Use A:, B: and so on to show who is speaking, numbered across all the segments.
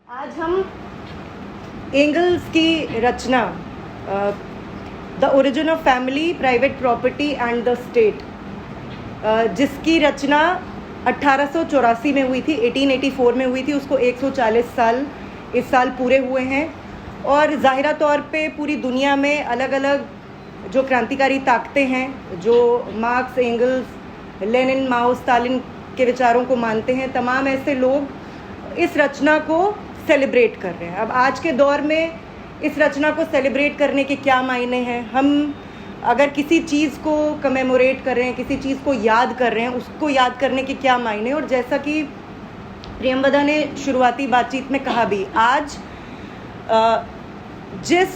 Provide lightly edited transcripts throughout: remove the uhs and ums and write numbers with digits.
A: आज हम एंगल्स की रचना the origin of family, private property and the state, जिसकी रचना 1884 में हुई थी, 1884 में हुई थी, उसको 140 साल इस साल पूरे हुए हैं। और ज़ाहिरा तौर पे पूरी दुनिया में अलग अलग जो क्रांतिकारी ताकतें हैं, जो मार्क्स, एंगल्स, लेनिन, माओ, स्टालिन के विचारों को मानते हैं, तमाम ऐसे लोग इस रचना को सेलिब्रेट कर रहे हैं। अब आज के दौर में इस रचना को सेलिब्रेट करने के क्या मायने हैं? हम अगर किसी चीज़ को कमेमोरेट कर रहे हैं, किसी चीज़ को याद कर रहे हैं, उसको याद करने के क्या मायने? और जैसा कि प्रियंवदा ने शुरुआती बातचीत में कहा भी, आज जिस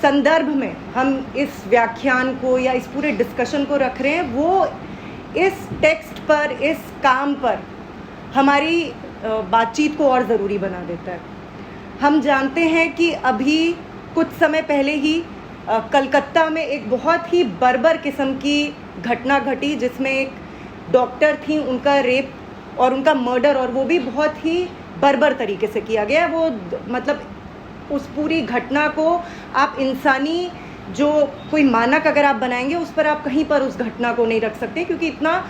A: संदर्भ में हम इस व्याख्यान को या इस पूरे डिस्कशन को रख रहे हैं, वो इस टेक्स्ट पर, इस काम पर हमारी बातचीत को और ज़रूरी बना देता है। हम जानते हैं कि अभी कुछ समय पहले ही कलकत्ता में एक बहुत ही बर्बर किस्म की घटना घटी, जिसमें एक डॉक्टर थी, उनका रेप और उनका मर्डर, और वो भी बहुत ही बर्बर तरीके से किया गया। वो मतलब उस पूरी घटना को आप इंसानी जो कोई मानक अगर आप बनाएंगे, उस पर आप कहीं पर उस घटना को नहीं रख सकते, क्योंकि इतना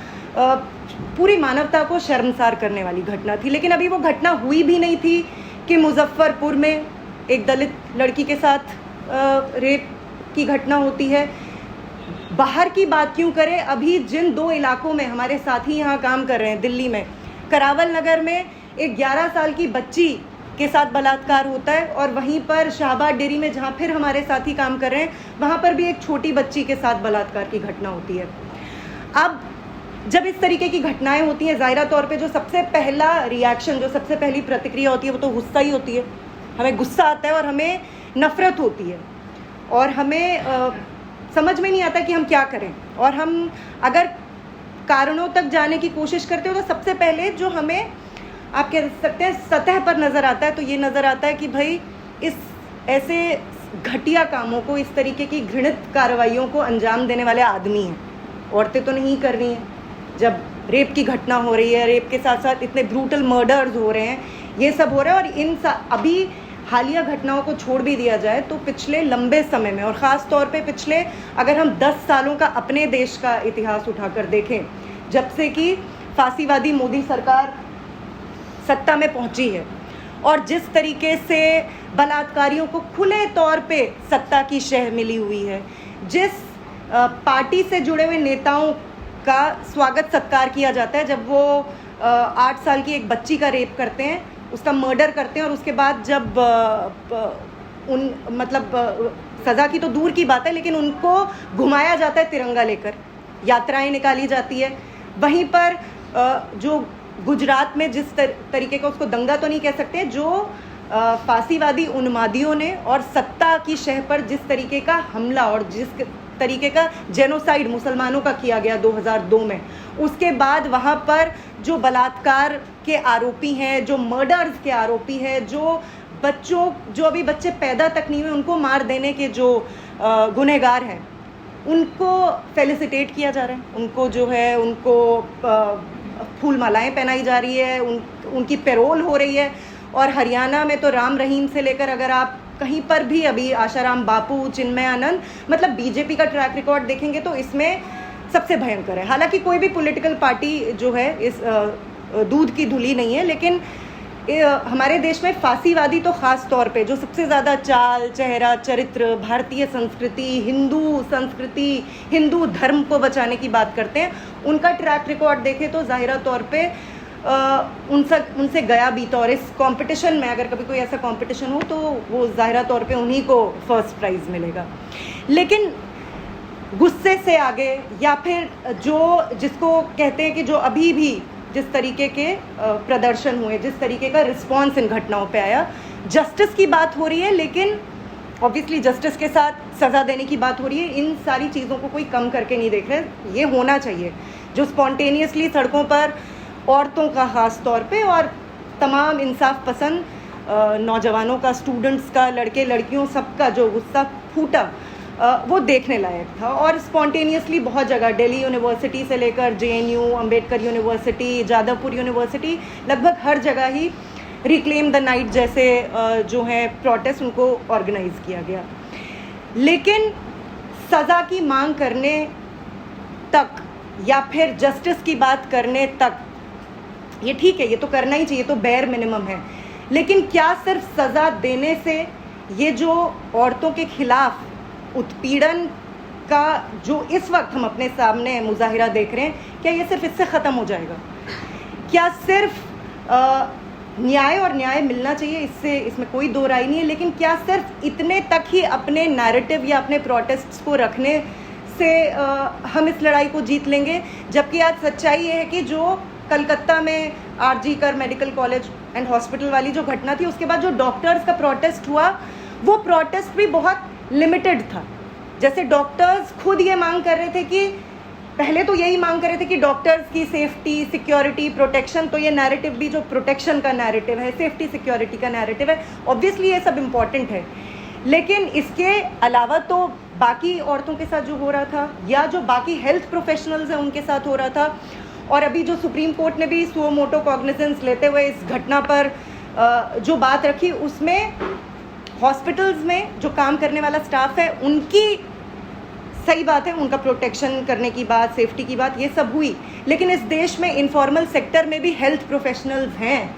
A: पूरी मानवता को शर्मसार करने वाली घटना थी। लेकिन अभी वो घटना हुई भी नहीं थी कि मुजफ्फरपुर में एक दलित लड़की के साथ रेप की घटना होती है। बाहर की बात क्यों करें, अभी जिन दो इलाकों में हमारे साथी यहाँ काम कर रहे हैं, दिल्ली में करावल नगर में एक 11 साल की बच्ची के साथ बलात्कार होता है, और वहीं पर शाहबाद डेरी में, जहाँ फिर हमारे साथी काम कर रहे हैं, वहाँ पर भी एक छोटी बच्ची के साथ बलात्कार की घटना होती है। अब जब इस तरीके की घटनाएं होती हैं, ज़ाहिरा तौर पे जो सबसे पहला रिएक्शन, जो सबसे पहली प्रतिक्रिया होती है, वो तो गुस्सा ही होती है। हमें गुस्सा आता है और हमें नफ़रत होती है, और हमें समझ में नहीं आता कि हम क्या करें। और हम अगर कारणों तक जाने की कोशिश करते हो, तो सबसे पहले जो हमें, आप कह सकते हैं, सतह पर नज़र आता है, तो ये नज़र आता है कि भाई इस ऐसे घटिया कामों को, इस तरीके की घृणित कार्रवाइयों को अंजाम देने वाले आदमी हैं। औरतें तो नहीं कर रही हैं। जब रेप की घटना हो रही है, रेप के साथ साथ इतने ब्रूटल मर्डर्स हो रहे हैं, ये सब हो रहा है, और इन अभी हालिया घटनाओं को छोड़ भी दिया जाए तो पिछले लंबे समय में, और ख़ास तौर पे पिछले, अगर हम 10 सालों का अपने देश का इतिहास उठाकर देखें, जब से कि फांसीवादी मोदी सरकार सत्ता में पहुंची है, और जिस तरीके से बलात्कारियों को खुले तौर पे सत्ता की शह मिली हुई है, जिस पार्टी से जुड़े हुए नेताओं का स्वागत सत्कार किया जाता है जब वो 8 साल की एक बच्ची का रेप करते हैं, उसका मर्डर करते हैं, और उसके बाद जब सज़ा की तो दूर की बात है, लेकिन उनको घुमाया जाता है तिरंगा लेकर, यात्राएं निकाली जाती है। वहीं पर जो गुजरात में जिस तरीके का, उसको दंगा तो नहीं कह सकते, जो फांसीवादी उन्मादियों ने और सत्ता की शह पर जिस तरीके का हमला और जिस तरीके का जेनोसाइड मुसलमानों का किया गया 2002 में, उसके बाद वहाँ पर जो बलात्कार के आरोपी हैं, जो मर्डर्स के आरोपी हैं, जो अभी बच्चे पैदा तक नहीं हुए, उनको मार देने के जो गुनहगार हैं, उनको फेलिसिटेट किया जा रहा है, उनको जो है, उनको फूल मालाएं पहनाई जा रही है, उनकी पैरोल हो रही है। और हरियाणा में तो राम रहीम से लेकर, अगर आप कहीं पर भी अभी आशाराम बापू, चिन्मय आनंद, मतलब बीजेपी का ट्रैक रिकॉर्ड देखेंगे तो इसमें सबसे भयंकर है। हालांकि कोई भी पॉलिटिकल पार्टी जो है इस दूध की धुली नहीं है, लेकिन हमारे देश में फांसीवादी तो ख़ास तौर पे जो सबसे ज़्यादा चाल, चेहरा, चरित्र, भारतीय संस्कृति, हिंदू धर्म को बचाने की बात करते हैं, उनका ट्रैक रिकॉर्ड देखें तो ज़ाहिरा तौर पे उनसे गया बीता। और इस कंपटीशन में अगर कभी कोई ऐसा कंपटीशन हो तो वो ज़ाहिरा तौर पे उन्हीं को फर्स्ट प्राइज़ मिलेगा। लेकिन गुस्से से आगे, या फिर जिसको कहते हैं कि जो अभी भी जिस तरीके के प्रदर्शन हुए, जिस तरीके का रिस्पॉन्स इन घटनाओं पे आया, जस्टिस की बात हो रही है, लेकिन ऑब्वियसली जस्टिस के साथ सज़ा देने की बात हो रही है। इन सारी चीज़ों को कोई कम करके नहीं देख रहे। ये होना चाहिए जो स्पॉन्टेनियसली सड़कों पर औरतों का ख़ास तौर पे, और तमाम इंसाफ पसंद नौजवानों का, स्टूडेंट्स का, लड़के लड़कियों सबका जो गुस्सा फूटा, वो देखने लायक था। और स्पॉन्टेनियसली बहुत जगह, दिल्ली यूनिवर्सिटी से लेकर JNU, Ambedkar university, Jadavpur university, लगभग हर जगह ही रिक्लेम द नाइट जैसे जो है प्रोटेस्ट उनको ऑर्गेनाइज किया गया। लेकिन सज़ा की मांग करने तक या फिर जस्टिस की बात करने तक ये ठीक है, ये तो करना ही चाहिए, तो बेयर मिनिमम है। लेकिन क्या सिर्फ सज़ा देने से ये जो औरतों के खिलाफ उत्पीड़न का जो इस वक्त हम अपने सामने मुजाहिरा देख रहे हैं, क्या ये सिर्फ इससे ख़त्म हो जाएगा? क्या सिर्फ न्याय और न्याय मिलना चाहिए, इसमें कोई दो राय नहीं है, लेकिन क्या सिर्फ इतने तक ही अपने नैरेटिव या अपने प्रोटेस्ट्स को रखने से हम इस लड़ाई को जीत लेंगे? जबकि आज सच्चाई ये है कि जो कलकत्ता में आरजी कर मेडिकल कॉलेज एंड हॉस्पिटल वाली जो घटना थी, उसके बाद जो डॉक्टर्स का प्रोटेस्ट हुआ, वो प्रोटेस्ट भी बहुत लिमिटेड था। जैसे डॉक्टर्स खुद ये मांग कर रहे थे कि पहले तो यही मांग कर रहे थे कि डॉक्टर्स की सेफ्टी, सिक्योरिटी, प्रोटेक्शन, तो ये नैरेटिव भी जो प्रोटेक्शन का नैरेटिव है, सेफ्टी सिक्योरिटी का नैरेटिव है, ऑब्वियसली ये सब इम्पॉर्टेंट है। लेकिन इसके अलावा तो बाकी औरतों के साथ जो हो रहा था या जो बाकी हेल्थ प्रोफेशनल्स हैं उनके साथ हो रहा था, और अभी जो सुप्रीम कोर्ट ने भी सुओ मोटो कॉग्निजेंस लेते हुए इस घटना पर जो बात रखी, उसमें हॉस्पिटल्स में जो काम करने वाला स्टाफ है उनकी सही बात है, उनका प्रोटेक्शन करने की बात, सेफ्टी की बात, ये सब हुई। लेकिन इस देश में इनफॉर्मल सेक्टर में भी हेल्थ प्रोफेशनल्स हैं,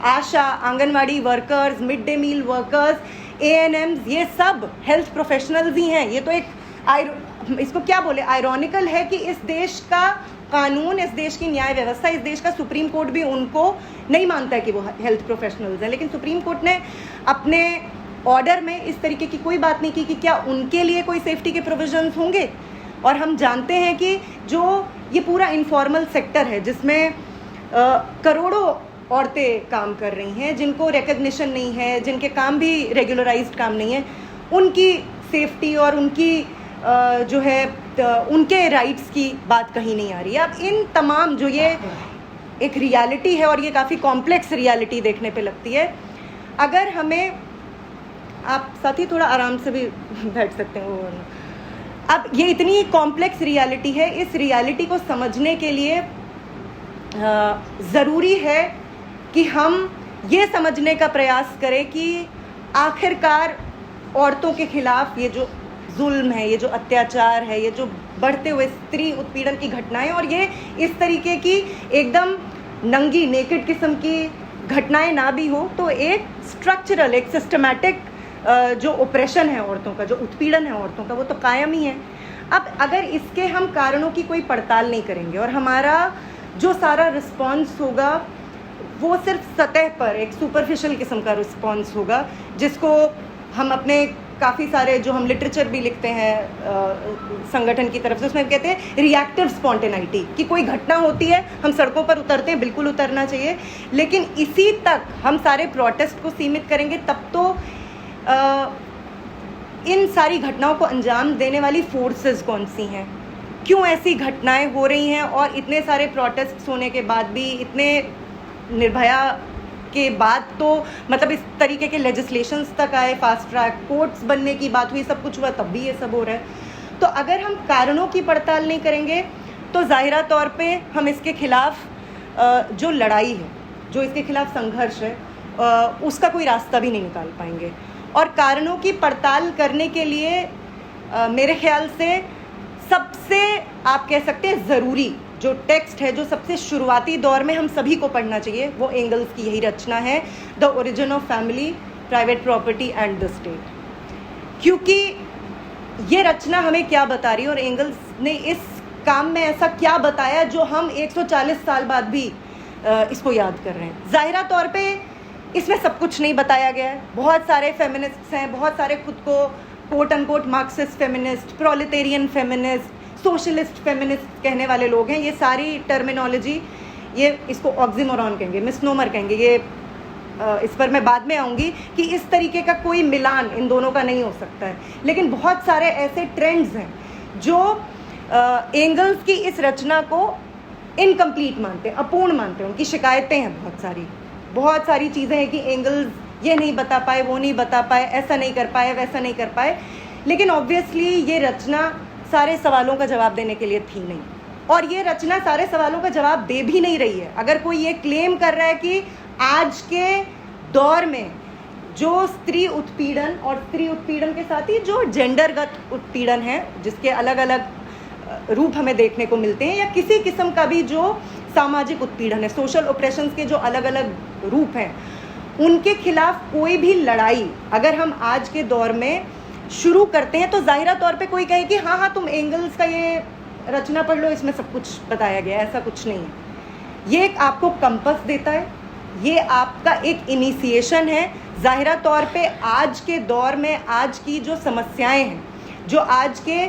A: Asha, anganwadi workers, mid day meal workers, ANMs, ये सब हेल्थ प्रोफेशनल्स ही हैं। ये तो एक इसको क्या बोले, आयरॉनिकल है कि इस देश का कानून, इस देश की न्याय व्यवस्था, इस देश का सुप्रीम कोर्ट भी उनको नहीं मानता है कि वो हेल्थ प्रोफेशनल्स हैं। लेकिन सुप्रीम कोर्ट ने अपने ऑर्डर में इस तरीके की कोई बात नहीं की कि क्या उनके लिए कोई सेफ्टी के प्रोविजंस होंगे। और हम जानते हैं कि जो ये पूरा इनफॉर्मल सेक्टर है जिसमें करोड़ों औरतें काम कर रही हैं, जिनको रिकग्निशन नहीं है, जिनके काम भी रेगुलराइज्ड काम नहीं है, उनकी सेफ्टी और उनकी जो है उनके राइट्स की बात कहीं नहीं आ रही है। अब इन तमाम जो ये एक रियलिटी है और ये काफ़ी कॉम्प्लेक्स रियलिटी देखने पे लगती है, अगर हमें, आप साथी थोड़ा आराम से भी बैठ सकते हो, अब ये इतनी कॉम्प्लेक्स रियलिटी है, इस रियलिटी को समझने के लिए ज़रूरी है कि हम ये समझने का प्रयास करें कि आखिरकार औरतों के खिलाफ ये जो जुल्म है, ये जो अत्याचार है, ये जो बढ़ते हुए स्त्री उत्पीड़न की घटनाएं, और ये इस तरीके की एकदम नंगी नेकेड किस्म की घटनाएं ना भी हो, तो एक स्ट्रक्चरल, एक सिस्टमैटिक जो ऑपरेशन है औरतों का, जो उत्पीड़न है औरतों का, वो तो कायम ही है। अब अगर इसके हम कारणों की कोई पड़ताल नहीं करेंगे और हमारा जो सारा रिस्पॉन्स होगा वो सिर्फ सतह पर एक सुपरफिशियल किस्म का रिस्पॉन्स होगा, जिसको हम अपने काफ़ी सारे जो हम लिटरेचर भी लिखते हैं संगठन की तरफ से, उसमें कहते हैं रिएक्टिव स्पॉन्टेनिटी, कि कोई घटना होती है हम सड़कों पर उतरते हैं, बिल्कुल उतरना चाहिए, लेकिन इसी तक हम सारे प्रोटेस्ट को सीमित करेंगे तब तो इन सारी घटनाओं को अंजाम देने वाली फोर्सेस कौन सी हैं, क्यों ऐसी घटनाएं हो रही हैं, और इतने सारे प्रोटेस्ट होने के बाद भी, इतने निर्भया के बाद तो मतलब इस तरीके के लेजिस्लेशंस तक आए, फास्ट ट्रैक कोर्ट्स बनने की बात हुई, सब कुछ हुआ, तब भी ये सब हो रहा है। तो अगर हम कारणों की पड़ताल नहीं करेंगे तो ज़ाहिरा तौर पे हम इसके खिलाफ जो लड़ाई है, जो इसके खिलाफ संघर्ष है, उसका कोई रास्ता भी नहीं निकाल पाएंगे। और कारणों की पड़ताल करने के लिए मेरे ख्याल से सबसे, आप कह सकते हैं, ज़रूरी जो टेक्स्ट है, जो सबसे शुरुआती दौर में हम सभी को पढ़ना चाहिए, वो एंगल्स की यही रचना है, the origin of family, private property and the state. क्योंकि ये रचना हमें क्या बता रही है और एंगल्स ने इस काम में ऐसा क्या बताया जो हम 140 साल बाद भी इसको याद कर रहे हैं। ज़ाहिरा तौर पे इसमें सब कुछ नहीं बताया गया है। बहुत सारे फेमिनिस्ट्स हैं, बहुत सारे खुद को quote unquote Marxist feminist, proletarian feminist, socialist feminist कहने वाले लोग हैं। ये सारी टर्मिनोलॉजी, ये इसको ऑक्सीमोरॉन कहेंगे, मिसनोमर कहेंगे, ये इस पर मैं बाद में आऊँगी कि इस तरीके का कोई मिलान इन दोनों का नहीं हो सकता है। लेकिन बहुत सारे ऐसे ट्रेंड्स हैं जो एंगल्स की इस रचना को इनकम्प्लीट मानते हैं, अपूर्ण मानते हैं। उनकी शिकायतें हैं बहुत सारी चीज़ें हैं कि एंगल्स ये नहीं बता पाए, वो नहीं बता पाए, ऐसा नहीं कर पाए, वैसा नहीं कर पाए। लेकिन ऑब्वियसली ये रचना सारे सवालों का जवाब देने के लिए थी नहीं, और ये रचना सारे सवालों का जवाब दे भी नहीं रही है। अगर कोई ये क्लेम कर रहा है कि आज के दौर में जो स्त्री उत्पीड़न और स्त्री उत्पीड़न के साथ ही जो जेंडरगत उत्पीड़न है, जिसके अलग अलग रूप हमें देखने को मिलते हैं, या किसी किस्म का भी जो सामाजिक उत्पीड़न है, सोशल ऑपरेशंस के जो अलग अलग रूप हैं, उनके खिलाफ कोई भी लड़ाई अगर हम आज के दौर में शुरू करते हैं तो जाहिरा तौर पे कोई कहे कि हाँ हाँ तुम एंगल्स का ये रचना पढ़ लो, इसमें सब कुछ बताया गया है। ऐसा कुछ नहीं है। ये एक आपको कंपस देता है, ये आपका एक इनिशिएशन है। जाहिरा तौर पे आज के दौर में आज की जो समस्याएं हैं, जो आज के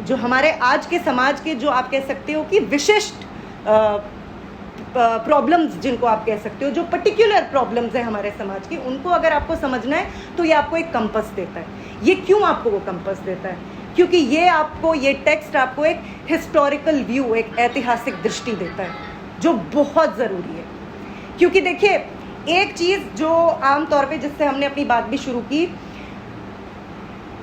A: जो हमारे आज के समाज के जो आप कह सकते हो कि विशिष्ट प्रॉब्लम्स, जिनको आप कह सकते हो, जो पर्टिकुलर प्रॉब्लम्स हैं हमारे समाज की, उनको अगर आपको समझना है तो ये आपको एक कंपस देता है। ये क्यों आपको वो कंपस देता है? क्योंकि ये टेक्स्ट आपको एक हिस्टोरिकल व्यू, एक ऐतिहासिक दृष्टि देता है, जो बहुत ज़रूरी है। क्योंकि देखिए, एक चीज़ जो आमतौर पे जिससे हमने अपनी बात भी शुरू की,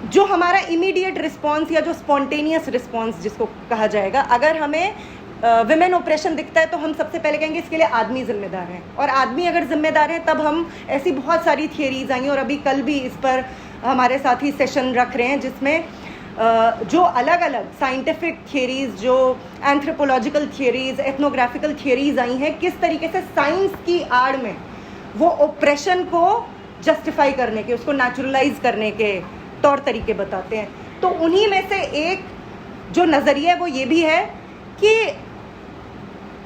A: जो हमारा इमीडिएट रिस्पॉन्स या जो स्पॉन्टेनियस रिस्पॉन्स जिसको कहा जाएगा, अगर हमें विमेन ऑपरेशन दिखता है तो हम सबसे पहले कहेंगे इसके लिए आदमी जिम्मेदार है। और आदमी अगर जिम्मेदार है तब हम ऐसी बहुत सारी थियरीज आई, और अभी कल भी इस पर हमारे साथी सेशन रख रहे हैं, जिसमें जो अलग अलग साइंटिफिक थियरीज, जो एंथ्रोपोलॉजिकल थियरीज, एथनोग्राफिकल थियरीज आई हैं, किस तरीके से साइंस की आड़ में वो ऑपरेशन को जस्टिफाई करने के, उसको नेचुरलाइज करने के तौर तरीके बताते हैं। तो उन्हीं में से एक जो नज़रिया है वो ये भी है कि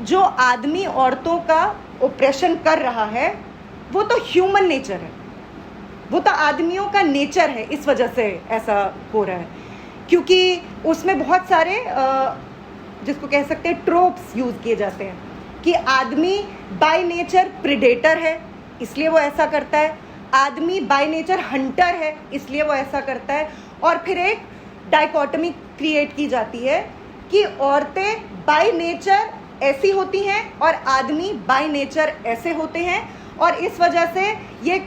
A: जो आदमी औरतों का ऑपरेशन कर रहा है वो तो ह्यूमन नेचर है, वो तो आदमियों का नेचर है, इस वजह से ऐसा हो रहा है। क्योंकि उसमें बहुत सारे जिसको कह सकते हैं ट्रोप्स यूज़ किए जाते हैं कि आदमी बाय नेचर प्रेडेटर है इसलिए वो ऐसा करता है, आदमी बाय नेचर हंटर है इसलिए वो ऐसा करता है, और फिर एक डाइकोटमी क्रिएट की जाती है कि औरतें बाय नेचर ऐसी होती हैं और आदमी बाय नेचर ऐसे होते हैं, और इस वजह से ये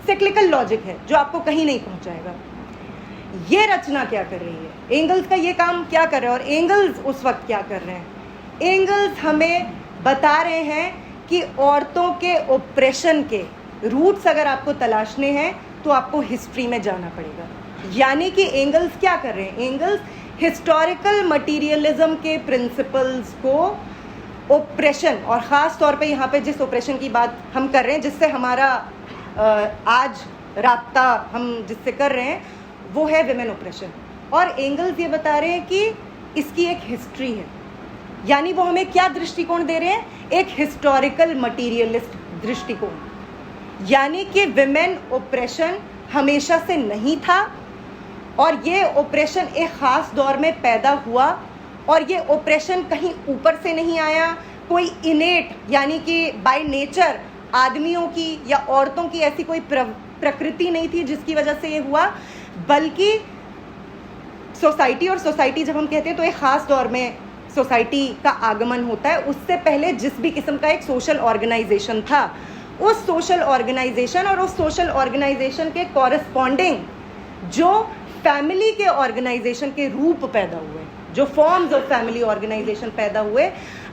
A: साइक्लिकल लॉजिक है जो आपको कहीं नहीं पहुंचाएगा। ये रचना क्या कर रही है? एंगल्स का ये काम क्या कर रहे हैं, और एंगल्स उस वक्त क्या कर रहे हैं? एंगल्स हमें बता रहे हैं कि औरतों के ऑपरेशन के रूट्स अगर आपको तलाशने हैं तो आपको हिस्ट्री में जाना पड़ेगा। यानी कि एंगल्स क्या कर रहे हैं? एंगल्स हिस्टोरिकल मटीरियलिज्म के प्रिंसिपल्स को ऑपरेशन, और ख़ास तौर पे यहाँ पे जिस ऑपरेशन की बात हम कर रहे हैं, जिससे हमारा आज राब्ता हम जिससे कर रहे हैं, वो है विमेन ऑपरेशन। और एंगल्स ये बता रहे हैं कि इसकी एक हिस्ट्री है। यानी वो हमें क्या दृष्टिकोण दे रहे हैं? एक हिस्टोरिकल मटीरियलिस्ट दृष्टिकोण। यानी कि विमेन ऑपरेशन हमेशा से नहीं था, और ये ऑपरेशन एक ख़ास दौर में पैदा हुआ, और ये ऑपरेशन कहीं ऊपर से नहीं आया, कोई इनेट यानी कि बाय नेचर आदमियों की या औरतों की ऐसी कोई प्रकृति नहीं थी जिसकी वजह से ये हुआ, बल्कि सोसाइटी, और सोसाइटी जब हम कहते हैं तो एक ख़ास दौर में सोसाइटी का आगमन होता है। उससे पहले जिस भी किस्म का एक सोशल ऑर्गेनाइजेशन था, उस सोशल ऑर्गेनाइजेशन और उस सोशल ऑर्गेनाइजेशन के कॉरेस्पॉन्डिंग जो फैमिली के ऑर्गेनाइजेशन के रूप पैदा हुए, जो फॉर्म्स ऑफ फैमिली ऑर्गेनाइजेशन पैदा हुए,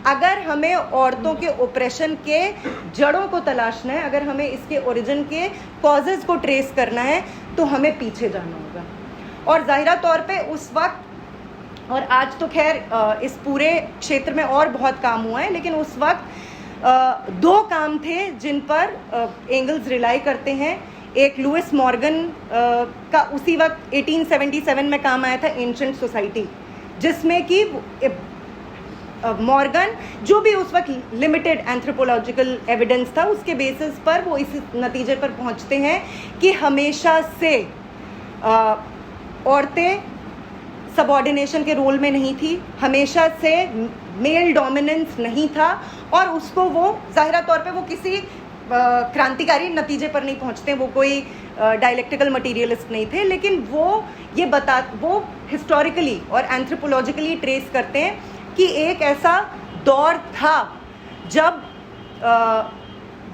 A: अगर हमें औरतों के ऑपरेशन के जड़ों को तलाशना है, अगर हमें इसके ओरिजिन के कॉजेज़ को ट्रेस करना है, तो हमें पीछे जाना होगा। और ज़ाहिरा तौर पे उस वक्त, और आज तो खैर इस पूरे क्षेत्र में और बहुत काम हुआ है, लेकिन उस वक्त दो काम थे जिन पर एंगल्स रिलाई करते हैं। एक लुइस मॉर्गन का उसी वक्त 1877 में काम आया था एंशिएंट सोसाइटी, जिसमें कि मॉर्गन जो भी उस वक्त लिमिटेड एंथ्रोपोलॉजिकल एविडेंस था उसके बेसिस पर वो इस नतीजे पर पहुंचते हैं कि हमेशा से औरतें सबऑर्डिनेशन के रोल में नहीं थी, हमेशा से मेल डोमिनेंस नहीं था, और उसको वो ज़ाहिरा तौर पे वो किसी क्रांतिकारी नतीजे पर नहीं पहुंचते, वो कोई डायलेक्टिकल मटीरियलिस्ट नहीं थे, लेकिन वो हिस्टोरिकली और एंथ्रोपोलॉजिकली ट्रेस करते हैं कि एक ऐसा दौर था जब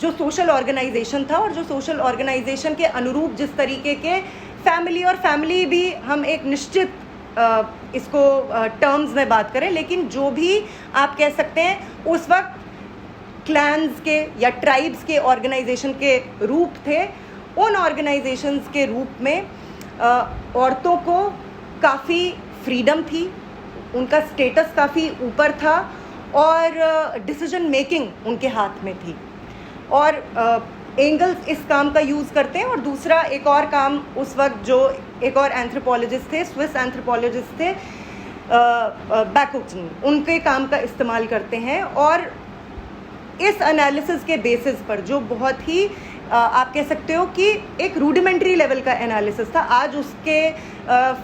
A: जो सोशल ऑर्गेनाइजेशन था, और जो सोशल ऑर्गेनाइजेशन के अनुरूप जिस तरीके के फैमिली, और फैमिली भी हम एक निश्चित इसको टर्म्स में बात करें, लेकिन जो भी आप कह सकते हैं उस वक्त क्लैंस के या ट्राइब्स के ऑर्गेनाइजेशन के रूप थे, उन ऑर्गेनाइजेशंस के रूप में औरतों को काफ़ी फ्रीडम थी, उनका स्टेटस काफ़ी ऊपर था और डिसीजन मेकिंग उनके हाथ में थी। और एंगल्स इस काम का यूज़ करते हैं। और दूसरा एक और काम उस वक्त जो एक और एंथ्रोपोलॉजिस्ट थे, स्विस एंथ्रोपोलॉजिस्ट थे बैकुचन, उनके काम का इस्तेमाल करते हैं। और इस एनालिसिस के बेसिस पर जो बहुत ही आप कह सकते हो कि एक रूडिमेंट्री लेवल का एनालिसिस था, आज उसके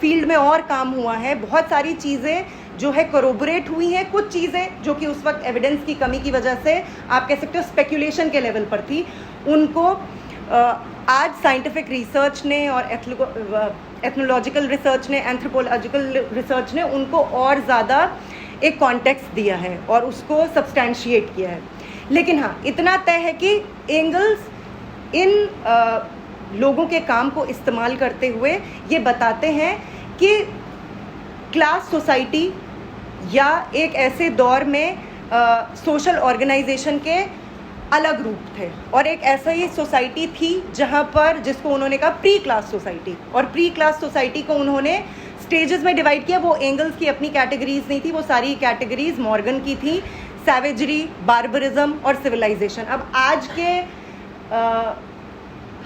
A: फील्ड में और काम हुआ है। बहुत सारी चीज़ें जो है कोरोबोरेट हुई हैं, कुछ चीज़ें जो कि उस वक्त एविडेंस की कमी की वजह से आप कह सकते हो स्पेकुलेशन के लेवल पर थी, उनको आज साइंटिफिक रिसर्च ने और एथनोलॉजिकल रिसर्च ने, एंथ्रोपोलॉजिकल रिसर्च ने उनको और ज़्यादा एक कॉन्टेक्स्ट दिया है और उसको सब्सटैंशिएट किया है। लेकिन हाँ, इतना तय है कि एंगल्स इन लोगों के काम को इस्तेमाल करते हुए ये बताते हैं कि क्लास सोसाइटी या एक ऐसे दौर में सोशल ऑर्गेनाइजेशन के अलग रूप थे, और एक ऐसा ही सोसाइटी थी जहाँ पर, जिसको उन्होंने कहा प्री क्लास सोसाइटी, और प्री क्लास सोसाइटी को उन्होंने स्टेजेस में डिवाइड किया। वो एंगल्स की अपनी कैटेगरीज नहीं थी, वो सारी कैटेगरीज मॉर्गन की थी, सैवेजरी, बार्बरिज्म और सिविलाइजेशन। अब आज के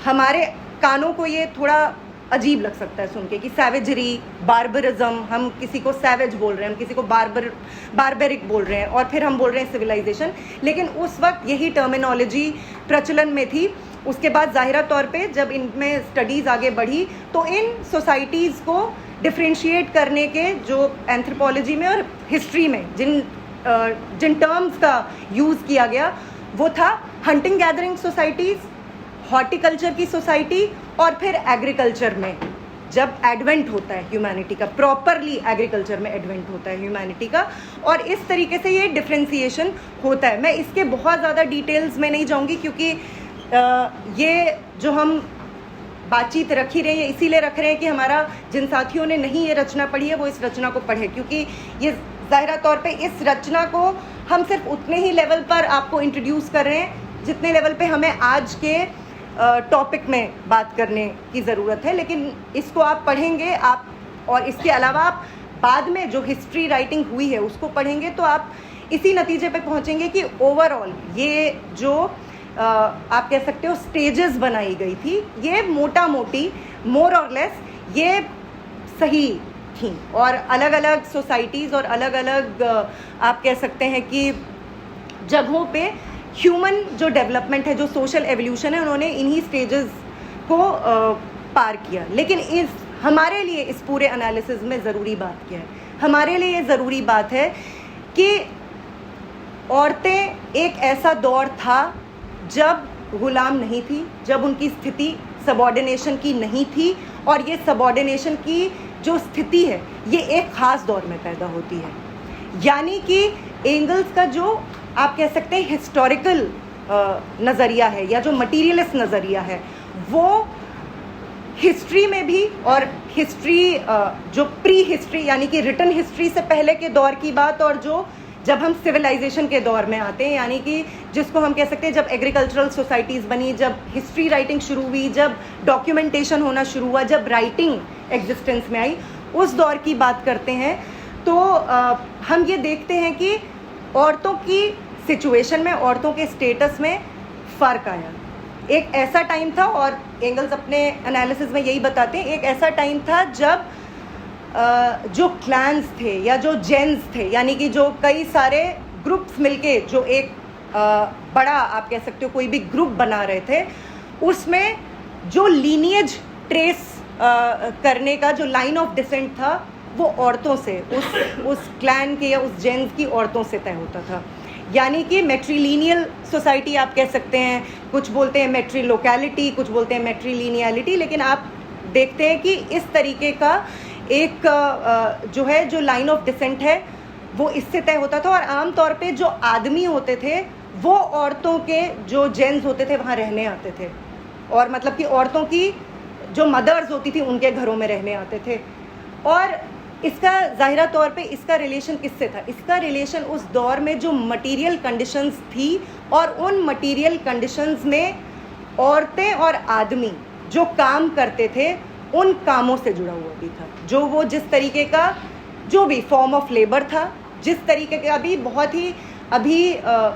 A: हमारे कानों को ये थोड़ा अजीब लग सकता है सुन के कि सैवेजरी, बार्बरिज्म, हम किसी को सैवेज बोल रहे हैं, हम किसी को बारबेरिक बोल रहे हैं, और फिर हम बोल रहे हैं सिविलाइजेशन। लेकिन उस वक्त यही टर्मिनोलॉजी प्रचलन में थी। उसके बाद ज़ाहिरा तौर पे जब इनमें स्टडीज़ आगे बढ़ी तो इन सोसाइटीज़ को डिफ्रेंशिएट करने के जो एंथ्रोपोलॉजी में और हिस्ट्री में जिन टर्म्स का यूज़ किया गया वो था हंटिंग गैदरिंग सोसाइटीज़, हॉर्टिकल्चर की सोसाइटी, और फिर एग्रीकल्चर में जब एडवेंट होता है ह्यूमैनिटी का, प्रॉपरली एग्रीकल्चर में एडवेंट होता है ह्यूमैनिटी का, और इस तरीके से ये डिफ्रेंसिएशन होता है। मैं इसके बहुत ज़्यादा डिटेल्स में नहीं जाऊंगी क्योंकि ये जो हम बातचीत रख ही रहे हैं इसीलिए रख रहे हैं कि हमारा जिन साथियों ने नहीं ये रचना पढ़ी है वो इस रचना को पढ़े, क्योंकि ये ज़ाहिरा तौर पे इस रचना को हम सिर्फ उतने ही लेवल पर आपको इंट्रोड्यूस कर रहे हैं जितने लेवल पे हमें आज के टॉपिक में बात करने की ज़रूरत है। लेकिन इसको आप पढ़ेंगे आप, और इसके अलावा आप बाद में जो हिस्ट्री राइटिंग हुई है उसको पढ़ेंगे तो आप इसी नतीजे पे पहुंचेंगे कि ओवरऑल ये जो आप कह सकते हो स्टेजेस बनाई गई थी, ये मोटा मोटी मोर और लेस ये सही थी, और अलग अलग सोसाइटीज़ और अलग अलग आप कह सकते हैं कि जगहों पे ह्यूमन जो डेवलपमेंट है, जो सोशल एवोल्यूशन है, उन्होंने इन्हीं स्टेजेस को पार किया। लेकिन हमारे लिए इस पूरे एनालिसिस में ज़रूरी बात क्या है? हमारे लिए ये ज़रूरी बात है कि औरतें एक ऐसा दौर था जब गुलाम नहीं थी, जब उनकी स्थिति सबऑर्डिनेशन की नहीं थी, और ये सबऑर्डिनेशन की जो स्थिति है ये एक ख़ास दौर में पैदा होती है। यानी कि एंगल्स का जो आप कह सकते हैं हिस्टोरिकल नज़रिया है या जो मटीरियलिस्ट नज़रिया है वो हिस्ट्री में भी, और हिस्ट्री जो प्री हिस्ट्री यानी कि रिटन हिस्ट्री से पहले के दौर की बात, और जो जब हम सिविलाइजेशन के दौर में आते हैं, यानी कि जिसको हम कह सकते हैं जब एग्रीकल्चरल सोसाइटीज़ बनी, जब हिस्ट्री राइटिंग शुरू हुई, जब डॉक्यूमेंटेशन होना शुरू हुआ, जब राइटिंग एग्जिस्टेंस में आई, उस दौर की बात करते हैं तो हम ये देखते हैं कि औरतों की सिचुएशन में, औरतों के स्टेटस में फ़र्क आया। एक ऐसा टाइम था, और एंगल्स अपने एनालिसिस में यही बताते हैं, एक ऐसा टाइम था जब जो क्लैंस थे या जो जेन्स थे, यानी कि जो कई सारे ग्रुप्स मिलके जो एक बड़ा आप कह सकते हो कोई भी ग्रुप बना रहे थे, उसमें जो लीनिएज ट्रेस करने का जो लाइन ऑफ डिसेंट था वो औरतों से, उस क्लैन के या उस जेन्स की औरतों से तय होता था। यानी कि मैट्रीलिनियल सोसाइटी आप कह सकते हैं, कुछ बोलते हैं मैट्री लोकैलिटी, कुछ बोलते हैं मैट्रीलिनियलिटी, लेकिन आप देखते हैं कि इस तरीके का एक जो है जो लाइन ऑफ डिसेंट है वो इससे तय होता था। और आम तौर पे जो आदमी होते थे वो औरतों के जो जेन्स होते थे वहाँ रहने आते थे, और मतलब कि औरतों की जो मदर्स होती थी उनके घरों में रहने आते थे। और इसका ज़ाहिरा तौर पे इसका रिलेशन किससे था? इसका रिलेशन उस दौर में जो मटेरियल कंडीशंस थी और उन मटेरियल कंडीशंस में औरतें और आदमी जो काम करते थे उन कामों से जुड़ा हुआ भी था। जो वो जिस तरीके का जो भी फॉर्म ऑफ लेबर था, जिस तरीके का अभी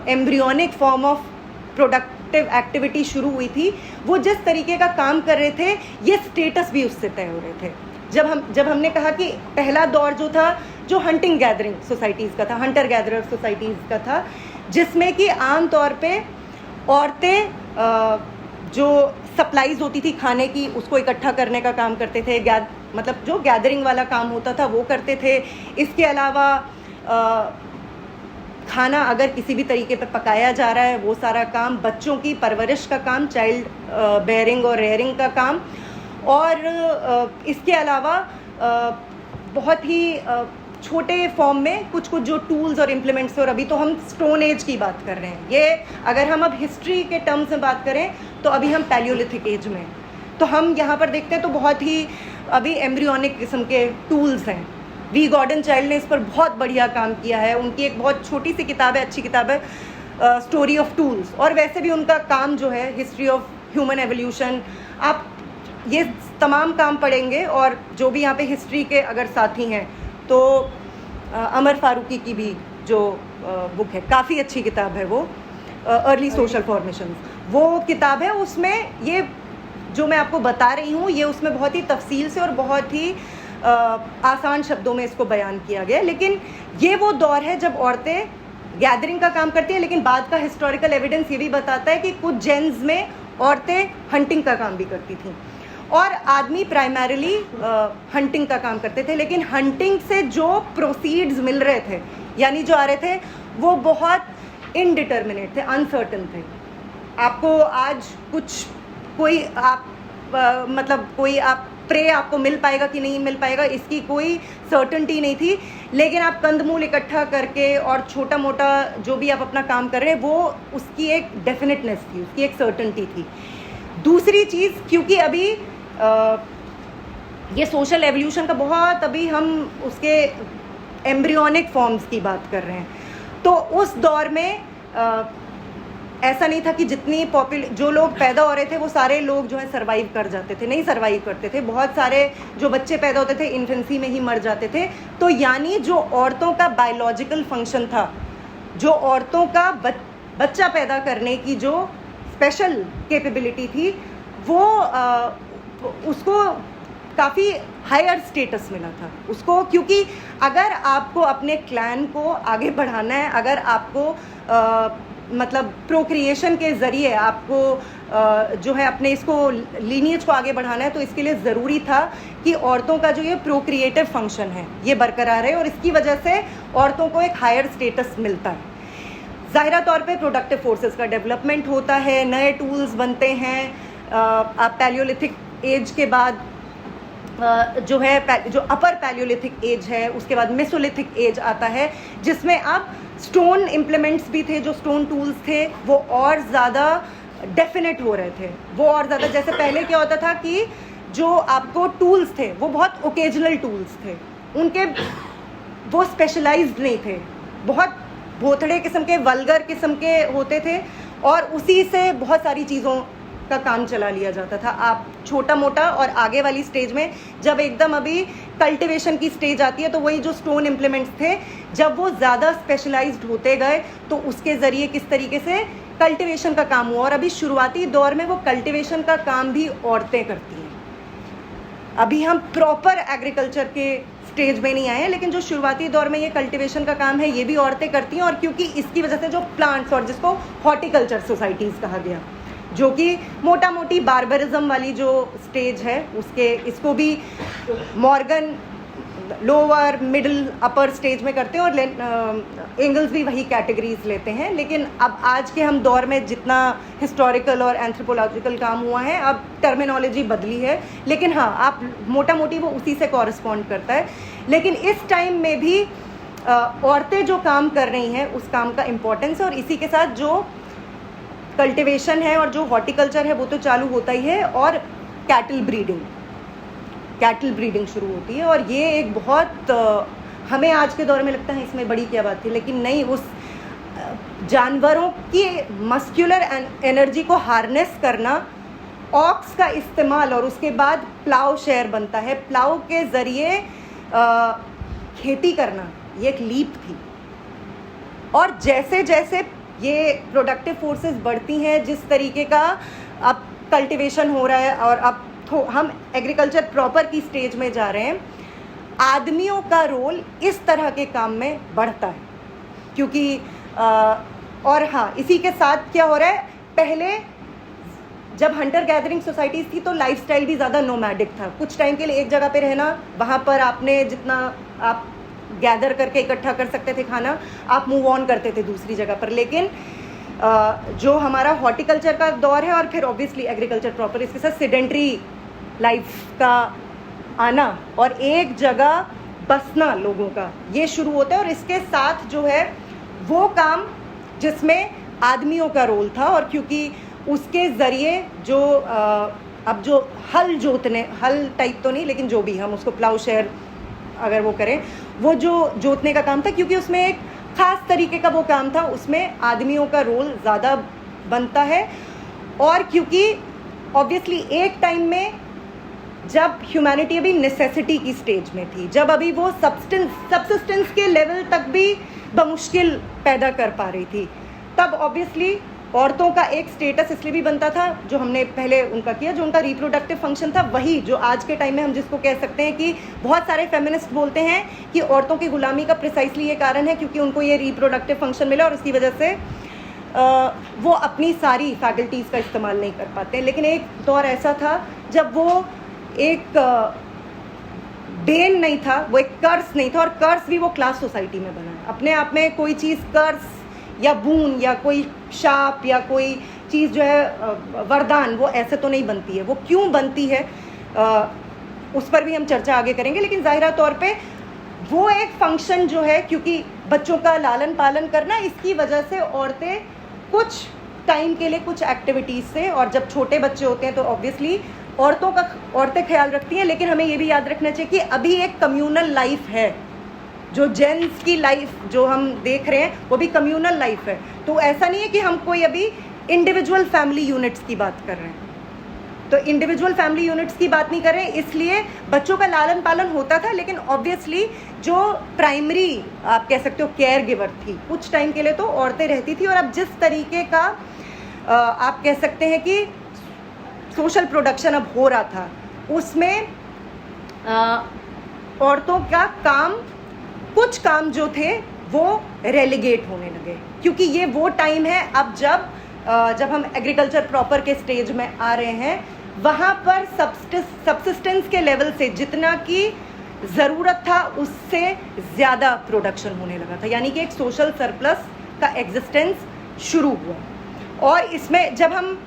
A: embryonic form of productive activity शुरू हुई थी, वो जिस तरीके का काम कर रहे थे, ये स्टेटस भी उससे तय हो रहे थे। जब हमने कहा कि पहला दौर जो था, जो हंटिंग गैदरिंग सोसाइटीज़ का था, हंटर गैदरर सोसाइटीज़ का था, जिसमें कि आम तौर पे औरतें जो सप्लाईज होती थी खाने की, उसको इकट्ठा करने का काम करते थे, मतलब जो गैदरिंग वाला काम होता था वो करते थे। इसके अलावा खाना अगर किसी भी तरीके पर पकाया जा रहा है वो सारा काम, बच्चों की परवरिश का काम, चाइल्ड बेयरिंग और रेयरिंग का काम, और इसके अलावा बहुत ही छोटे फॉर्म में कुछ जो टूल्स और इम्प्लीमेंट्स, और अभी तो हम स्टोन एज की बात कर रहे हैं। ये अगर हम अब हिस्ट्री के टर्म्स में बात करें तो अभी हम पैलियोलिथिक एज में, तो हम यहाँ पर देखते हैं तो बहुत ही अभी एम्ब्रियोनिक किस्म के टूल्स हैं। वी गॉर्डन चाइल्ड ने इस पर बहुत बढ़िया काम किया है। उनकी एक बहुत छोटी सी किताब है, अच्छी किताब है, स्टोरी ऑफ टूल्स। और वैसे भी उनका काम जो है हिस्ट्री ऑफ ह्यूमन एवोल्यूशन, आप ये तमाम काम पढ़ेंगे। और जो भी यहाँ पे हिस्ट्री के अगर साथी हैं तो अमर फारूकी की भी जो बुक है, काफ़ी अच्छी किताब है वो, अर्ली सोशल फॉर्मेशन, वो किताब है। उसमें ये जो मैं आपको बता रही हूँ ये उसमें बहुत ही तफसील से और बहुत ही आसान शब्दों में इसको बयान किया गया। लेकिन ये वो दौर है जब औरतें गैदरिंग का काम करती हैं, लेकिन बाद का हिस्टोरिकल एविडेंस ये भी बताता है कि कुछ जेन्स में औरतें हंटिंग का काम भी करती थीं और आदमी प्राइमरीली हंटिंग का काम करते थे। लेकिन हंटिंग से जो प्रोसीड्स मिल रहे थे, यानी जो आ रहे थे, वो बहुत इनडिटर्मिनेट थे, अनसर्टन थे। आपको आज कोई प्रे आपको मिल पाएगा कि नहीं मिल पाएगा, इसकी कोई सर्टनटी नहीं थी। लेकिन आप कंदमूल इकट्ठा करके और छोटा मोटा जो भी आप अपना काम कर रहे हैं, वो उसकी एक डेफिनेटनेस थी, उसकी एक सर्टनटी थी। दूसरी चीज़, क्योंकि अभी ये सोशल एवोल्यूशन का बहुत, अभी हम उसके एम्ब्रियोनिक फॉर्म्स की बात कर रहे हैं, तो उस दौर में ऐसा नहीं था कि जो लोग पैदा हो रहे थे वो सारे लोग जो है सरवाइव कर जाते थे, नहीं सरवाइव करते थे। बहुत सारे जो बच्चे पैदा होते थे इन्फेंसी में ही मर जाते थे। तो यानी जो औरतों का बायोलॉजिकल फंक्शन था, जो औरतों का बच्चा पैदा करने की जो स्पेशल कैपेबिलिटी थी, वो उसको काफ़ी हायर स्टेटस मिला था उसको। क्योंकि अगर आपको अपने क्लैन को आगे बढ़ाना है, अगर आपको मतलब प्रोक्रिएशन के ज़रिए आपको जो है अपने इसको लीनिएज को आगे बढ़ाना है, तो इसके लिए ज़रूरी था कि औरतों का जो ये प्रोक्रिएटिव फंक्शन है ये बरकरार है, और इसकी वजह से औरतों को एक हायर स्टेटस मिलता है। ज़ाहिरा तौर पे प्रोडक्टिव फोर्सेस का डेवलपमेंट होता है, नए टूल्स बनते हैं। आप पैलियोलिथिक एज के बाद जो अपर पैलियोलिथिक एज है, उसके बाद मेसोलिथिक एज आता है, जिसमें आप स्टोन इम्प्लीमेंट्स भी थे, जो स्टोन टूल्स थे वो और ज़्यादा डेफिनेट हो रहे थे। वो और ज़्यादा, जैसे पहले क्या होता था कि जो आपको टूल्स थे वो बहुत ओकेजनल टूल्स थे, उनके वो स्पेशलाइज्ड नहीं थे, बहुत भोथड़े किस्म के, वल्गर किस्म के होते थे, और उसी से बहुत सारी चीज़ों का काम चला लिया जाता था। आप छोटा मोटा, और आगे वाली स्टेज में जब एकदम अभी कल्टीवेशन की स्टेज आती है, तो वही जो स्टोन इम्प्लीमेंट्स थे, जब वो ज़्यादा स्पेशलाइज्ड होते गए तो उसके ज़रिए किस तरीके से कल्टीवेशन का काम हुआ। और अभी शुरुआती दौर में वो कल्टीवेशन का काम भी औरतें करती हैं। अभी हम प्रॉपर एग्रीकल्चर के स्टेज में नहीं आए हैं, लेकिन जो शुरुआती दौर में ये कल्टीवेशन का काम है ये भी औरतें करती हैं। और क्योंकि इसकी वजह से जो प्लांट्स, और जिसको हॉर्टिकल्चर सोसाइटीज़ कहा गया, जो कि मोटा मोटी बार्बरिज्म वाली जो स्टेज है, इसको भी Morgan lower middle upper stage में करते हैं, और एंगल्स भी वही कैटेगरीज लेते हैं। लेकिन अब आज के हम दौर में जितना हिस्टोरिकल और एंथ्रोपोलॉजिकल काम हुआ है, अब टर्मिनोलॉजी बदली है, लेकिन हाँ, आप मोटा मोटी वो उसी से कॉरस्पॉन्ड करता है। लेकिन इस टाइम में भी औरतें जो काम कर रही हैं उस काम का इम्पोर्टेंस है, और इसी के साथ जो कल्टीवेशन है और जो हॉर्टिकल्चर है वो तो चालू होता ही है, और कैटल ब्रीडिंग। कैटल ब्रीडिंग शुरू होती है। और ये एक बहुत हमें आज के दौर में लगता है इसमें बड़ी क्या बात थी, लेकिन नहीं, उस जानवरों की मस्कुलर एनर्जी को हार्नेस करना, ऑक्स का इस्तेमाल, और उसके बाद प्लाउ शेयर बनता है, प्लाउ के ज़रिए खेती करना, ये एक लीप थी। और जैसे जैसे ये प्रोडक्टिव फोर्सेस बढ़ती हैं, जिस तरीके का अब कल्टीवेशन हो रहा है और अब हम एग्रीकल्चर प्रॉपर की स्टेज में जा रहे हैं, आदमियों का रोल इस तरह के काम में बढ़ता है। क्योंकि और हाँ, इसी के साथ क्या हो रहा है, पहले जब हंटर गैदरिंग सोसाइटीज़ थी तो लाइफस्टाइल भी ज़्यादा नोमैडिक था। कुछ टाइम के लिए एक जगह पे रहना, वहाँ पर आपने जितना आप गैदर करके इकट्ठा कर सकते थे खाना, आप मूव ऑन करते थे दूसरी जगह पर। लेकिन जो हमारा हॉर्टिकल्चर का दौर है और फिर ऑब्वियसली एग्रीकल्चर प्रॉपर, इसके साथ सेडेंट्री लाइफ का आना और एक जगह बसना लोगों का, ये शुरू होता है। और इसके साथ जो है वो काम जिसमें आदमियों का रोल था, और क्योंकि उसके ज़रिए जो अब जो हल जोतने, हल टाइप तो नहीं लेकिन जो भी हम उसको प्लाउ शेयर अगर वो करें, वो जो जोतने का काम था, क्योंकि उसमें एक ख़ास तरीके का वो काम था, उसमें आदमियों का रोल ज़्यादा बनता है। और क्योंकि ऑब्वियसली एक टाइम में जब ह्यूमैनिटी अभी नेसेसिटी की स्टेज में थी, जब अभी वो सब्सिस्टेंस के लेवल तक भी बमुश्किल पैदा कर पा रही थी, तब ऑब्वियसली औरतों का एक स्टेटस इसलिए भी बनता था, जो हमने पहले उनका किया, जो उनका रिप्रोडक्टिव फंक्शन था, वही जो आज के टाइम में हम जिसको कह सकते हैं कि बहुत सारे फेमिनिस्ट बोलते हैं कि औरतों की गुलामी का प्रिसाइसली ये कारण है क्योंकि उनको ये रिप्रोडक्टिव फंक्शन मिला और उसकी वजह से वो अपनी सारी फैकल्टीज़ का इस्तेमाल नहीं कर पाते। लेकिन एक दौर ऐसा था जब वो एक बेन नहीं था, वो एक कर्स नहीं था, और कर्स भी वो क्लास सोसाइटी में बना है अपने आप में। कोई चीज़ कर्स या बून या कोई शाप या कोई चीज़ जो है वरदान, वो ऐसे तो नहीं बनती है। वो क्यों बनती है उस पर भी हम चर्चा आगे करेंगे। लेकिन ज़ाहिरा तौर पे वो एक फंक्शन जो है, क्योंकि बच्चों का लालन पालन करना, इसकी वजह से औरतें कुछ टाइम के लिए कुछ एक्टिविटीज़ से, और जब छोटे बच्चे होते हैं तो ऑब्वियसली औरतें ख्याल रखती हैं। लेकिन हमें ये भी याद रखना चाहिए कि अभी एक कम्यूनल लाइफ है, जो जेंट्स की लाइफ जो हम देख रहे हैं वो भी कम्यूनल लाइफ है। तो ऐसा नहीं है कि हम कोई अभी इंडिविजुअल फैमिली यूनिट्स की बात कर रहे हैं, तो इंडिविजुअल फैमिली यूनिट्स की बात नहीं कर रहे हैं। इसलिए बच्चों का लालन पालन होता था, लेकिन ऑब्वियसली जो प्राइमरी आप कह सकते हो केयर गिवर थी कुछ टाइम के लिए तो औरतें रहती थी। और अब जिस तरीके का आप कह सकते हैं कि सोशल प्रोडक्शन अब हो रहा था, उसमें औरतों का काम, कुछ काम जो थे वो रेलीगेट होने लगे, क्योंकि ये वो टाइम है अब जब हम एग्रीकल्चर प्रॉपर के स्टेज में आ रहे हैं, वहाँ पर सब्सिस्टेंस के लेवल से जितना की ज़रूरत था उससे ज़्यादा प्रोडक्शन होने लगा था। यानी कि एक सोशल सरप्लस का एग्जिस्टेंस शुरू हुआ। और इसमें जब हम,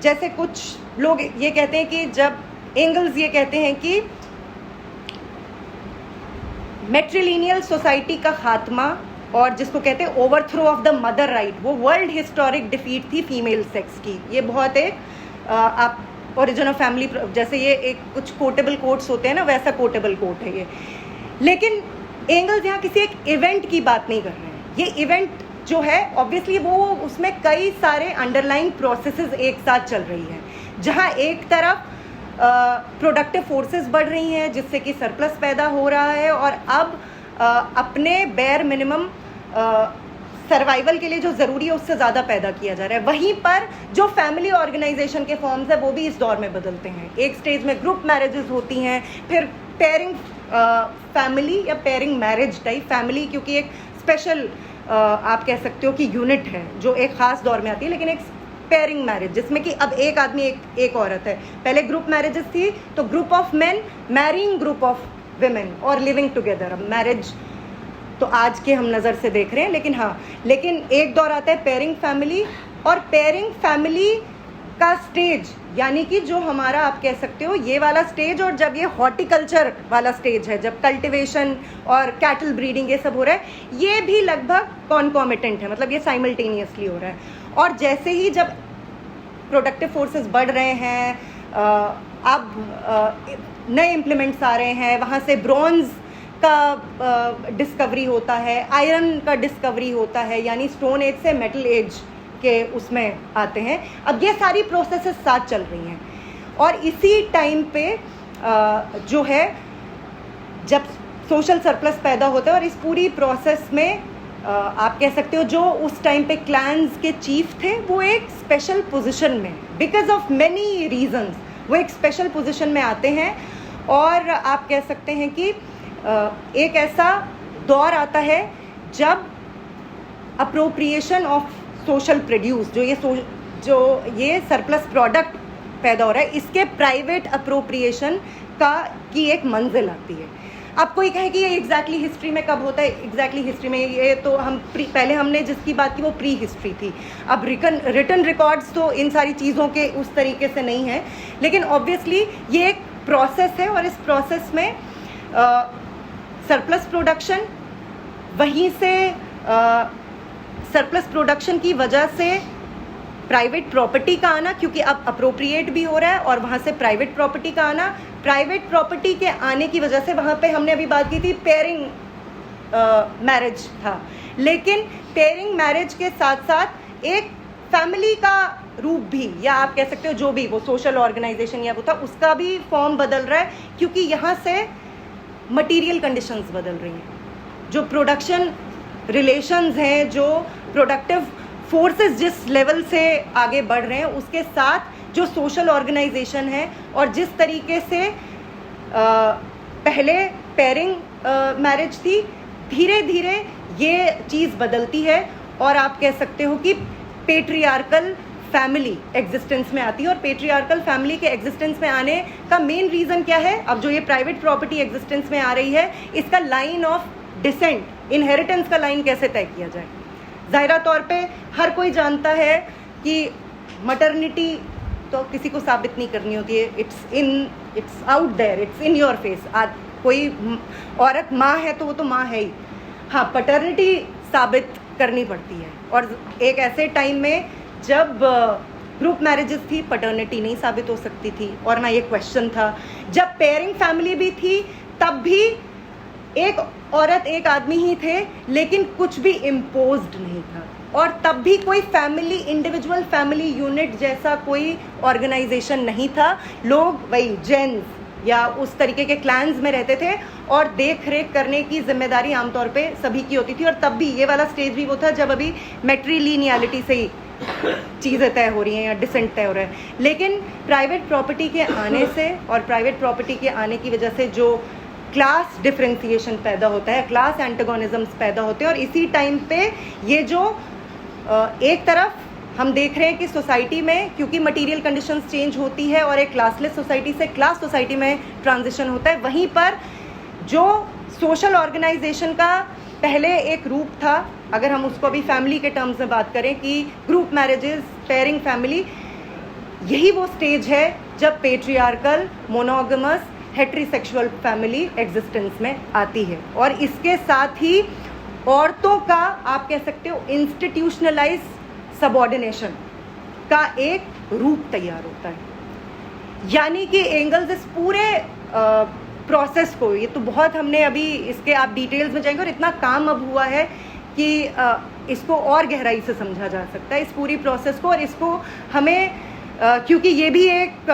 A: जैसे कुछ लोग ये कहते हैं कि जब एंगल्स ये कहते हैं कि मेट्रिलिनियल सोसाइटी का खात्मा, और जिसको कहते हैं overthrow of the mother right, वो वर्ल्ड हिस्टोरिक डिफीट थी फीमेल सेक्स की। ये बहुत एक आप ओरिजिन ऑफ फैमिली, जैसे ये एक कुछ कोटेबल कोट्स होते हैं ना, वैसा कोटेबल कोट है ये। लेकिन एंगल्स यहाँ किसी एक इवेंट की बात नहीं कर रहे हैं। ये इवेंट जो है ऑब्वियसली वो, उसमें कई सारे अंडरलाइंग प्रोसेसेस एक साथ चल रही हैं, जहाँ एक तरफ प्रोडक्टिव फोर्सेस बढ़ रही हैं जिससे कि सरप्लस पैदा हो रहा है, और अब अपने बेयर मिनिमम सर्वाइवल के लिए जो ज़रूरी है उससे ज़्यादा पैदा किया जा रहा है। वहीं पर जो फैमिली ऑर्गेनाइजेशन के फॉर्म्स है वो भी इस दौर में बदलते हैं। एक स्टेज में ग्रुप मैरिजेस होती हैं, फिर पेयरिंग फैमिली या पेयरिंग मैरिज टाइप फैमिली, क्योंकि एक स्पेशल आप कह सकते हो कि यूनिट है जो एक ख़ास दौर में आती है। लेकिन एक पेयरिंग मैरिज जिसमें कि अब एक आदमी एक औरत है। पहले ग्रुप मैरिजेस थी तो group of main marrying group of women और लिविंग टुगेदर। अब मैरिज तो आज के हम नज़र से देख रहे हैं, लेकिन एक दौर आता है पेयरिंग फैमिली, और पेयरिंग फैमिली का स्टेज यानी कि जो हमारा आप कह सकते हो ये वाला स्टेज, और जब ये हॉर्टिकल्चर वाला स्टेज है, जब कल्टीवेशन और कैटल ब्रीडिंग ये सब हो रहा है, ये भी लगभग कॉन्कॉमिटेंट है, मतलब ये साइमल्टेनियसली हो रहा है। और जैसे ही जब प्रोडक्टिव फोर्सेस बढ़ रहे हैं, अब नए इम्प्लीमेंट्स आ रहे हैं, वहाँ से ब्रॉन्ज का डिस्कवरी होता है, आयरन का डिस्कवरी होता है, यानी स्टोन एज से मेटल एज के उसमें आते हैं। अब ये सारी प्रोसेसेस साथ चल रही हैं और इसी टाइम पे जो है जब सोशल सरप्लस पैदा होता है और इस पूरी प्रोसेस में आप कह सकते हो जो उस टाइम पे क्लैंस के चीफ थे वो एक स्पेशल पोजीशन में, बिकॉज ऑफ मेनी रीजंस, वो एक स्पेशल पोजीशन में आते हैं और आप कह सकते हैं कि एक ऐसा दौर आता है जब अप्रोप्रिएशन ऑफ सोशल प्रोड्यूस, जो ये सरप्लस प्रोडक्ट पैदा हो रहा है, इसके प्राइवेट अप्रोप्रिएशन की एक मंजिल आती है। आप कोई कहे कि ये एग्जैक्टली हिस्ट्री में कब होता है? एग्जैक्टली हिस्ट्री में ये तो हम पहले हमने जिसकी बात की वो प्री हिस्ट्री थी। अब रिटन रिकॉर्ड्स तो इन सारी चीज़ों के उस तरीके से नहीं है, लेकिन ऑब्वियसली ये एक प्रोसेस है और इस प्रोसेस में सरप्लस प्रोडक्शन, वहीं से सरप्लस प्रोडक्शन की वजह से प्राइवेट प्रॉपर्टी का आना, क्योंकि अब अप्रोप्रिएट भी हो रहा है, और वहाँ से प्राइवेट प्रॉपर्टी का आना, प्राइवेट प्रॉपर्टी के आने की वजह से वहाँ पे हमने अभी बात की थी पेयरिंग मैरिज था, लेकिन पेयरिंग मैरिज के साथ साथ एक फैमिली का रूप भी, या आप कह सकते हो जो भी वो सोशल ऑर्गेनाइजेशन या वो था, उसका भी फॉर्म बदल रहा है, क्योंकि यहाँ से मटीरियल कंडीशंस बदल रही हैं। जो प्रोडक्शन रिलेशंस हैं, जो प्रोडक्टिव फोर्सेस जिस लेवल से आगे बढ़ रहे हैं, उसके साथ जो सोशल ऑर्गेनाइजेशन है और जिस तरीके से पहले पेयरिंग मैरिज थी, धीरे धीरे ये चीज़ बदलती है और आप कह सकते हो कि पेट्रियार्कल फैमिली एग्जिस्टेंस में आती है। और पेट्रियार्कल फैमिली के एग्जिस्टेंस में आने का मेन रीज़न क्या है? अब जो ये प्राइवेट प्रॉपर्टी एग्जिस्टेंस में आ रही है, इसका लाइन ऑफ डिसेंट, इनहेरिटेंस का लाइन कैसे तय किया जाए। ज़ाहिरा तौर पे हर कोई जानता है कि मटर्निटी तो किसी को साबित नहीं करनी होती है, it's out there, it's in your face. कोई औरत माँ है तो वो तो माँ है ही। हाँ, पैटर्निटी साबित करनी पड़ती है, और एक ऐसे टाइम में जब ग्रुप मैरिजेस थी, पैटर्निटी नहीं साबित हो सकती थी, और ना ये क्वेश्चन था। जब पेयरिंग फैमिली भी थी, तब भी एक औरत एक आदमी ही थे, लेकिन कुछ भी इम्पोज्ड नहीं था, और तब भी कोई फैमिली, इंडिविजुअल फैमिली यूनिट जैसा कोई ऑर्गेनाइजेशन नहीं था। लोग वही जेन्स या उस तरीके के क्लैंस में रहते थे और देख रेख करने की जिम्मेदारी आमतौर पे सभी की होती थी। और तब भी ये वाला स्टेज भी वो था जब अभी मैट्रिलिनियलिटी से ही चीज़ें तय हो रही हैं या डिसेंट तय हो रहा है। लेकिन प्राइवेट प्रॉपर्टी के आने से और प्राइवेट प्रॉपर्टी के आने की वजह से जो क्लास डिफ्रेंसिएशन पैदा होता है, क्लास एंटागोनिज्म्स पैदा होते हैं, और इसी टाइम पे ये जो एक तरफ हम देख रहे हैं कि सोसाइटी में, क्योंकि मटेरियल कंडीशंस चेंज होती है और एक क्लासलेस सोसाइटी से क्लास सोसाइटी में ट्रांजिशन होता है, वहीं पर जो सोशल ऑर्गेनाइजेशन का पहले एक रूप था, अगर हम उसको अभी फैमिली के टर्म्स में बात करें कि ग्रुप मैरिजेस, पेयरिंग फैमिली, यही वो स्टेज है जब पेट्रियार्कल, मोनोगमस, हेट्रीसेक्सुअल फैमिली एग्जिस्टेंस में आती है। और इसके साथ ही औरतों का, आप कह सकते हो, इंस्टीट्यूशनलाइज सबऑर्डिनेशन का एक रूप तैयार होता है। यानी कि एंगल्स इस पूरे प्रोसेस को, ये तो बहुत हमने अभी इसके आप डिटेल्स में जाएंगे और इतना काम अब हुआ है कि इसको और गहराई से समझा जा सकता है इस पूरी प्रोसेस को। और इसको हमें क्योंकि ये भी एक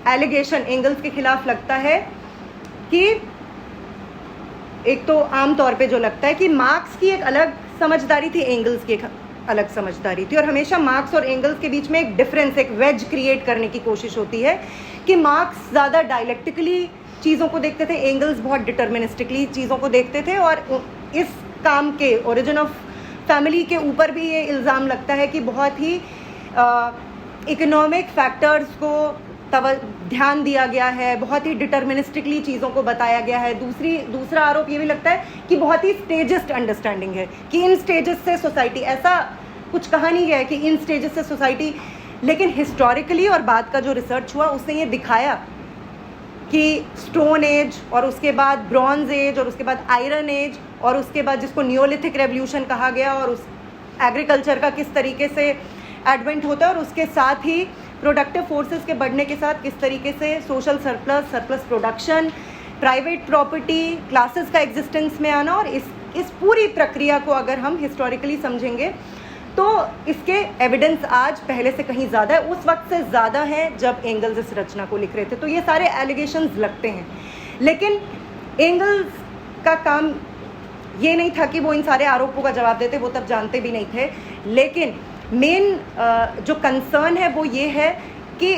A: एलिगेशन एंगल्स के खिलाफ लगता है कि एक तो आम तौर पे जो लगता है कि मार्क्स की एक अलग समझदारी थी, एंगल्स की एक अलग समझदारी थी, और हमेशा मार्क्स और एंगल्स के बीच में एक डिफरेंस, एक वेज क्रिएट करने की कोशिश होती है कि मार्क्स ज़्यादा डायलेक्टिकली चीज़ों को देखते थे, एंगल्स बहुत डिटर्मिनिस्टिकली चीज़ों को देखते थे। और इस काम के ओरिजिन ऑफ फैमिली के ऊपर भी ये इल्ज़ाम लगता है कि बहुत ही इकोनॉमिक फैक्टर्स को ध्यान दिया गया है, बहुत ही डिटर्मिनिस्टिकली चीज़ों को बताया गया है। दूसरा आरोप ये भी लगता है कि बहुत ही स्टेजिस्ट अंडरस्टैंडिंग है कि इन स्टेजेस से सोसाइटी, ऐसा कुछ कहा नहीं गया है कि इन स्टेजेस से सोसाइटी, लेकिन हिस्टोरिकली और बाद का जो रिसर्च हुआ उसने ये दिखाया कि स्टोन एज और उसके बाद ब्रॉन्ज एज और उसके बाद आयरन एज और उसके बाद जिसको नियोलिथिक रेवोल्यूशन कहा गया और उस एग्रीकल्चर का किस तरीके से एडवेंट होता है, और उसके साथ ही प्रोडक्टिव फोर्सेस के बढ़ने के साथ किस तरीके से social surplus production, private property, classes का एग्जिस्टेंस में आना, और इस पूरी प्रक्रिया को अगर हम हिस्टोरिकली समझेंगे तो इसके एविडेंस आज पहले से कहीं ज़्यादा है, उस वक्त से ज़्यादा है जब एंगल्स इस रचना को लिख रहे थे। तो ये सारे एलिगेशंस लगते हैं, लेकिन एंगल्स का काम ये नहीं था कि वो इन सारे आरोपों का जवाब देते, वो तब जानते भी नहीं थे। लेकिन मेन जो कंसर्न है वो ये है कि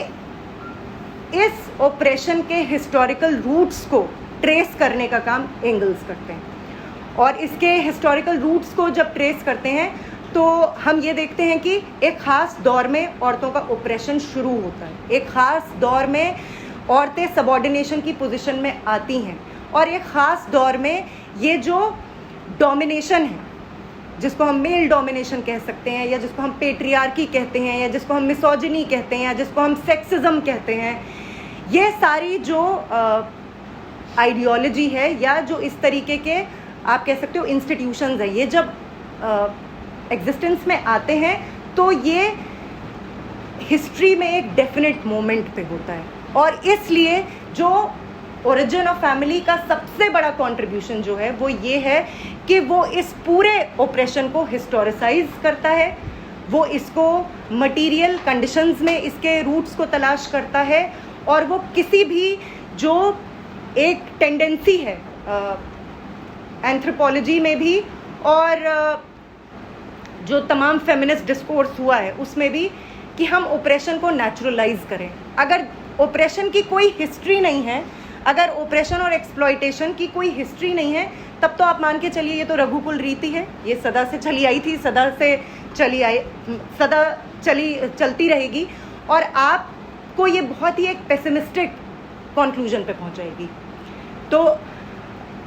A: इस ऑपरेशन के हिस्टोरिकल रूट्स को ट्रेस करने का काम एंगल्स करते हैं, और इसके हिस्टोरिकल रूट्स को जब ट्रेस करते हैं तो हम ये देखते हैं कि एक ख़ास दौर में औरतों का ऑपरेशन शुरू होता है, एक ख़ास दौर में औरतें सबऑर्डिनेशन की पोजीशन में आती हैं, और एक ख़ास दौर में ये जो डोमिनेशन है, जिसको हम मेल डोमिनेशन कह सकते हैं, या जिसको हम पेट्रियार्की कहते हैं, या जिसको हम मिसोजिनी कहते हैं, या जिसको हम सेक्सिज्म कहते हैं, ये सारी जो आइडियोलॉजी है या जो इस तरीके के आप कह सकते हो इंस्टीट्यूशंस है, ये जब एग्जिस्टेंस में आते हैं तो ये हिस्ट्री में एक डेफिनेट मोमेंट पे होता है। और इसलिए जो ओरिजिन ऑफ फैमिली का सबसे बड़ा कंट्रीब्यूशन जो है वो ये है कि वो इस पूरे ऑपरेशन को हिस्टोरिसाइज करता है, वो इसको मटेरियल कंडीशंस में इसके रूट्स को तलाश करता है, और वो किसी भी जो एक टेंडेंसी है एंथ्रोपोलॉजी में भी और जो तमाम फेमिनिस्ट डिस्कोर्स हुआ है उसमें भी, कि हम ऑपरेशन को नेचुरलाइज करें। अगर ऑपरेशन की कोई हिस्ट्री नहीं है, अगर ऑपरेशन और एक्सप्लॉइटेशन की कोई हिस्ट्री नहीं है, तब तो आप मान के चलिए ये तो रघुकुल रीति है, ये सदा से चली आई थी, सदा चलती रहेगी, और आपको ये बहुत ही एक पेसिमिस्टिक कंक्लूजन पे पहुंचाएगी। तो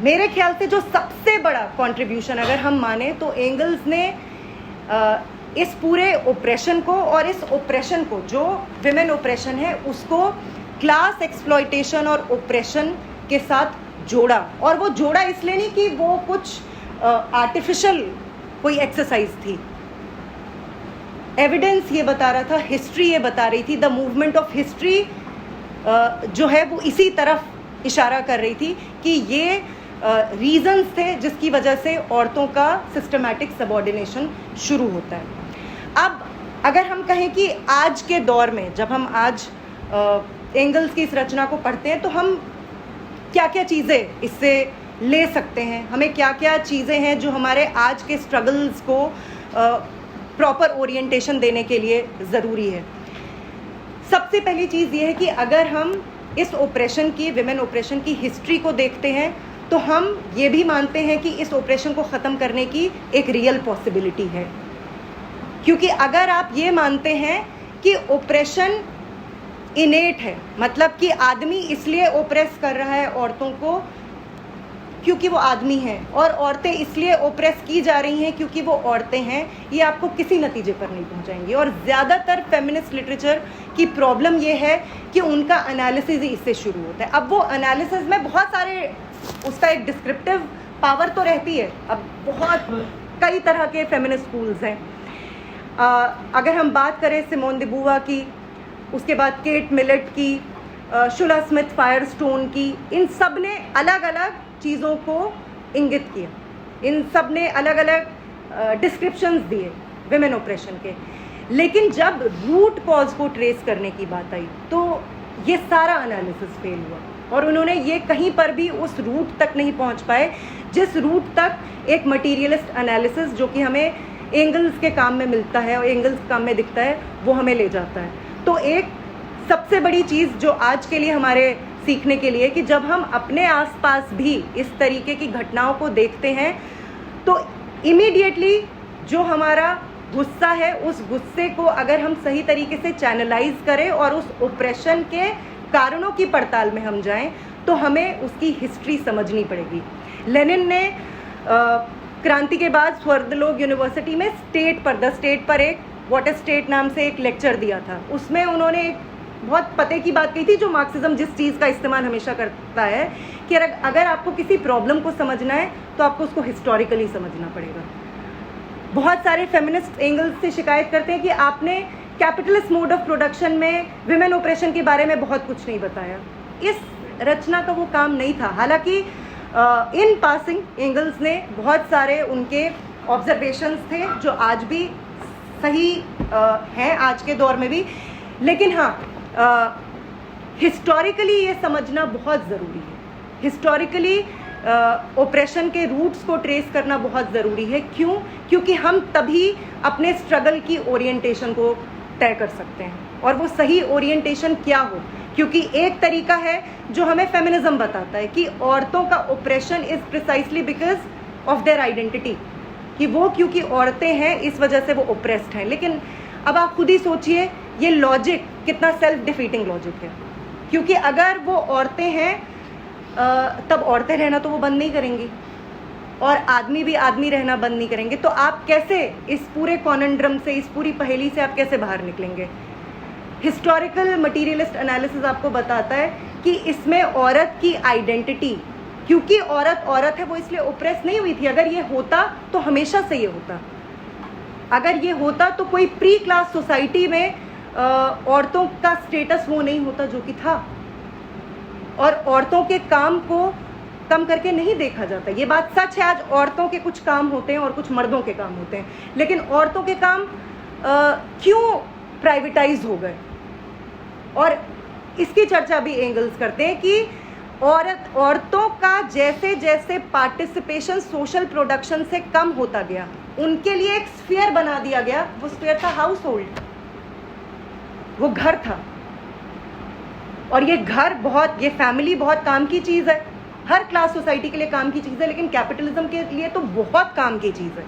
A: मेरे ख्याल से जो सबसे बड़ा कंट्रीब्यूशन अगर हम माने तो एंगल्स ने इस पूरे ऑपरेशन को, और इस ऑपरेशन को जो विमेन ऑपरेशन है उसको क्लास एक्सप्लॉइटेशन और ऑपरेशन के साथ जोड़ा। और वो जोड़ा इसलिए नहीं कि वो कुछ आर्टिफिशियल कोई एक्सरसाइज थी, एविडेंस ये बता रहा था, हिस्ट्री ये बता रही थी, द मूवमेंट ऑफ हिस्ट्री जो है वो इसी तरफ इशारा कर रही थी कि ये रीजंस थे जिसकी वजह से औरतों का सिस्टमैटिक सबऑर्डिनेशन शुरू होता है। अब अगर हम कहें कि आज के दौर में जब हम आज एंगल्स की इस रचना को पढ़ते हैं तो हम क्या क्या चीज़ें इससे ले सकते हैं, हमें क्या क्या चीज़ें हैं जो हमारे आज के स्ट्रगल्स को प्रॉपर ओरिएंटेशन देने के लिए ज़रूरी है। सबसे पहली चीज़ ये है कि अगर हम इस ऑपरेशन की, विमेन ऑपरेशन की हिस्ट्री को देखते हैं तो हम ये भी मानते हैं कि इस ऑपरेशन को ख़त्म करने की एक रियल पॉसिबिलिटी है। क्योंकि अगर आप ये मानते हैं कि ऑपरेशन इनेट है, मतलब कि आदमी इसलिए ऑपरेस कर रहा है औरतों को क्योंकि वो आदमी हैं, और औरतें इसलिए ऑपरेस की जा रही हैं क्योंकि वो औरतें हैं, ये आपको किसी नतीजे पर नहीं पहुंचाएंगे। और ज़्यादातर फेमिनिस्ट लिटरेचर की प्रॉब्लम ये है कि उनका एनालिसिस ही इससे शुरू होता है। अब वो एनालिसिस में बहुत सारे, उसका एक डिस्क्रिप्टिव पावर तो रहती है। अब बहुत कई तरह के फेमिनिस्ट स्कूल्स हैं। अगर हम बात करें सिमोन दे बूवा की, उसके बाद केट मिलेट की, शुला स्मिथ फायरस्टोन की, इन सब ने अलग अलग चीज़ों को इंगित किया, इन सब ने अलग अलग डिस्क्रिप्शंस दिए विमेन ऑपरेशन के। लेकिन जब रूट कॉज को ट्रेस करने की बात आई तो ये सारा एनालिसिस फेल हुआ, और उन्होंने ये कहीं पर भी उस रूट तक नहीं पहुंच पाए जिस रूट तक एक मटीरियलिस्ट एनालिसिस, जो कि हमें एंगल्स के काम में मिलता है और एंगल्स काम में दिखता है, वो हमें ले जाता है। तो एक सबसे बड़ी चीज़ जो आज के लिए हमारे सीखने के लिए, कि जब हम अपने आसपास भी इस तरीके की घटनाओं को देखते हैं तो इमीडिएटली जो हमारा गुस्सा है, उस गुस्से को अगर हम सही तरीके से चैनलाइज करें और उस ऑपरेशन के कारणों की पड़ताल में हम जाएं, तो हमें उसकी हिस्ट्री समझनी पड़ेगी। लेनिन ने क्रांति के बाद स्वर्णलोक यूनिवर्सिटी में द स्टेट पर एक व्हाट इज स्टेट नाम से एक लेक्चर दिया था। उसमें उन्होंने एक बहुत पते की बात कही थी, जो मार्क्सिज्म जिस चीज़ का इस्तेमाल हमेशा करता है, कि अगर आपको किसी प्रॉब्लम को समझना है तो आपको उसको हिस्टोरिकली समझना पड़ेगा। बहुत सारे फेमिनिस्ट एंगल्स से शिकायत करते हैं कि आपने कैपिटलिस्ट मोड ऑफ प्रोडक्शन में विमेन ऑपरेशन के बारे में बहुत कुछ नहीं बताया। इस रचना का वो काम नहीं था। हालांकि इन पासिंग एंगल्स ने बहुत सारे उनके ऑब्जर्वेशंस थे जो आज भी सही हैं आज के दौर में भी, लेकिन हाँ हिस्टोरिकली ये समझना बहुत ज़रूरी है। हिस्टोरिकली ऑपरेशन के रूट्स को ट्रेस करना बहुत ज़रूरी है। क्यों? क्योंकि हम तभी अपने स्ट्रगल की ओरिएंटेशन को तय कर सकते हैं, और वो सही ओरिएंटेशन क्या हो। क्योंकि एक तरीका है जो हमें फेमिनिज्म बताता है कि औरतों का operation is precisely because of their identity, कि वो क्योंकि औरतें हैं इस वजह से वो ओप्रेस्ड हैं। लेकिन अब आप खुद ही सोचिए ये लॉजिक कितना सेल्फ डिफीटिंग लॉजिक है, क्योंकि अगर वो औरतें हैं तब औरतें रहना तो वो बंद नहीं करेंगी, और आदमी भी आदमी रहना बंद नहीं करेंगे। तो आप कैसे इस पूरे कॉनंड्रम से, इस पूरी पहेली से आप कैसे बाहर निकलेंगे? हिस्टोरिकल मटीरियलिस्ट एनालिसिस आपको बताता है कि इसमें औरत की आइडेंटिटी, क्योंकि औरत औरत है वो इसलिए ओप्रेस नहीं हुई थी। अगर ये होता तो हमेशा से ये होता। अगर ये होता तो कोई प्री क्लास सोसाइटी में औरतों का स्टेटस वो नहीं होता जो कि था, और औरतों के काम को कम करके नहीं देखा जाता। ये बात सच है, आज औरतों के कुछ काम होते हैं और कुछ मर्दों के काम होते हैं, लेकिन औरतों के काम क्यों प्राइवेटाइज हो गए? और इसकी चर्चा भी एंगल्स करते हैं कि औरतों का जैसे जैसे पार्टिसिपेशन सोशल प्रोडक्शन से कम होता गया, उनके लिए एक स्फीयर बना दिया गया। वो स्फीयर था हाउस होल्ड, वो घर था। और ये घर बहुत, ये फैमिली बहुत काम की चीज़ है, हर क्लास सोसाइटी के लिए काम की चीज़ है, लेकिन कैपिटलिज्म के लिए तो बहुत काम की चीज़ है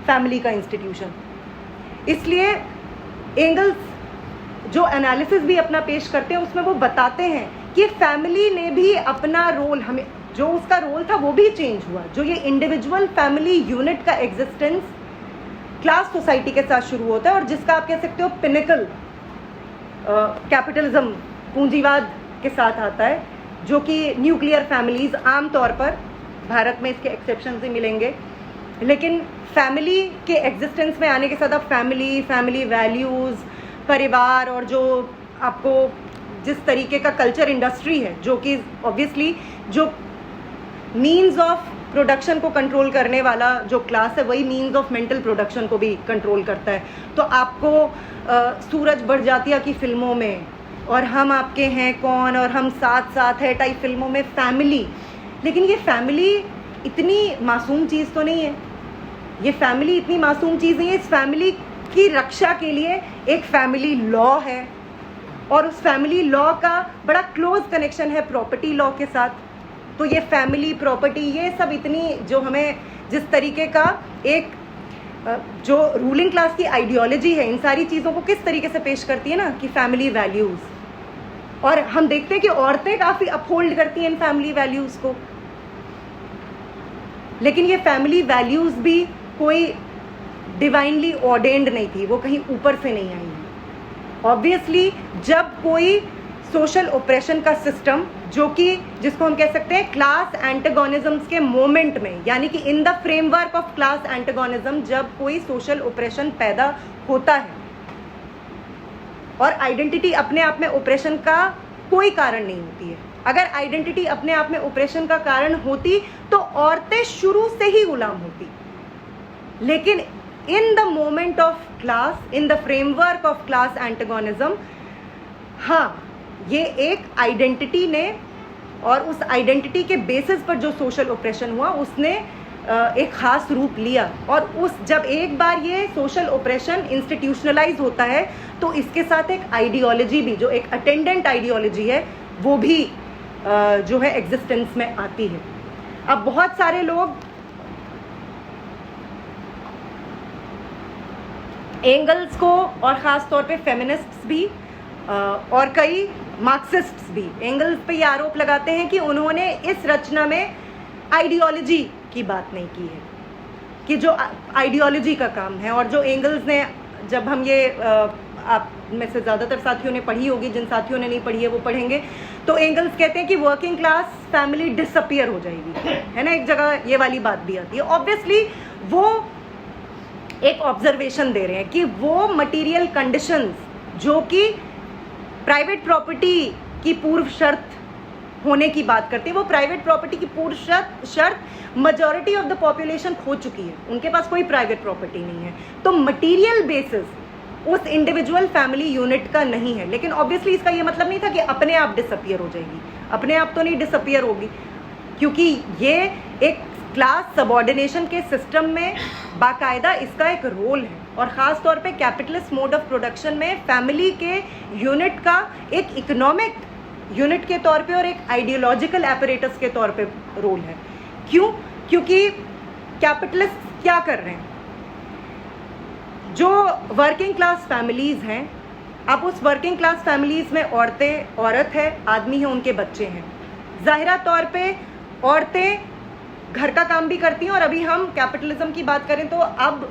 A: फैमिली का इंस्टीट्यूशन। इसलिए एंगल्स जो एनालिसिस भी अपना पेश करते हैं उसमें वो बताते हैं कि फैमिली ने भी अपना रोल, हमें जो उसका रोल था वो भी चेंज हुआ। जो ये इंडिविजुअल फैमिली यूनिट का एग्जिस्टेंस क्लास सोसाइटी के साथ शुरू होता है, और जिसका आप कह सकते हो पिनिकल कैपिटलिज्म पूंजीवाद के साथ आता है, जो कि न्यूक्लियर फैमिलीज, आमतौर पर भारत में इसके एक्सेप्शन ही मिलेंगे, लेकिन फैमिली के एग्जिस्टेंस में आने के साथ अब फैमिली वैल्यूज़, परिवार, और जो आपको जिस तरीके का कल्चर इंडस्ट्री है, जो कि ऑब्वियसली जो मीन्स ऑफ प्रोडक्शन को कंट्रोल करने वाला जो क्लास है वही मीन्स ऑफ मेंटल प्रोडक्शन को भी कंट्रोल करता है। तो आपको सूरज बढ़ जातिया की फिल्मों में, और हम आपके हैं कौन, और हम साथ साथ है टाइप फिल्मों में फैमिली, लेकिन ये फैमिली इतनी मासूम चीज़ तो नहीं है। ये फैमिली इतनी मासूम चीज़ नहीं है। इस फैमिली की रक्षा के लिए एक फैमिली लॉ है, और उस फैमिली लॉ का बड़ा क्लोज कनेक्शन है प्रॉपर्टी लॉ के साथ। तो ये फैमिली, प्रॉपर्टी, ये सब इतनी, जो हमें जिस तरीके का एक जो रूलिंग क्लास की आइडियोलॉजी है इन सारी चीज़ों को किस तरीके से पेश करती है ना, कि फैमिली वैल्यूज़, और हम देखते हैं कि औरतें काफ़ी अपहोल्ड करती हैं इन फैमिली वैल्यूज़ को। लेकिन ये फैमिली वैल्यूज़ भी कोई डिवाइनली ऑर्डेन्ड नहीं थी, वो कहीं ऊपर से नहीं आई हैं। ऑब्वियसली जब कोई सोशल ऑपरेशन का सिस्टम, जो कि जिसको हम कह सकते हैं क्लास एंटागोनिज्म्स के मोमेंट में, यानी कि in the framework of class antagonism, जब कोई सोशल ऑपरेशन पैदा होता है, और आइडेंटिटी अपने आप में ऑपरेशन का कोई कारण नहीं होती है। अगर आइडेंटिटी अपने आप में ऑपरेशन का कारण होती तो औरतें शुरू से ही गुलाम होती। लेकिन in the moment of class, in the framework of class antagonism, हाँ, ये एक आइडेंटिटी ने, और उस आइडेंटिटी के बेसिस पर जो सोशल ऑपरेशन हुआ उसने एक खास रूप लिया। और जब एक बार ये सोशल ऑपरेशन इंस्टीट्यूशनलाइज होता है तो इसके साथ एक आइडियोलॉजी भी, जो एक अटेंडेंट आइडियोलॉजी है, वो भी जो है एग्जिस्टेंस में आती है। अब बहुत सारे लोग एंगल्स को, और ख़ास तौर पे फेमिनिस्ट्स भी और कई मार्क्सिस्ट्स भी एंगल्स पे ये आरोप लगाते हैं कि उन्होंने इस रचना में आइडियोलॉजी की बात नहीं की है, कि जो आइडियोलॉजी का काम है। और जो एंगल्स ने, जब हम ये आप में से ज़्यादातर साथियों ने पढ़ी होगी, जिन साथियों ने नहीं पढ़ी है वो पढ़ेंगे, तो एंगल्स कहते हैं कि वर्किंग क्लास फैमिली डिसअपियर हो जाएगी, है ना, एक जगह ये वाली बात भी आती है। ऑब्वियसली वो एक ऑब्जर्वेशन दे रहे हैं कि वो मटेरियल कंडीशंस जो कि प्राइवेट प्रॉपर्टी की पूर्व शर्त होने की बात करते हैं, वो प्राइवेट प्रॉपर्टी की पूर्व शर्त मेजॉरिटी ऑफ द पॉपुलेशन खो चुकी है, उनके पास कोई प्राइवेट प्रॉपर्टी नहीं है। तो मटेरियल बेसिस उस इंडिविजुअल फैमिली यूनिट का नहीं है। लेकिन ऑब्वियसली इसका ये मतलब नहीं था कि अपने आप डिसअपियर हो जाएगी, अपने आप तो नहीं डिसअपियर होगी, क्योंकि ये एक क्लास सबऑर्डिनेशन के सिस्टम में बाकायदा इसका एक रोल है। और ख़ास तौर पे कैपिटलिस्ट मोड ऑफ प्रोडक्शन में फैमिली के यूनिट का एक इकोनॉमिक यूनिट के तौर पे और एक आइडियोलॉजिकल एपरेटस के तौर पे रोल है। क्यों? क्योंकि कैपिटलिस्ट क्या कर रहे हैं, जो वर्किंग क्लास फैमिलीज़ हैं, अब उस वर्किंग क्लास फैमिलीज़ में औरत है, आदमी है, उनके बच्चे हैं। ज़ाहिरा तौर पे औरतें घर का काम भी करती हैं, और अभी हम कैपिटलिज्म की बात करें तो अब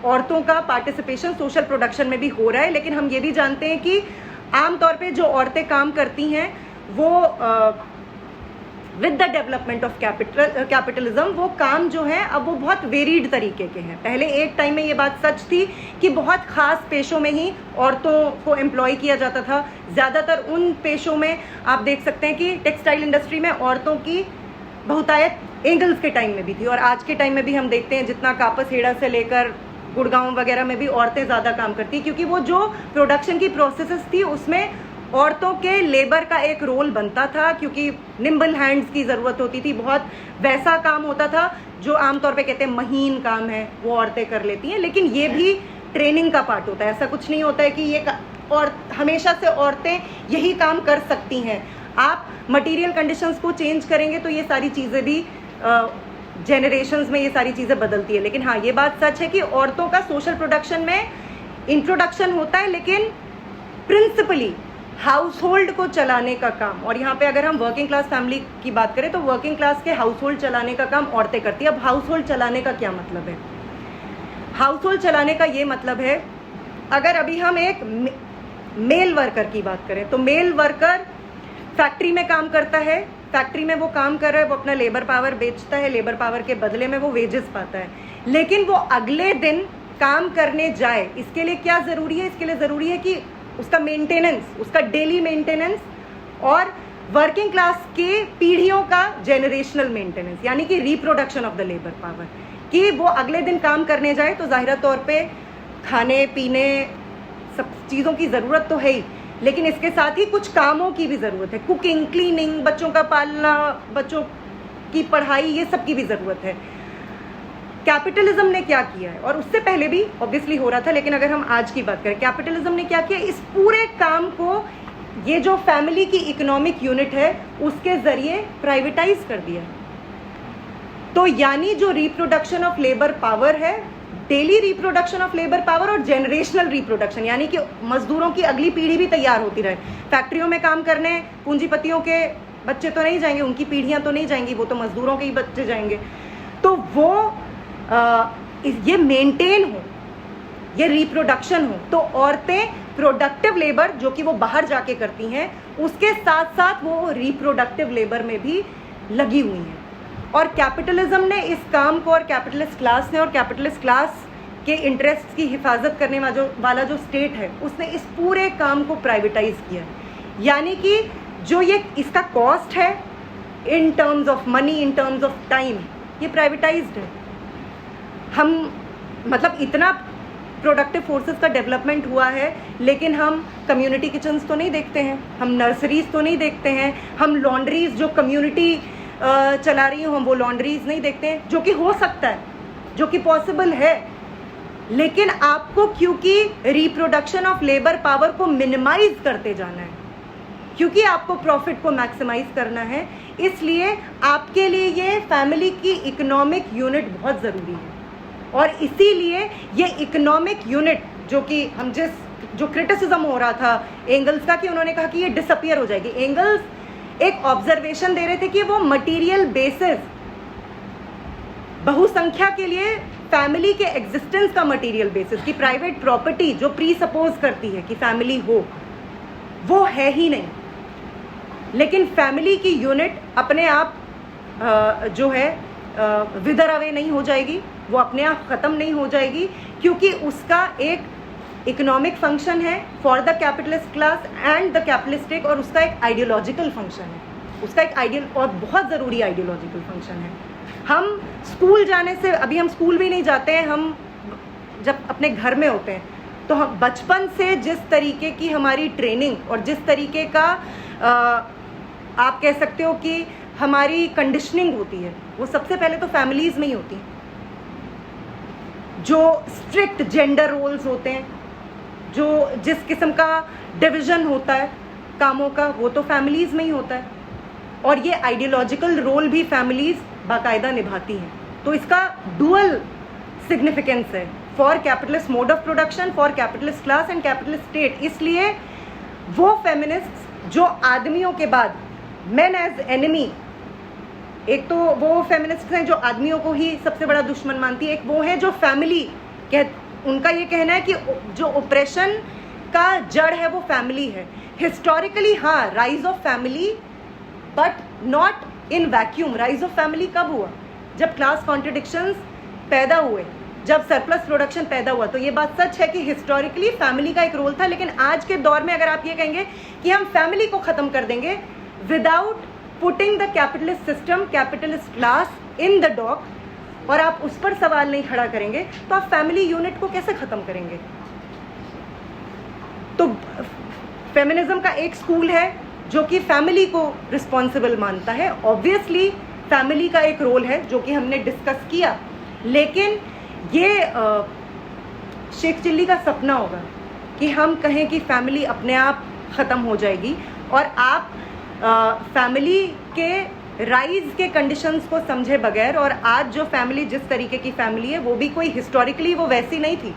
A: औरतों का पार्टिसिपेशन सोशल प्रोडक्शन में भी हो रहा है। लेकिन हम ये भी जानते हैं कि आमतौर पे जो औरतें काम करती हैं वो with the development of capitalism वो काम जो है अब वो बहुत वेरीड तरीके के हैं। पहले एक टाइम में ये बात सच थी कि बहुत ख़ास पेशों में ही औरतों को एम्प्लॉय किया जाता था। ज़्यादातर उन पेशों में आप देख सकते हैं कि टेक्सटाइल इंडस्ट्री में औरतों की बहुतायत एंगल्स के टाइम में भी थी, और आज के टाइम में भी हम देखते हैं जितना कापस हेड़ा से लेकर गुड़गांव वगैरह में भी औरतें ज़्यादा काम करती, क्योंकि वो जो प्रोडक्शन की प्रोसेसेस थी उसमें औरतों के लेबर का एक रोल बनता था, क्योंकि निम्बल हैंड्स की ज़रूरत होती थी। बहुत वैसा काम होता था जो आमतौर पे कहते हैं महीन काम है, वो औरतें कर लेती हैं। लेकिन ये भी ट्रेनिंग का पार्ट होता है, ऐसा कुछ नहीं होता है कि ये और हमेशा से औरतें यही काम कर सकती हैं। आप मटेरियल कंडीशंस को चेंज करेंगे तो ये सारी चीज़ें भी जनरेशंस में ये सारी चीज़ें बदलती है। लेकिन हाँ, ये बात सच है कि औरतों का सोशल प्रोडक्शन में इंट्रोडक्शन होता है, लेकिन प्रिंसिपली हाउस होल्ड को चलाने का काम, और यहाँ पे अगर हम वर्किंग क्लास फैमिली की बात करें तो वर्किंग क्लास के हाउस होल्ड चलाने का काम औरतें करती है। अब हाउस होल्ड चलाने का क्या मतलब है? हाउस होल्ड चलाने का ये मतलब है, अगर अभी हम एक मेल वर्कर की बात करें तो मेल वर्कर फैक्ट्री में काम करता है, फैक्ट्री में वो काम कर रहा है, वो अपना लेबर पावर बेचता है, लेबर पावर के बदले में वो वेजेस पाता है। लेकिन वो अगले दिन काम करने जाए, इसके लिए क्या ज़रूरी है? इसके लिए ज़रूरी है कि उसका मेंटेनेंस, उसका डेली मेंटेनेंस, और वर्किंग क्लास के पीढ़ियों का जेनरेशनल मेंटेनेंस, यानी कि reproduction of the labour power, कि वो अगले दिन काम करने जाए तो जाहिर तौर पे खाने पीने सब चीज़ों की ज़रूरत तो है ही, लेकिन इसके साथ ही कुछ कामों की भी ज़रूरत है। कुकिंग, क्लीनिंग, बच्चों का पालना, बच्चों की पढ़ाई, ये सब की भी ज़रूरत है। कैपिटलिज्म ने क्या किया है, और उससे पहले भी ऑब्वियसली हो रहा था, लेकिन अगर हम आज की बात करें, कैपिटलिज्म ने क्या किया, इस पूरे काम को ये जो फैमिली की इकोनॉमिक यूनिट है उसके ज़रिए प्राइवेटाइज कर दिया। तो यानी जो रिप्रोडक्शन ऑफ लेबर पावर है, daily reproduction of labour power और जनरेशनल रिप्रोडक्शन, यानी कि मजदूरों की अगली पीढ़ी भी तैयार होती रहे। फैक्ट्रियों में काम करने पूंजीपतियों के बच्चे तो नहीं जाएंगे, उनकी पीढ़ियां तो नहीं जाएंगी, वो तो मजदूरों के ही बच्चे जाएंगे। तो वो ये मेंटेन हो, ये रिप्रोडक्शन हो, तो औरतें प्रोडक्टिव लेबर जो कि वो बाहर जाके करती हैं, उसके साथ साथ वो रिप्रोडक्टिव लेबर में भी लगी हुई हैं। और कैपिटलिज्म ने इस काम को, और कैपिटलिस्ट क्लास ने, और कैपिटलिस्ट क्लास के इंटरेस्ट की हिफाजत करने वाला जो स्टेट है, उसने इस पूरे काम को प्राइवेटाइज किया। यानी कि जो ये इसका कॉस्ट है in terms of money, in terms of time, ये प्राइवेटाइज्ड है। हम मतलब इतना प्रोडक्टिव फोर्सेस का डेवलपमेंट हुआ है, लेकिन हम कम्युनिटी किचन्स तो नहीं देखते हैं, हम नर्सरीज तो नहीं देखते हैं, हम लॉन्ड्रीज जो कम्युनिटी चला रही हूँ हम वो लॉन्ड्रीज नहीं देखते हैं, जो कि हो सकता है, जो कि पॉसिबल है। लेकिन आपको क्योंकि रिप्रोडक्शन ऑफ लेबर पावर को मिनिमाइज करते जाना है, क्योंकि आपको प्रॉफिट को मैक्सिमाइज करना है, इसलिए आपके लिए ये फैमिली की इकोनॉमिक यूनिट बहुत ज़रूरी है। और इसीलिए ये इकोनॉमिक यूनिट जो कि हम जो क्रिटिसिज्म हो रहा था एंगल्स का कि उन्होंने कहा कि ये डिसअपियर हो जाएगी, एंगल्स एक ऑब्जर्वेशन दे रहे थे कि वो मटेरियल बेसिस बहुसंख्या के लिए फैमिली के एग्जिस्टेंस का मटेरियल बेसिस की प्राइवेट प्रॉपर्टी जो प्री सपोज करती है कि फैमिली हो, वो है ही नहीं। लेकिन फैमिली की यूनिट अपने आप जो है विदर अवे नहीं हो जाएगी, वो अपने आप ख़त्म नहीं हो जाएगी, क्योंकि उसका एक इकोनॉमिक फंक्शन है for the capitalist class and the capitalistic, और उसका एक आइडियोलॉजिकल फंक्शन है, उसका एक आइडियल और बहुत ज़रूरी आइडियोलॉजिकल फंक्शन है। हम स्कूल जाने से, अभी हम स्कूल भी नहीं जाते हैं, हम जब अपने घर में होते हैं तो हम बचपन से जिस तरीके की हमारी ट्रेनिंग और जिस तरीके का आप कह सकते हो कि हमारी कंडीशनिंग होती है, वो सबसे पहले तो फैमिलीज़ में ही होती है। जो स्ट्रिक्ट जेंडर रोल्स होते हैं, जो जिस किस्म का डिवीज़न होता है कामों का, वो तो फैमिलीज़ में ही होता है, और ये आइडियोलॉजिकल रोल भी फैमिलीज़ बाकायदा निभाती हैं। तो इसका डुअल सिग्निफिकेंस है for capitalist mode of production, for capitalist class and capitalist state. इसलिए वो फेमिनिस्ट जो आदमियों के बाद मेन एज एनिमी, एक तो वो फेमिनिस्ट हैं जो आदमियों को ही सबसे बड़ा दुश्मन मानती है, एक वो है जो फैमिली उनका ये कहना है कि जो ऑपरेशन का जड़ है वो फैमिली है। हिस्टोरिकली हाँ, rise of family, but not in vacuum. Rise of family कब हुआ? जब क्लास कॉन्ट्रडिक्शंस पैदा हुए, जब सरप्लस प्रोडक्शन पैदा हुआ। तो ये बात सच है कि हिस्टोरिकली फैमिली का एक रोल था, लेकिन आज के दौर में अगर आप ये कहेंगे कि हम फैमिली को ख़त्म कर देंगे without putting the capitalist system, capitalist class in the dock, और आप उस पर सवाल नहीं खड़ा करेंगे, तो आप फैमिली यूनिट को कैसे ख़त्म करेंगे? तो फेमिनिज्म का एक स्कूल है जो कि फैमिली को रिस्पॉन्सिबल मानता है। ऑब्वियसली फैमिली का एक रोल है जो कि हमने डिस्कस किया, लेकिन ये शेख चिल्ली का सपना होगा कि हम कहें कि फैमिली अपने आप ख़त्म हो जाएगी, और आप फैमिली के राइज के कंडीशंस को समझे बगैर, और आज जो फैमिली जिस तरीके की फैमिली है वो भी कोई हिस्टोरिकली वो वैसी नहीं थी।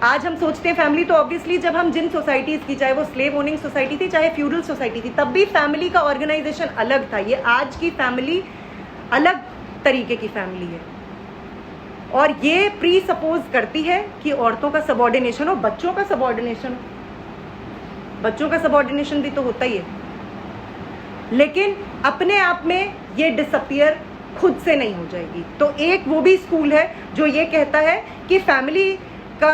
A: आज हम सोचते हैं फैमिली, तो ऑब्वियसली जब हम जिन सोसाइटीज़ की, चाहे वो स्लेव ओनिंग सोसाइटी थी चाहे फ्यूडल सोसाइटी थी, तब भी फैमिली का ऑर्गेनाइजेशन अलग था। ये आज की फैमिली अलग तरीके की फैमिली है, और ये प्री सपोज करती है कि औरतों का सबऑर्डिनेशन हो, बच्चों का सबऑर्डिनेशन हो। बच्चों का सबऑर्डिनेशन भी तो होता ही है, लेकिन अपने आप में ये डिसअपियर खुद से नहीं हो जाएगी। तो एक वो भी स्कूल है जो ये कहता है कि फैमिली का,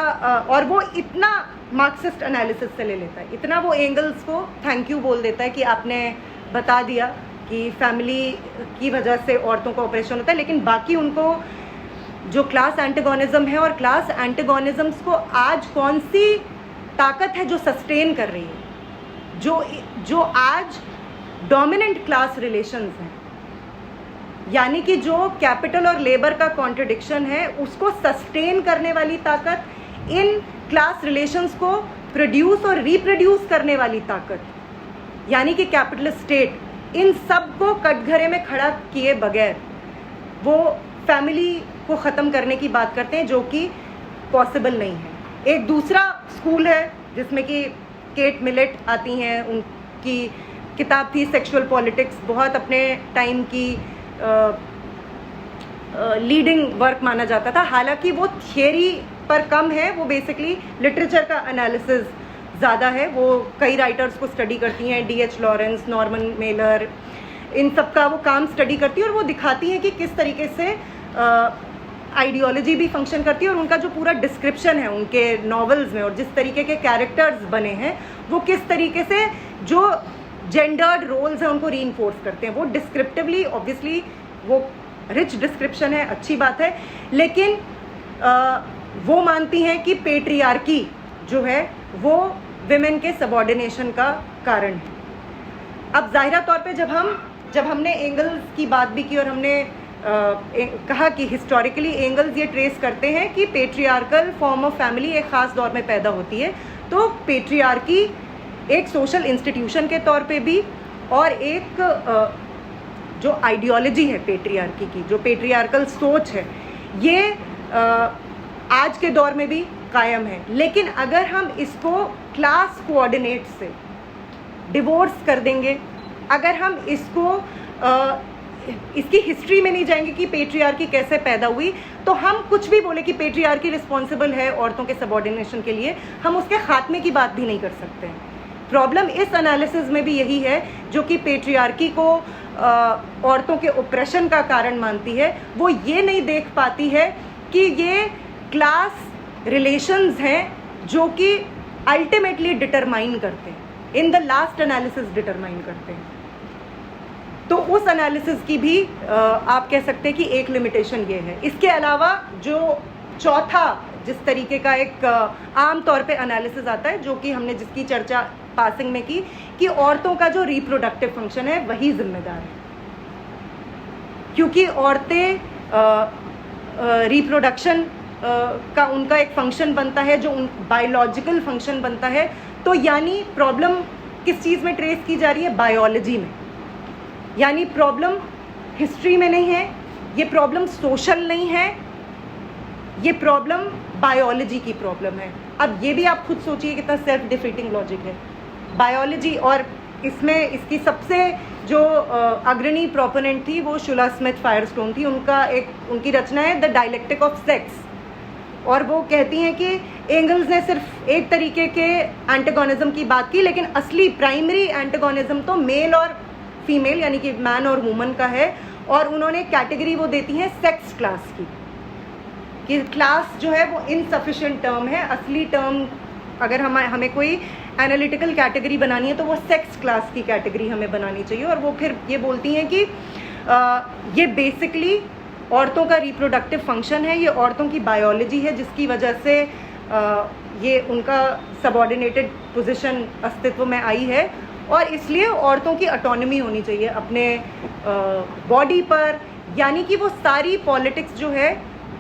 A: और वो इतना मार्क्सिस्ट एनालिसिस से ले लेता है, इतना वो एंगल्स को थैंक यू बोल देता है कि आपने बता दिया कि फैमिली की वजह से औरतों का ऑपरेशन होता है, लेकिन बाकी उनको जो क्लास एंटेगोनिज्म है, और क्लास एंटेगोनिज्म्स को आज कौन सी ताकत है जो सस्टेन कर रही है, जो आज डोमिनेंट क्लास रिलेशंस हैं, यानी कि जो कैपिटल और लेबर का कॉन्ट्रडिक्शन है उसको सस्टेन करने वाली ताकत, इन क्लास रिलेशंस को प्रोड्यूस और रिप्रोड्यूस करने वाली ताकत, यानी कि कैपिटलिस्ट स्टेट, इन सब को कटघरे में खड़ा किए बगैर वो फैमिली को ख़त्म करने की बात करते हैं, जो कि पॉसिबल नहीं है। एक दूसरा स्कूल है जिसमें कि केट मिलेट आती हैं, उनकी किताब थी सेक्सुअल पॉलिटिक्स, बहुत अपने टाइम की लीडिंग वर्क माना जाता था। हालांकि वो थियरी पर कम है, वो बेसिकली लिटरेचर का एनालिसिस ज़्यादा है। वो कई राइटर्स को स्टडी करती हैं, D.H. लॉरेंस, नॉर्मन मेलर, इन सब का वो काम स्टडी करती है, और वो दिखाती हैं कि किस तरीके से आइडियोलॉजी भी फंक्शन करती है, और उनका जो पूरा डिस्क्रिप्शन है उनके नॉवेल्स में, और जिस तरीके के कैरेक्टर्स बने हैं वो किस तरीके से जो जेंडर्ड रोल्स हैं उनको रीइंफोर्स करते हैं। वो डिस्क्रिप्टिवली ऑब्वियसली वो रिच डिस्क्रिप्शन है, अच्छी बात है, लेकिन वो मानती हैं कि पेट्रियार्की जो है वो विमेन के सबऑर्डिनेशन का कारण है। अब ज़ाहिरा तौर पे जब हमने एंगल्स की बात भी की, और हमने कहा कि हिस्टोरिकली एंगल्स ये ट्रेस करते हैं कि पेट्रियार्कल फॉर्म ऑफ फैमिली एक ख़ास दौर में पैदा होती है, तो पेट्रियार्की एक सोशल इंस्टीट्यूशन के तौर पे भी, और एक जो आइडियोलॉजी है पेट्रियार्की की, जो पेट्रियार्कल सोच है, ये आज के दौर में भी कायम है। लेकिन अगर हम इसको क्लास कोऑर्डिनेट से डिवोर्स कर देंगे, अगर हम इसकी हिस्ट्री में नहीं जाएंगे कि पेट्रियार्की कैसे पैदा हुई, तो हम कुछ भी बोले कि पेट्रियार्की रिस्पॉन्सिबल है औरतों के सबऑर्डिनेशन के लिए, हम उसके खात्मे की बात भी नहीं कर सकते हैं। प्रॉब्लम इस एनालिसिस में भी यही है जो कि पेट्रियार्की को औरतों के ऑपरेशन का कारण मानती है। वो ये नहीं देख पाती है कि ये क्लास रिलेशंस हैं जो कि अल्टीमेटली डिटरमाइन करते हैं, in the last analysis determine करते हैं। तो उस एनालिसिस की भी आप कह सकते हैं कि एक लिमिटेशन ये है। इसके अलावा जो चौथा जिस तरीके का एक आम तौर पे एनालिसिस आता है, जो कि हमने जिसकी चर्चा पासिंग में की, कि औरतों का जो रिप्रोडक्टिव फंक्शन है वही जिम्मेदार है, क्योंकि औरतें रिप्रोडक्शन का उनका एक फंक्शन बनता है, जो बायोलॉजिकल फंक्शन बनता है। तो यानी प्रॉब्लम किस चीज़ में ट्रेस की जा रही है? बायोलॉजी में। यानी प्रॉब्लम हिस्ट्री में नहीं है, ये प्रॉब्लम सोशल नहीं है, ये प्रॉब्लम बायोलॉजी की प्रॉब्लम है। अब ये भी आप खुद सोचिए कितना सेल्फ डिफीटिंग लॉजिक है। बायोलॉजी, और इसमें इसकी सबसे जो अग्रणी प्रोपोनेंट थी वो शुला स्मिथ फायरस्टोन थी। उनकी रचना है द डायलेक्टिक ऑफ सेक्स, और वो कहती हैं कि एंगल्स ने सिर्फ एक तरीके के एंटागोनिज्म की बात की, लेकिन असली प्राइमरी एंटागोनिज्म तो मेल और फीमेल यानी कि मैन और वुमन का है। और उन्होंने कैटेगरी वो देती हैं सेक्स क्लास की, कि क्लास जो है वो इनसफिशिएंट टर्म है। असली टर्म अगर हमें कोई एनालिटिकल कैटेगरी बनानी है तो वो सेक्स क्लास की कैटेगरी हमें बनानी चाहिए। और वो फिर ये बोलती हैं कि ये बेसिकली औरतों का रिप्रोडक्टिव फंक्शन है, ये औरतों की बायोलॉजी है, जिसकी वजह से ये उनका सबऑर्डिनेटेड पोजीशन अस्तित्व में आई है। और इसलिए औरतों की ऑटोनॉमी होनी चाहिए अपने बॉडी पर। यानी कि वो सारी पॉलिटिक्स जो है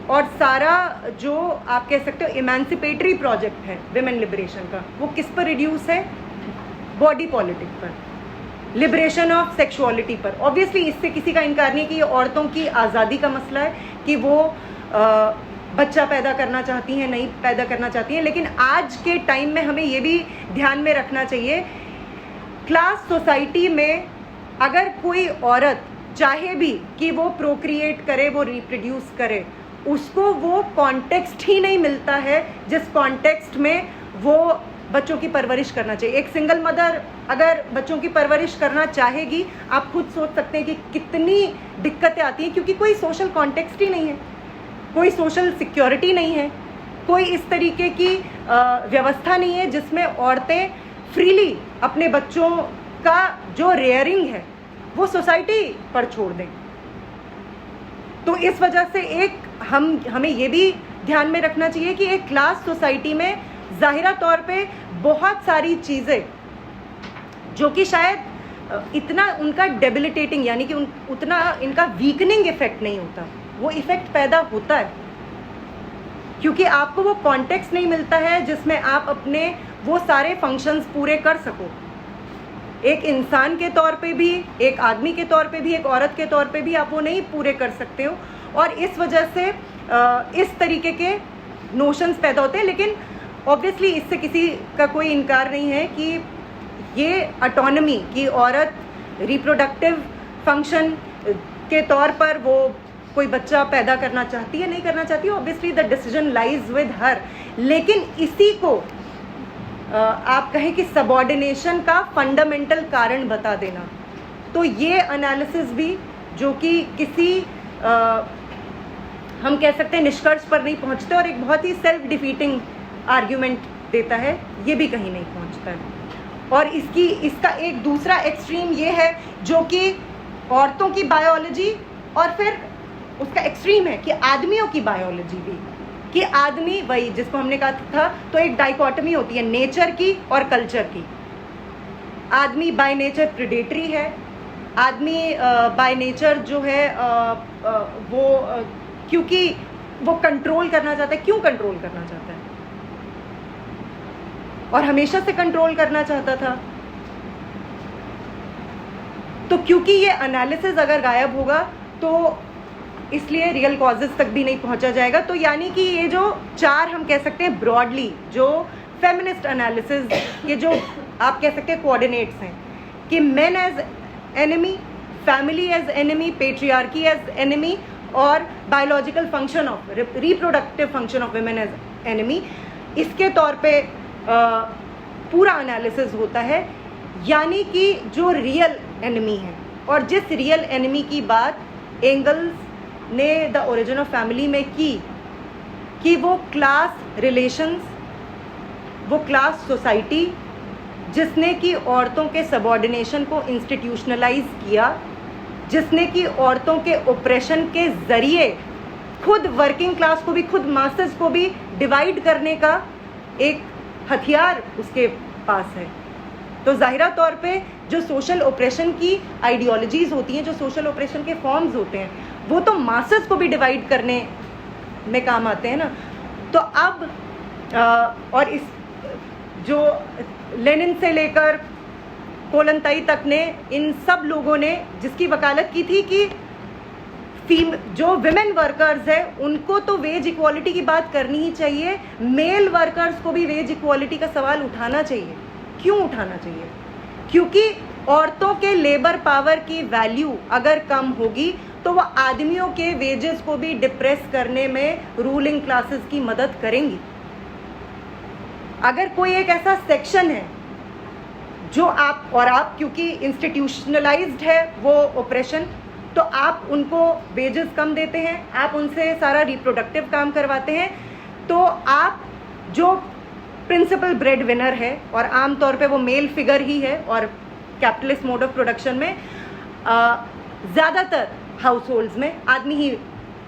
A: और सारा जो आप कह सकते हो इमेंसिपेटरी प्रोजेक्ट है विमेन लिबरेशन का, वो किस पर रिड्यूस है? बॉडी पॉलिटिक्स पर, लिबरेशन ऑफ सेक्सुअलिटी पर। ऑब्वियसली इससे किसी का इनकार नहीं कि ये औरतों की आज़ादी का मसला है कि वो बच्चा पैदा करना चाहती हैं, नहीं पैदा करना चाहती हैं। लेकिन आज के टाइम में हमें ये भी ध्यान में रखना चाहिए, क्लास सोसाइटी में अगर कोई औरत चाहे भी कि वो प्रोक्रिएट करे, वो रिप्रोड्यूस करे, उसको वो कॉन्टेक्स्ट ही नहीं मिलता है जिस कॉन्टेक्स्ट में वो बच्चों की परवरिश करना चाहिए। एक सिंगल मदर अगर बच्चों की परवरिश करना चाहेगी, आप खुद सोच सकते हैं कि कितनी दिक्कतें आती हैं, क्योंकि कोई सोशल कॉन्टेक्स्ट ही नहीं है, कोई सोशल सिक्योरिटी नहीं है, कोई इस तरीके की व्यवस्था नहीं है जिसमें औरतें फ्रीली अपने बच्चों का जो रेयरिंग है वो सोसाइटी पर छोड़ दें। तो इस वजह से एक हमें ये भी ध्यान में रखना चाहिए कि एक क्लास सोसाइटी में जाहिरा तौर पे बहुत सारी चीज़ें जो कि शायद इतना उनका डेबिलिटेटिंग यानी कि उतना इनका वीकनिंग इफेक्ट नहीं होता, वो इफेक्ट पैदा होता है क्योंकि आपको वो कॉन्टेक्स्ट नहीं मिलता है जिसमें आप अपने वो सारे फंक्शंस पूरे कर सको। एक इंसान के तौर पे भी, एक आदमी के तौर पे भी, एक औरत के तौर पे भी आप वो नहीं पूरे कर सकते हो। और इस वजह से इस तरीके के नोशंस पैदा होते हैं। लेकिन ऑब्वियसली इससे किसी का कोई इनकार नहीं है कि ये ऑटोनॉमी की औरत रिप्रोडक्टिव फंक्शन के तौर पर वो कोई बच्चा पैदा करना चाहती है, नहीं करना चाहती है, obviously the decision lies with her. लेकिन इसी को आप कहें कि सबऑर्डिनेशन का फंडामेंटल कारण बता देना, तो ये एनालिसिस भी जो कि किसी हम कह सकते हैं निष्कर्ष पर नहीं पहुंचते और एक बहुत ही सेल्फ डिफीटिंग आर्ग्यूमेंट देता है, ये भी कहीं नहीं पहुंचता है। और इसका एक दूसरा एक्सट्रीम ये है जो कि औरतों की बायोलॉजी, और फिर उसका एक्सट्रीम है कि आदमियों की बायोलॉजी भी, कि आदमी वही जिसको हमने कहा था, तो एक डाइकोटमी होती है नेचर की और कल्चर की। आदमी बाय नेचर प्रेडेटरी है, आदमी बाय नेचर जो है वो क्योंकि वो कंट्रोल करना चाहता है। क्यों कंट्रोल करना चाहता है? और हमेशा से कंट्रोल करना चाहता था। तो क्योंकि ये एनालिसिस अगर गायब होगा तो इसलिए रियल कॉजेज तक भी नहीं पहुंचा जाएगा। तो यानी कि ये जो चार हम कह सकते हैं ब्रॉडली जो फेमिनिस्ट एनालिसिस ये जो आप कह सकते हैं कोऑर्डिनेट्स हैं कि men as enemy, family as enemy, patriarchy as enemy और biological function of reproductive function of women as enemy, इसके तौर पे पूरा एनालिसिस होता है, यानी कि जो रियल एनिमी है। और जिस रियल एनिमी की बात एंगल्स ने द ओरिजिन ऑफ फैमिली में की कि वो क्लास रिलेशंस, वो क्लास सोसाइटी जिसने कि औरतों के सबऑर्डिनेशन को इंस्टीट्यूशनलाइज किया, जिसने कि औरतों के ऑपरेशन के ज़रिए खुद वर्किंग क्लास को भी, खुद मासेस को भी डिवाइड करने का एक हथियार उसके पास है। तो ज़ाहिरा तौर पे जो सोशल ऑपरेशन की आइडियोलॉजीज़ होती हैं, जो सोशल ऑपरेशन के फॉर्म्स होते हैं, वो तो मासेस को भी डिवाइड करने में काम आते हैं ना। तो अब और इस जो लेनिन से लेकर कोलंताई तक ने, इन सब लोगों ने जिसकी वकालत की थी कि जो विमेन वर्कर्स है उनको तो वेज इक्वालिटी की बात करनी ही चाहिए, मेल वर्कर्स को भी वेज इक्वालिटी का सवाल उठाना चाहिए। क्यों उठाना चाहिए? क्योंकि औरतों के लेबर पावर की वैल्यू अगर कम होगी तो वह आदमियों के वेजेस को भी डिप्रेस करने में रूलिंग क्लासेस की मदद करेंगी। अगर कोई एक ऐसा सेक्शन है जो आप क्योंकि इंस्टीट्यूशनलाइज्ड है वो ऑपरेशन, तो आप उनको वेजेस कम देते हैं, आप उनसे सारा रिप्रोडक्टिव काम करवाते हैं, तो आप जो प्रिंसिपल ब्रेड विनर है और आमतौर पे वो मेल फिगर ही है, और कैपिटलिस्ट मोड ऑफ प्रोडक्शन में ज़्यादातर हाउस होल्ड्स में आदमी ही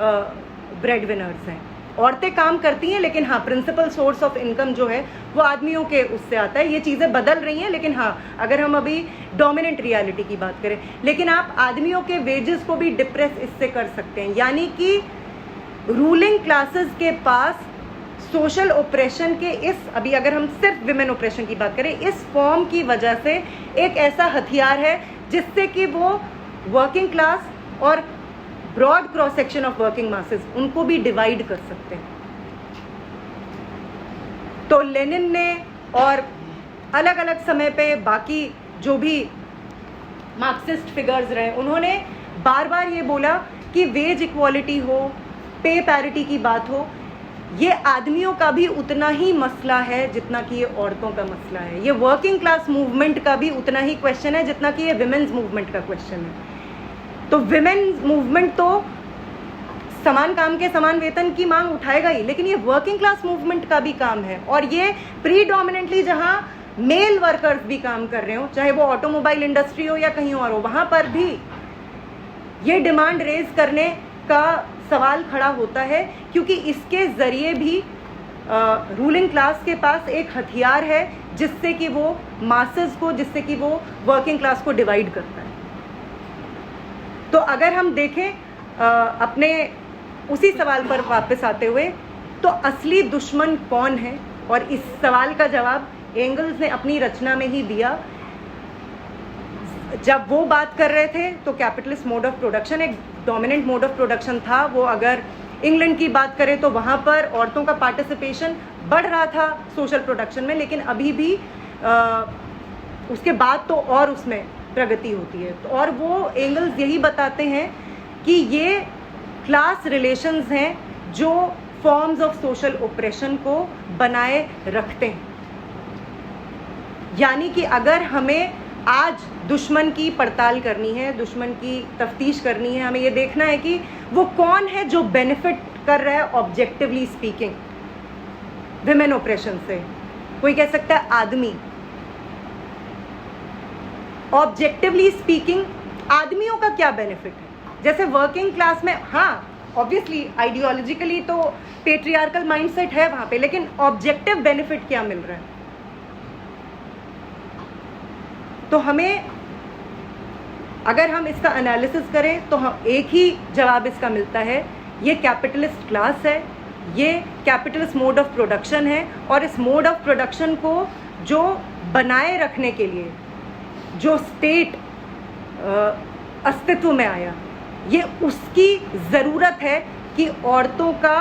A: ब्रेड विनर्स हैं। औरतें काम करती हैं, लेकिन हाँ, प्रिंसिपल सोर्स ऑफ इनकम जो है वो आदमियों के उससे आता है। ये चीज़ें बदल रही हैं, लेकिन हाँ, अगर हम अभी डोमिनेंट रियलिटी की बात करें, लेकिन आप आदमियों के वेजेस को भी डिप्रेस इससे कर सकते हैं। यानी कि रूलिंग क्लासेस के पास सोशल ऑपरेशन के अभी अगर हम सिर्फ विमेन ऑपरेशन की बात करें, इस फॉर्म की वजह से एक ऐसा हथियार है जिससे कि वो वर्किंग क्लास और broad cross section of working masses उनको भी डिवाइड कर सकते हैं। तो लेनिन ने और अलग अलग समय पे बाकी जो भी मार्क्सिस्ट फिगर्स रहे, उन्होंने बार बार ये बोला कि वेज इक्वालिटी हो, पे पैरिटी की बात हो, ये आदमियों का भी उतना ही मसला है जितना कि ये औरतों का मसला है। ये वर्किंग क्लास मूवमेंट का भी उतना ही क्वेश्चन है जितना कि ये विमेन्स मूवमेंट का क्वेश्चन है। तो विमेन्स मूवमेंट तो समान काम के समान वेतन की मांग उठाएगा ही, लेकिन ये वर्किंग क्लास मूवमेंट का भी काम है। और ये प्रीडोमिनेंटली जहां मेल वर्कर्स भी काम कर रहे हो, चाहे वो ऑटोमोबाइल इंडस्ट्री हो या कहीं और हो, वहां पर भी ये डिमांड रेज करने का सवाल खड़ा होता है, क्योंकि इसके जरिए भी रूलिंग क्लास के पास एक हथियार है जिससे कि वो मासेस को, जिससे कि वो वर्किंग क्लास को डिवाइड करता है। तो अगर हम देखें अपने उसी सवाल पर वापस आते हुए, तो असली दुश्मन कौन है, और इस सवाल का जवाब एंगल्स ने अपनी रचना में ही दिया। जब वो बात कर रहे थे तो कैपिटलिस्ट मोड ऑफ प्रोडक्शन एक डोमिनेंट मोड ऑफ प्रोडक्शन था। वो अगर इंग्लैंड की बात करें तो वहाँ पर औरतों का पार्टिसिपेशन बढ़ रहा था सोशल प्रोडक्शन में, लेकिन अभी भी उसके बाद तो और उसमें प्रगति होती है। तो और वो एंगल्स यही बताते हैं कि ये क्लास रिलेशंस हैं जो फॉर्म्स ऑफ सोशल ऑपरेशन को बनाए रखते हैं। यानी कि अगर हमें आज दुश्मन की पड़ताल करनी है, दुश्मन की तफ्तीश करनी है, हमें ये देखना है कि वो कौन है जो बेनिफिट कर रहा है ऑब्जेक्टिवली स्पीकिंग विमेन ऑपरेशन से। कोई कह सकता है आदमी। ऑब्जेक्टिवली स्पीकिंग आदमियों का क्या बेनिफिट है? जैसे वर्किंग क्लास में, हाँ ऑब्वियसली आइडियोलॉजिकली तो पेट्रियार्कल माइंडसेट है वहाँ पे, लेकिन ऑब्जेक्टिव बेनिफिट क्या मिल रहा है? तो हमें अगर हम इसका एनालिसिस करें तो हम एक ही जवाब इसका मिलता है, ये कैपिटलिस्ट क्लास है, ये कैपिटलिस्ट मोड ऑफ प्रोडक्शन है, और इस मोड ऑफ प्रोडक्शन को जो बनाए रखने के लिए जो स्टेट अस्तित्व में आया, ये उसकी ज़रूरत है कि औरतों का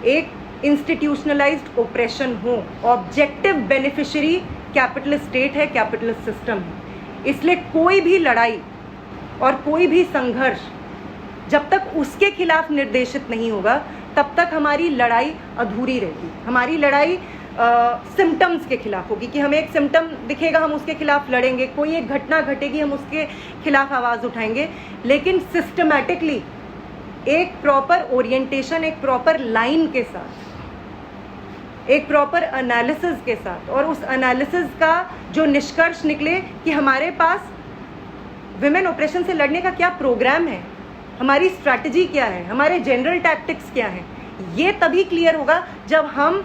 A: एक इंस्टीट्यूशनलाइज्ड ऑपरेशन हो। ऑब्जेक्टिव बेनिफिशियरी कैपिटलिस्ट स्टेट है, कैपिटलिस्ट सिस्टम है। इसलिए कोई भी लड़ाई और कोई भी संघर्ष जब तक उसके खिलाफ निर्देशित नहीं होगा तब तक हमारी लड़ाई अधूरी रहेगी। हमारी लड़ाई सिम्टम्स के खिलाफ होगी, कि हमें एक सिम्टम दिखेगा हम उसके खिलाफ लड़ेंगे, कोई एक घटना घटेगी हम उसके खिलाफ आवाज़ उठाएंगे, लेकिन सिस्टमैटिकली एक प्रॉपर ओरिएंटेशन, एक प्रॉपर लाइन के साथ, एक प्रॉपर एनालिसिस के साथ, और उस एनालिसिस का जो निष्कर्ष निकले कि हमारे पास विमेन ऑपरेशन से लड़ने का क्या प्रोग्राम है, हमारी स्ट्रैटेजी क्या है, हमारे जनरल टैक्टिक्स क्या हैं, ये तभी क्लियर होगा जब हम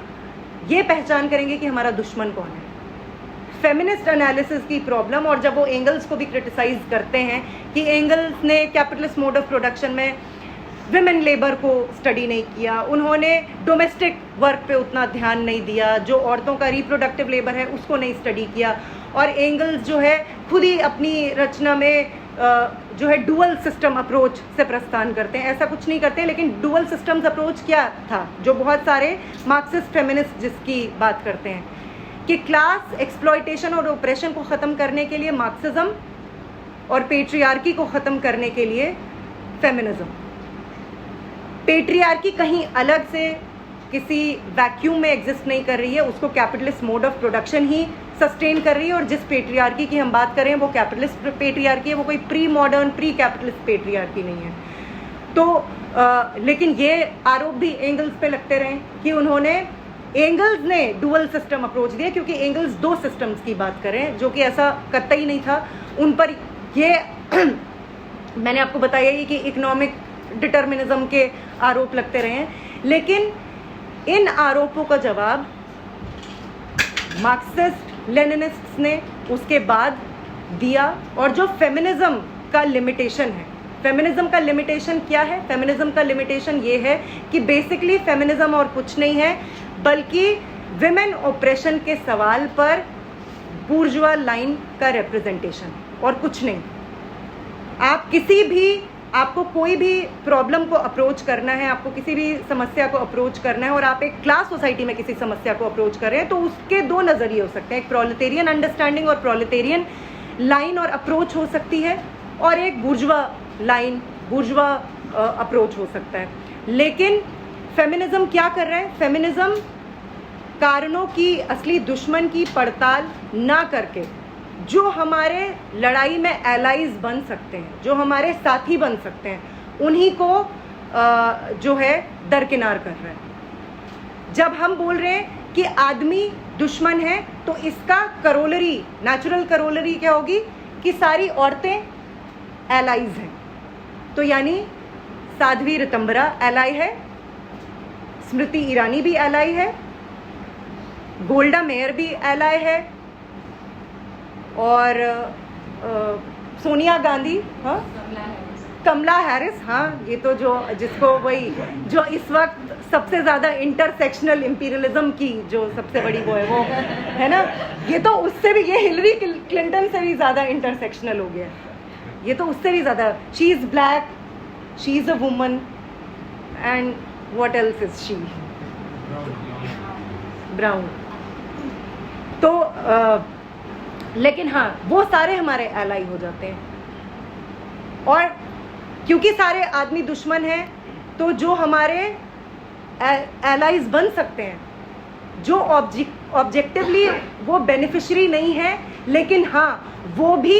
A: ये पहचान करेंगे कि हमारा दुश्मन कौन है। फेमिनिस्ट एनालिसिस की प्रॉब्लम, और जब वो एंगल्स को भी क्रिटिसाइज करते हैं कि एंगल्स ने कैपिटलिस्ट मोड ऑफ प्रोडक्शन में विमेन लेबर को स्टडी नहीं किया, उन्होंने डोमेस्टिक वर्क पे उतना ध्यान नहीं दिया, जो औरतों का रिप्रोडक्टिव लेबर है उसको नहीं स्टडी किया, और एंगल्स जो है खुद ही अपनी रचना में जो है डुअल सिस्टम अप्रोच से प्रस्थान करते हैं। ऐसा कुछ नहीं करते, लेकिन डुअल सिस्टम्स अप्रोच क्या था, जो बहुत सारे मार्क्सिस्ट फेमिनिस्ट जिसकी बात करते हैं, कि क्लास एक्सप्लॉयटेशन और ऑपरेशन को ख़त्म करने के लिए मार्क्सिज्म और पेट्रियार्की को ख़त्म करने के लिए फेमिनिज्म। पेट्रियार्की कहीं अलग से किसी वैक्यूम में एग्जिस्ट नहीं कर रही है, उसको capitalist mode of production he sustain कर रही है, और जिस पेट्रियार्की की हम बात कर रहे हैं वो कैपिटलिस्ट पेट्रियार्की है, वो कोई pre modern pre capitalist patriarchy नहीं है। तो लेकिन ये आरोप भी एंगल्स पे लगते रहे कि उन्होंने, एंगल्स ने डुअल सिस्टम अप्रोच दिया, क्योंकि एंगल्स दो सिस्टम्स की बात कर रहे हैं, जो कि ऐसा करता ही नहीं था। उन पर ये मैंने आपको बताया ही कि इकोनॉमिक डिटर्मिनिज्म के आरोप लगते रहे हैं, लेकिन इन आरोपों का जवाब मार्क्सिस्ट लेनिनिस्ट्स ने उसके बाद दिया। और जो फेमिनिज्म का लिमिटेशन है, फेमिनिज्म का लिमिटेशन क्या है? फेमिनिज्म का लिमिटेशन ये है कि बेसिकली फेमिनिज्म और कुछ नहीं है, बल्कि विमेन ऑपरेशन के सवाल पर बूर्जुआ लाइन का रिप्रेजेंटेशन, और कुछ नहीं। आप किसी भी, आपको कोई भी प्रॉब्लम को अप्रोच करना है, आपको किसी भी समस्या को अप्रोच करना है, और आप एक क्लास सोसाइटी में किसी समस्या को अप्रोच कर रहे हैं, तो उसके दो नज़रिए हो सकते हैं, एक प्रोलेटेरियन अंडरस्टैंडिंग और प्रोलेटेरियन लाइन और अप्रोच हो सकती है, और एक बूर्जुआ लाइन, बूर्जुआ अप्रोच हो सकता है। लेकिन फेमिनिज्म क्या कर रहा है? फेमिनिज्म कारणों की, असली दुश्मन की पड़ताल ना करके, जो हमारे लड़ाई में एलाइज बन सकते हैं, जो हमारे साथी बन सकते हैं, उन्हीं को जो है दरकिनार कर रहा है। जब हम बोल रहे हैं कि आदमी दुश्मन है, तो इसका करोलरी, नेचुरल करोलरी क्या होगी कि सारी औरतें एलाइज हैं। तो यानी साध्वी ऋतंबरा एलाई है, स्मृति ईरानी भी एलाई है, गोल्डा मेयर भी एलाई है, और सोनिया गांधी, हाँ, कमला हैरिस, हाँ, ये तो जो जिसको वही जो इस वक्त सबसे ज़्यादा इंटरसेक्शनल इंपीरियलिज्म की जो सबसे बड़ी वो है, वो है ना, ये तो उससे भी, ये हिलरी क्लिंटन से भी ज़्यादा इंटरसेक्शनल हो गया, ये तो उससे भी ज़्यादा। She is black, she is a woman, and what else is she? Brown. तो लेकिन हाँ, वो सारे हमारे एलाई हो जाते हैं, और क्योंकि सारे आदमी दुश्मन हैं, तो जो हमारे एलाइज बन सकते हैं, जो ऑब्जेक्टिवली वो बेनिफिशियरी नहीं है, लेकिन हाँ वो भी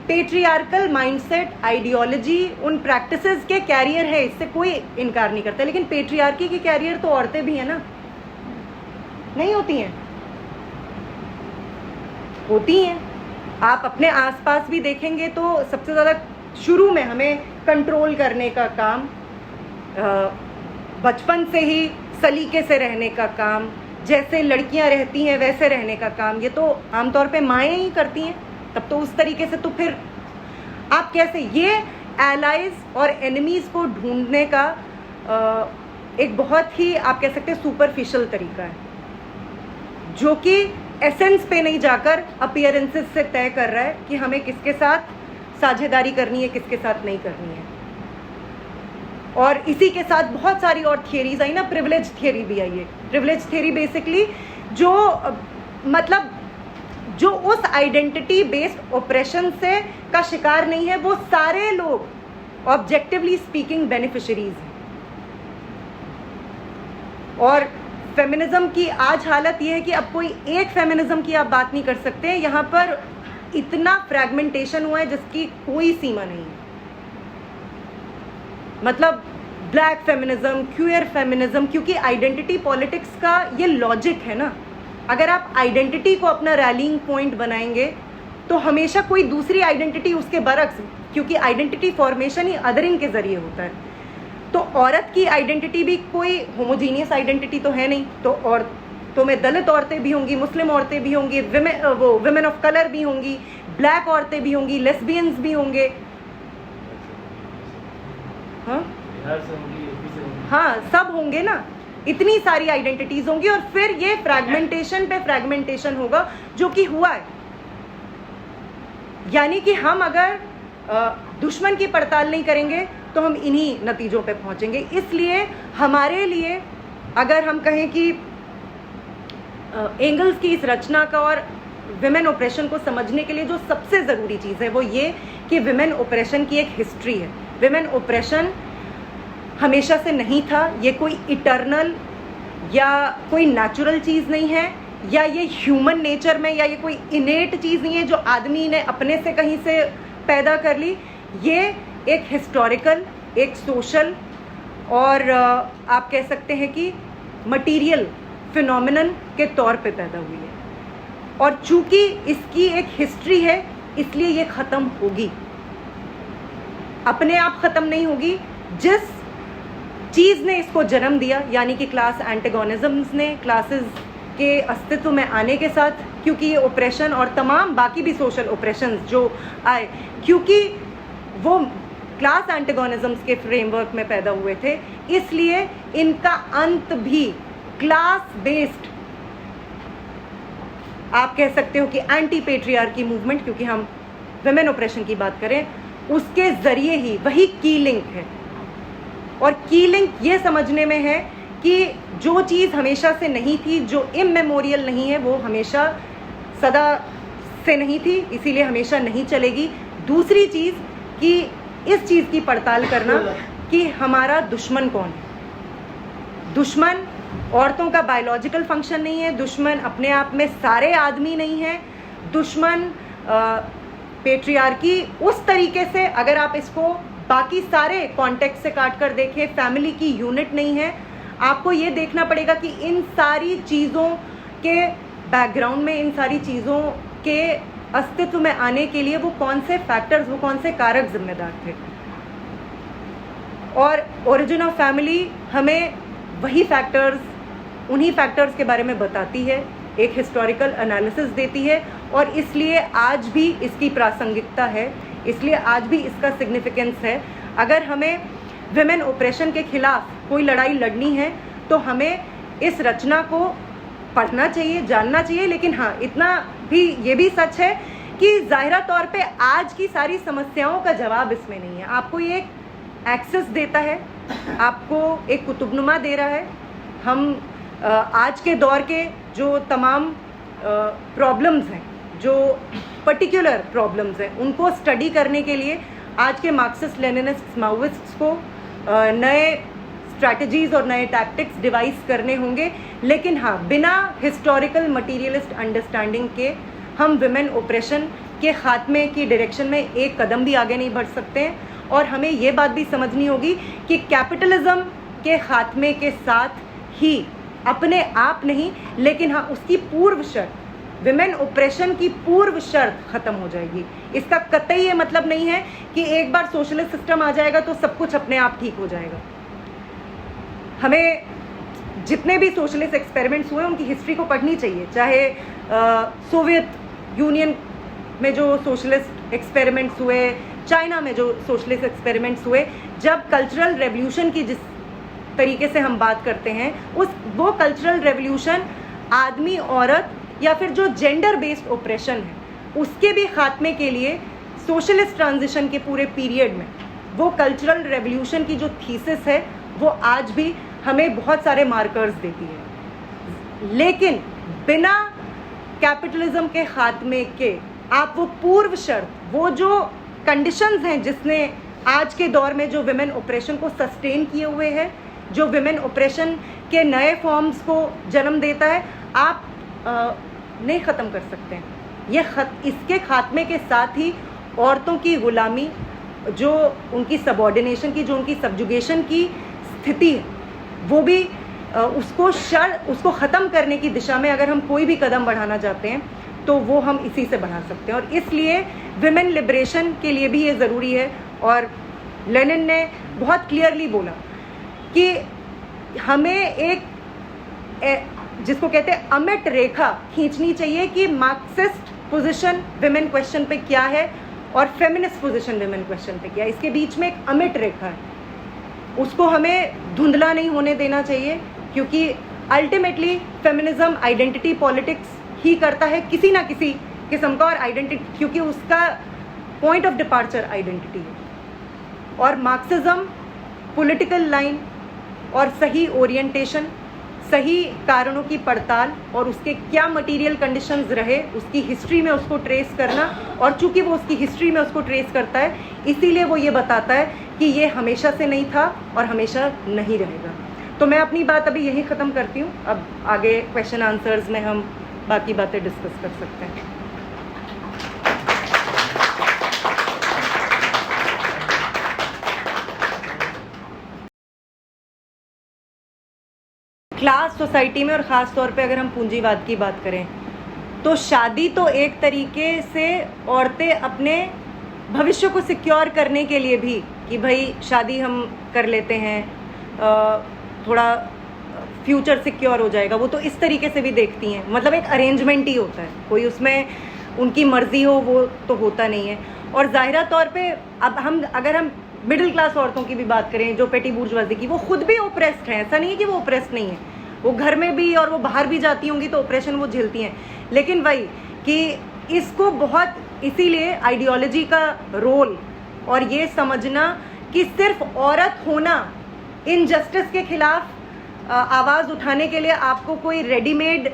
A: पेट्रियार्कल माइंडसेट, आइडियोलॉजी, उन प्रैक्टिसेस के कैरियर है, इससे कोई इनकार नहीं करता। लेकिन पेट्रियार्की की कैरियर तो औरतें भी हैं ना, नहीं होती हैं? होती हैं। आप अपने आसपास भी देखेंगे तो सबसे ज़्यादा शुरू में हमें कंट्रोल करने का काम, बचपन से ही सलीके से रहने का काम, जैसे लड़कियां रहती हैं वैसे रहने का काम, ये तो आमतौर पे माएँ ही करती हैं। तब तो उस तरीके से तो फिर आप कैसे, ये एलाइज और एनिमीज़ को ढूंढने का एक बहुत ही, आप कह सकते हैं, सुपरफिशियल तरीका है, जो कि एसेंस पे नहीं जाकर अपीयरेंसेस से तय कर रहा है कि हमें किसके साथ साझेदारी करनी है, किसके साथ नहीं करनी है। और इसी के साथ बहुत सारी और थियरीज आई ना, प्रिविलेज थियरी भी आई है। प्रिविलेज थियरी बेसिकली जो मतलब जो उस आइडेंटिटी बेस्ड ऑपरेशन से का शिकार नहीं है, वो सारे लोग ऑब्जेक्टिवली स्पीकिंग बेनिफिशरीज हैं। और फेमिनिज्म की आज हालत ये है कि अब कोई एक फेमिनिज्म की आप बात नहीं कर सकते। यहाँ पर इतना फ्रैगमेंटेशन हुआ है जिसकी कोई सीमा नहीं है। मतलब ब्लैक फेमिनिज्म, क्यूयर फेमिनिज्म, क्योंकि आइडेंटिटी पॉलिटिक्स का ये लॉजिक है ना। अगर आप आइडेंटिटी को अपना रैलिंग पॉइंट बनाएंगे तो हमेशा कोई दूसरी आइडेंटिटी उसके बरक्स, क्योंकि आइडेंटिटी फॉर्मेशन ही अदरिंग के जरिए होता है। तो औरत की आइडेंटिटी भी कोई होमोजीनियस आइडेंटिटी तो है नहीं। तो में दलित औरतें भी होंगी, मुस्लिम औरतें भी होंगी, विमेन ऑफ कलर भी होंगी, ब्लैक औरतें भी होंगी, लेस्बियंस भी होंगे। हाँ, सब होंगे ना। इतनी सारी आइडेंटिटीज होंगी और फिर ये फ्रैगमेंटेशन पे फ्रैगमेंटेशन होगा जो कि हुआ है। यानी कि हम अगर दुश्मन की पड़ताल नहीं करेंगे तो हम इन्हीं नतीजों पे पहुंचेंगे। इसलिए हमारे लिए अगर हम कहें कि एंगल्स की इस रचना का और विमेन ऑपरेशन को समझने के लिए जो सबसे ज़रूरी चीज़ है वो ये कि विमेन ऑपरेशन की एक हिस्ट्री है। विमेन ऑपरेशन हमेशा से नहीं था। ये कोई इटर्नल या कोई नेचुरल चीज़ नहीं है, या ये ह्यूमन नेचर में, या ये कोई इनेट चीज़ नहीं है जो आदमी ने अपने से कहीं से पैदा कर ली। ये एक हिस्टोरिकल, एक सोशल और आप कह सकते हैं कि मटीरियल फिनोमिनन के तौर पे पैदा हुई है। और चूंकि इसकी एक हिस्ट्री है इसलिए ये ख़त्म होगी, अपने आप ख़त्म नहीं होगी। जिस चीज़ ने इसको जन्म दिया, यानी कि क्लास एंटेगोनिज्म्स ने, क्लासेस के अस्तित्व में आने के साथ, क्योंकि ये ऑपरेशन और तमाम बाकी भी सोशल ऑपरेशंस जो आए, क्योंकि वो क्लास एंटेगोनिज्म्स के फ्रेमवर्क में पैदा हुए थे, इसलिए इनका अंत भी क्लास बेस्ड, आप कह सकते हो कि एंटी पेट्रियार्की मूवमेंट, क्योंकि हम विमेन ऑपरेशन की बात करें, उसके जरिए ही वही की लिंक है। और की लिंक ये समझने में है कि जो चीज़ हमेशा से नहीं थी, जो इममेमोरियल नहीं है, वो हमेशा सदा से नहीं थी, इसीलिए हमेशा नहीं चलेगी। दूसरी चीज़ कि इस चीज़ की पड़ताल करना कि हमारा दुश्मन कौन है। दुश्मन औरतों का बायोलॉजिकल फंक्शन नहीं है, दुश्मन अपने आप में सारे आदमी नहीं है, दुश्मन पेट्रियार्की उस तरीके से, अगर आप इसको बाकी सारे कॉन्टेक्स्ट से काट कर देखें, फैमिली की यूनिट नहीं है। आपको ये देखना पड़ेगा कि इन सारी चीज़ों के बैकग्राउंड में, इन सारी चीज़ों के अस्तित्व में आने के लिए वो कौन से फैक्टर्स, वो कौन से कारक जिम्मेदार थे। और ओरिजिन ऑफ फैमिली हमें वही फैक्टर्स, उन्हीं फैक्टर्स के बारे में बताती है, एक हिस्टोरिकल एनालिसिस देती है, और इसलिए आज भी इसकी प्रासंगिकता है, इसलिए आज भी इसका सिग्निफिकेंस है। अगर हमें विमेन ऑपरेशन के खिलाफ कोई लड़ाई लड़नी है तो हमें इस रचना को पढ़ना चाहिए, जानना चाहिए। लेकिन हाँ, इतना भी ये भी सच है कि ज़ाहिरा तौर पे आज की सारी समस्याओं का जवाब इसमें नहीं है। आपको ये एक एक्सेस देता है, आपको एक कुतुबनुमा दे रहा है। हम आज के दौर के जो तमाम प्रॉब्लम्स हैं, जो पर्टिकुलर प्रॉब्लम्स हैं, उनको स्टडी करने के लिए आज के मार्क्सिस्ट लेनिनिस्ट माओइस्ट्स को नए स्ट्रैटेजीज और नए टैक्टिक्स डिवाइस करने होंगे। लेकिन हाँ, बिना हिस्टोरिकल मटीरियलिस्ट अंडरस्टैंडिंग के हम विमेन ऑपरेशन के खात्मे की डायरेक्शन में एक कदम भी आगे नहीं बढ़ सकते हैं। और हमें ये बात भी समझनी होगी कि कैपिटलिज्म के खात्मे के साथ ही, अपने आप नहीं, लेकिन हाँ, उसकी पूर्व शर्त, विमेन ऑपरेशन की पूर्व शर्त खत्म हो जाएगी। इसका कतई ये मतलब नहीं है कि एक बार सोशलिस्ट सिस्टम आ जाएगा तो सब कुछ अपने आप ठीक हो जाएगा। हमें जितने भी सोशलिस्ट एक्सपेरिमेंट्स हुए उनकी हिस्ट्री को पढ़नी चाहिए, चाहे सोवियत यूनियन में जो सोशलिस्ट एक्सपेरिमेंट्स हुए, चाइना में जो सोशलिस्ट एक्सपेरिमेंट्स हुए। जब कल्चरल रेवोल्यूशन की जिस तरीके से हम बात करते हैं, वो कल्चरल रेवोल्यूशन आदमी औरत या फिर जो जेंडर बेस्ड ऑपरेशन है उसके भी खात्मे के लिए सोशलिस्ट ट्रांजिशन के पूरे पीरियड में वो कल्चरल रेवोल्यूशन की जो थीसिस है वो आज भी हमें बहुत सारे मार्कर्स देती है। लेकिन बिना कैपिटलिज्म के खात्मे के आप वो पूर्व शर्त, वो जो कंडीशंस हैं जिसने आज के दौर में जो विमेन ऑपरेशन को सस्टेन किए हुए हैं, जो विमेन ऑपरेशन के नए फॉर्म्स को जन्म देता है, आप नहीं ख़त्म कर सकते हैं। इसके खात्मे के साथ ही औरतों की गुलामी, जो उनकी सबऑर्डिनेशन की, जो उनकी सब्जुगेशन की स्थिति है, वो भी उसको ख़त्म करने की दिशा में अगर हम कोई भी कदम बढ़ाना चाहते हैं तो वो हम इसी से बढ़ा सकते हैं। और इसलिए विमेन लिबरेशन के लिए भी ये ज़रूरी है। और लेनिन ने बहुत क्लियरली बोला कि हमें एक जिसको कहते हैं अमिट रेखा खींचनी चाहिए कि मार्क्सिस्ट पोजीशन विमेन क्वेश्चन पे क्या है और फेमिनिस्ट पोजीशन विमेन क्वेश्चन पे क्या है। इसके बीच में एक अमिट रेखा है, उसको हमें धुंधला नहीं होने देना चाहिए, क्योंकि अल्टीमेटली फेमिनिज्म आइडेंटिटी पॉलिटिक्स ही करता है किसी ना किसी किस्म का, और आइडेंटिटी, क्योंकि उसका पॉइंट ऑफ डिपार्चर आइडेंटिटी है। और मार्क्सिज्म पॉलिटिकल लाइन और सही ओरिएंटेशन, सही कारणों की पड़ताल और उसके क्या मटेरियल कंडीशंस रहे उसकी हिस्ट्री में उसको ट्रेस करना, और चूंकि वो उसकी हिस्ट्री में उसको ट्रेस करता है इसीलिए वो ये बताता है कि ये हमेशा से नहीं था और हमेशा नहीं रहेगा। तो मैं अपनी बात अभी यहीं ख़त्म करती हूँ। अब आगे क्वेश्चन आंसर्स में हम बाकी बातें डिस्कस कर सकते हैं। क्लास सोसाइटी में और ख़ास तौर पे अगर हम पूंजीवाद की बात करें तो शादी तो एक तरीके से औरतें अपने भविष्य को सिक्योर करने के लिए भी, कि भाई शादी हम कर लेते हैं, थोड़ा फ्यूचर सिक्योर हो जाएगा, वो तो इस तरीके से भी देखती हैं। मतलब एक अरेंजमेंट ही होता है, कोई उसमें उनकी मर्जी हो वो तो होता नहीं है। और ज़ाहिरा तौर पे अब अगर हम मिडिल क्लास औरतों की भी बात करें, जो पेटी बूर्जवाजी की, वो खुद भी ओप्रेस्ड हैं, ऐसा नहीं है कि वो ओप्रेस्ड नहीं है, वो घर में भी और वो बाहर भी जाती होंगी तो ऑपरेशन वो झेलती हैं। लेकिन वही कि इसको बहुत, इसीलिए आइडियोलॉजी का रोल और ये समझना कि सिर्फ औरत होना इनजस्टिस के खिलाफ आवाज़ उठाने के लिए आपको कोई रेडीमेड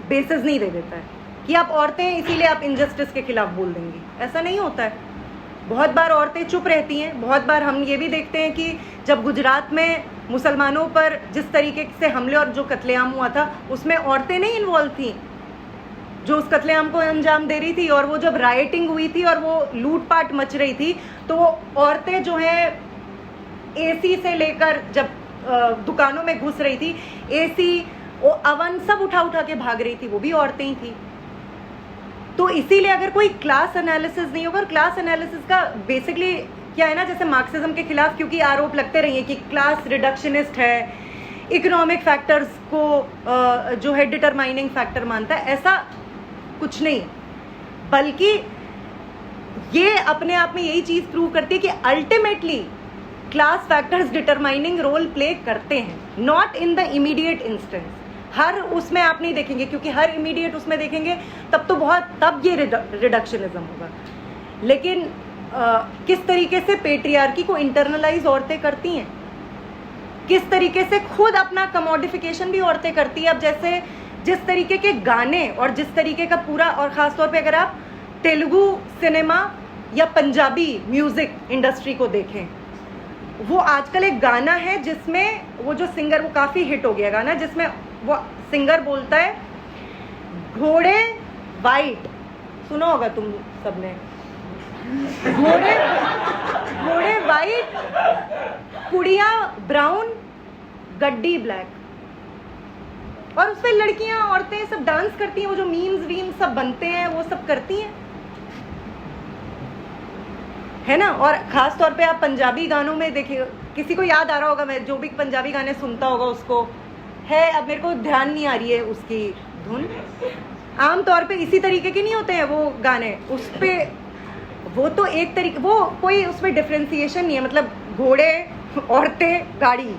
A: बेसिस नहीं दे देता है कि आप औरतें हैं इसीलिए आप इनजस्टिस के खिलाफ बोल देंगी, ऐसा नहीं होता है। बहुत बार औरतें चुप रहती हैं। बहुत बार हम ये भी देखते हैं कि जब गुजरात में मुसलमानों पर जिस तरीके से हमले और जो कत्लेआम हुआ था उसमें औरतें नहीं इन्वॉल्व थी जो उस कत्लेआम को अंजाम दे रही थी। और वो जब राइटिंग हुई थी और वो लूटपाट मच रही थी तो वो औरतें जो है एसी से लेकर जब दुकानों में घुस रही थी, एसी अवन सब उठा उठा के भाग रही थी, वो भी औरतें ही थी। तो इसीलिए अगर कोई क्लास एनालिसिस नहीं होगा, और क्लास एनालिसिस का बेसिकली क्या है ना, जैसे मार्क्सिज्म के खिलाफ क्योंकि आरोप लगते रहे कि क्लास रिडक्शनिस्ट है, इकोनॉमिक फैक्टर्स को जो है डिटरमाइनिंग फैक्टर मानता है, ऐसा कुछ नहीं, बल्कि ये अपने आप में यही चीज प्रूव करती है कि ultimately class factors determining role play करते हैं, not in the immediate instance. हर उसमें आप नहीं देखेंगे, क्योंकि हर इमीडिएट उसमें देखेंगे तब ये रिडक्शनिज्म होगा। लेकिन किस तरीके से पेट्रियार्की को इंटरनलाइज औरतें करती हैं, किस तरीके से खुद अपना कमोडिफिकेशन भी औरतें करती है। अब जैसे जिस तरीके के गाने और जिस तरीके का पूरा, और ख़ासतौर पे अगर आप तेलुगु सिनेमा या पंजाबी म्यूज़िक इंडस्ट्री को देखें, वो आजकल एक गाना है जिसमें वो जो सिंगर, वो काफ़ी हिट हो गया गाना, जिसमें वो सिंगर बोलता है घोड़े वाइट, सुना होगा तुम सबने, घोड़े वाइट, कुड़ियाँ ब्राउन, गड्डी ब्लैक, और उस पर लड़कियां औरतें सब डांस करती हैं, वो जो मीम्स वीम्स सब बनते हैं वो सब करती हैं, है ना। और खास तौर पे आप पंजाबी गानों में देखिए, किसी को याद आ रहा होगा, मैं जो भी पंजाबी गाने सुनता होगा उसको है, अब मेरे को ध्यान नहीं आ रही है उसकी धुन, आम तौर पे इसी तरीके के नहीं होते हैं वो गाने, उस पे वो तो एक तरीके, वो कोई उसमें डिफ्रेंसिएशन नहीं है, मतलब घोड़े, औरतें, गाड़ी,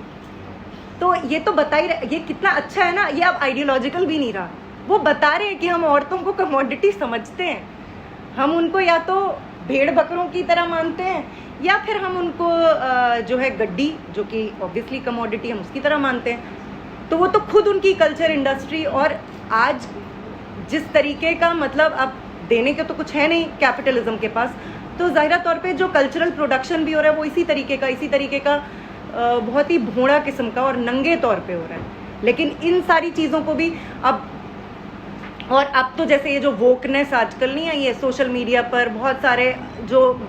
A: तो ये तो बता ही रहे, ये कितना अच्छा है ना, ये अब आइडियोलॉजिकल भी नहीं रहा, वो बता रहे हैं कि हम औरतों को कमोडिटी समझते हैं, हम उनको या तो भेड़ बकरों की तरह मानते हैं या फिर हम उनको जो है गड्डी, जो कि ऑब्वियसली कमोडिटी, हम उसकी तरह मानते हैं। तो वो तो खुद उनकी कल्चर इंडस्ट्री, और आज जिस तरीके का, मतलब अब देने के तो कुछ है नहीं कैपिटलिज्म के पास, तो ज़ाहिरा तौर पे जो कल्चरल प्रोडक्शन भी हो रहा है वो इसी तरीके का बहुत ही भोड़ा किस्म का और नंगे तौर पे हो रहा है। लेकिन इन सारी चीज़ों को भी अब तो जैसे ये जो वोकनेस आजकल नहीं आई है सोशल मीडिया पर, बहुत सारे जो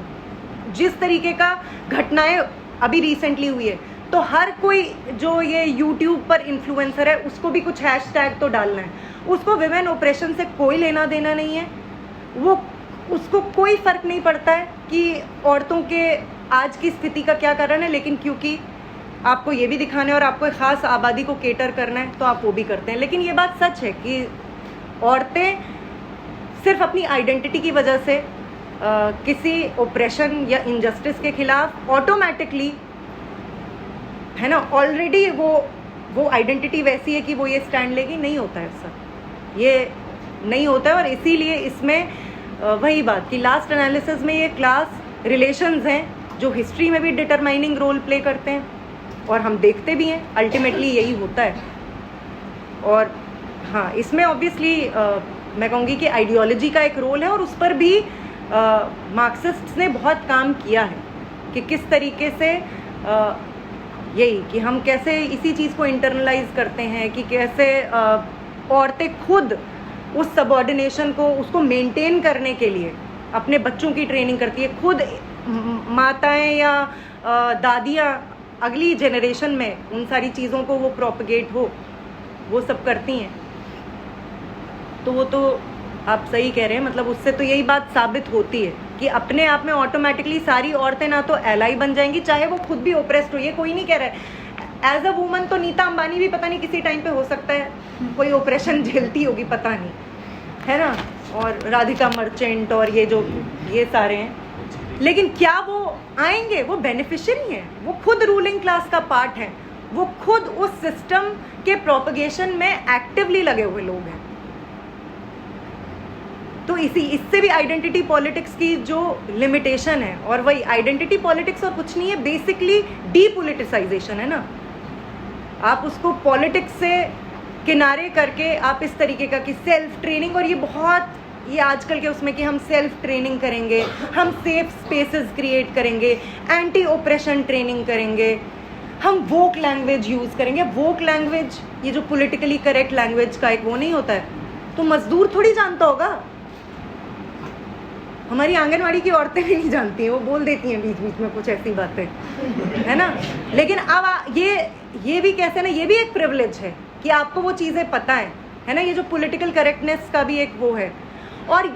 A: जिस तरीके का घटनाएं अभी रिसेंटली हुई है, तो हर कोई जो ये यूट्यूब पर इन्फ्लुएंसर है उसको भी कुछ हैशटैग तो डालना है। उसको विमेन ऑपरेशन से कोई लेना देना नहीं है, वो उसको कोई फर्क नहीं पड़ता है कि औरतों के आज की स्थिति का क्या कारण है, लेकिन क्योंकि आपको ये भी दिखाना है और आपको एक ख़ास आबादी को केटर करना है तो आप वो भी करते हैं। लेकिन ये बात सच है कि औरतें सिर्फ अपनी आइडेंटिटी की वजह से किसी ऑपरेशन या इनजस्टिस के खिलाफ ऑटोमेटिकली, है ना, ऑलरेडी वो आइडेंटिटी वैसी है कि वो ये स्टैंड लेगी, नहीं होता है ऐसा, ये नहीं होता है। और इसीलिए इसमें वही बात कि लास्ट एनालिसिस में ये क्लास रिलेशंस हैं जो हिस्ट्री में भी डिटरमाइनिंग रोल प्ले करते हैं और हम देखते भी हैं, अल्टीमेटली यही होता है। और हाँ, इसमें ऑब्वियसली मैं कहूँगी कि आइडियोलॉजी का एक रोल है और उस पर भी मार्क्सिस्ट्स ने बहुत काम किया है कि किस तरीके से यही कि हम कैसे इसी चीज़ को इंटरनलाइज करते हैं कि कैसे औरतें खुद उस सबऑर्डिनेशन को उसको मेंटेन करने के लिए अपने बच्चों की ट्रेनिंग करती है। खुद माताएं या दादियाँ अगली जनरेशन में उन सारी चीज़ों को वो प्रोपगेट हो, वो सब करती हैं। तो वो तो आप सही कह रहे हैं, मतलब उससे तो यही बात साबित होती है कि अपने आप में ऑटोमेटिकली सारी औरतें ना तो एलाई बन जाएंगी, चाहे वो खुद भी ओप्रेस्ड हो। ये कोई नहीं कह रहा है एज अ वुमन तो नीता अंबानी भी पता नहीं किसी टाइम पे हो सकता है कोई ऑपरेशन झेलती होगी, पता नहीं, है ना, और राधिका मर्चेंट और ये सारे हैं। लेकिन क्या वो आएंगे? वो बेनिफिशियरी हैं, वो खुद रूलिंग क्लास का पार्ट हैं, वो खुद उस सिस्टम के प्रोपगेशन में एक्टिवली लगे हुए लोग हैं। तो इससे भी आइडेंटिटी पॉलिटिक्स की जो लिमिटेशन है, और वही आइडेंटिटी पॉलिटिक्स और कुछ नहीं है, बेसिकली डीपोलिटिसाइजेशन है ना। आप उसको पॉलिटिक्स से किनारे करके आप इस तरीके का कि सेल्फ ट्रेनिंग, और ये आजकल के उसमें कि हम सेल्फ ट्रेनिंग करेंगे, हम सेफ स्पेसेस क्रिएट करेंगे, एंटी ऑपरेशन ट्रेनिंग करेंगे, हम वोक लैंग्वेज यूज़ करेंगे। वोक लैंग्वेज ये जो पॉलिटिकली करेक्ट लैंग्वेज का एक वो नहीं होता है, तो मजदूर थोड़ी जानता होगा, हमारी आंगनवाड़ी की औरतें भी नहीं जानती हैं, वो बोल देती हैं बीच बीच में कुछ ऐसी बातें, है ना। लेकिन अब ये भी कैसे ना, ये भी एक प्रिविलेज है कि आपको वो चीज़ें पता है ना। ये जो पॉलिटिकल करेक्टनेस का भी एक वो है, और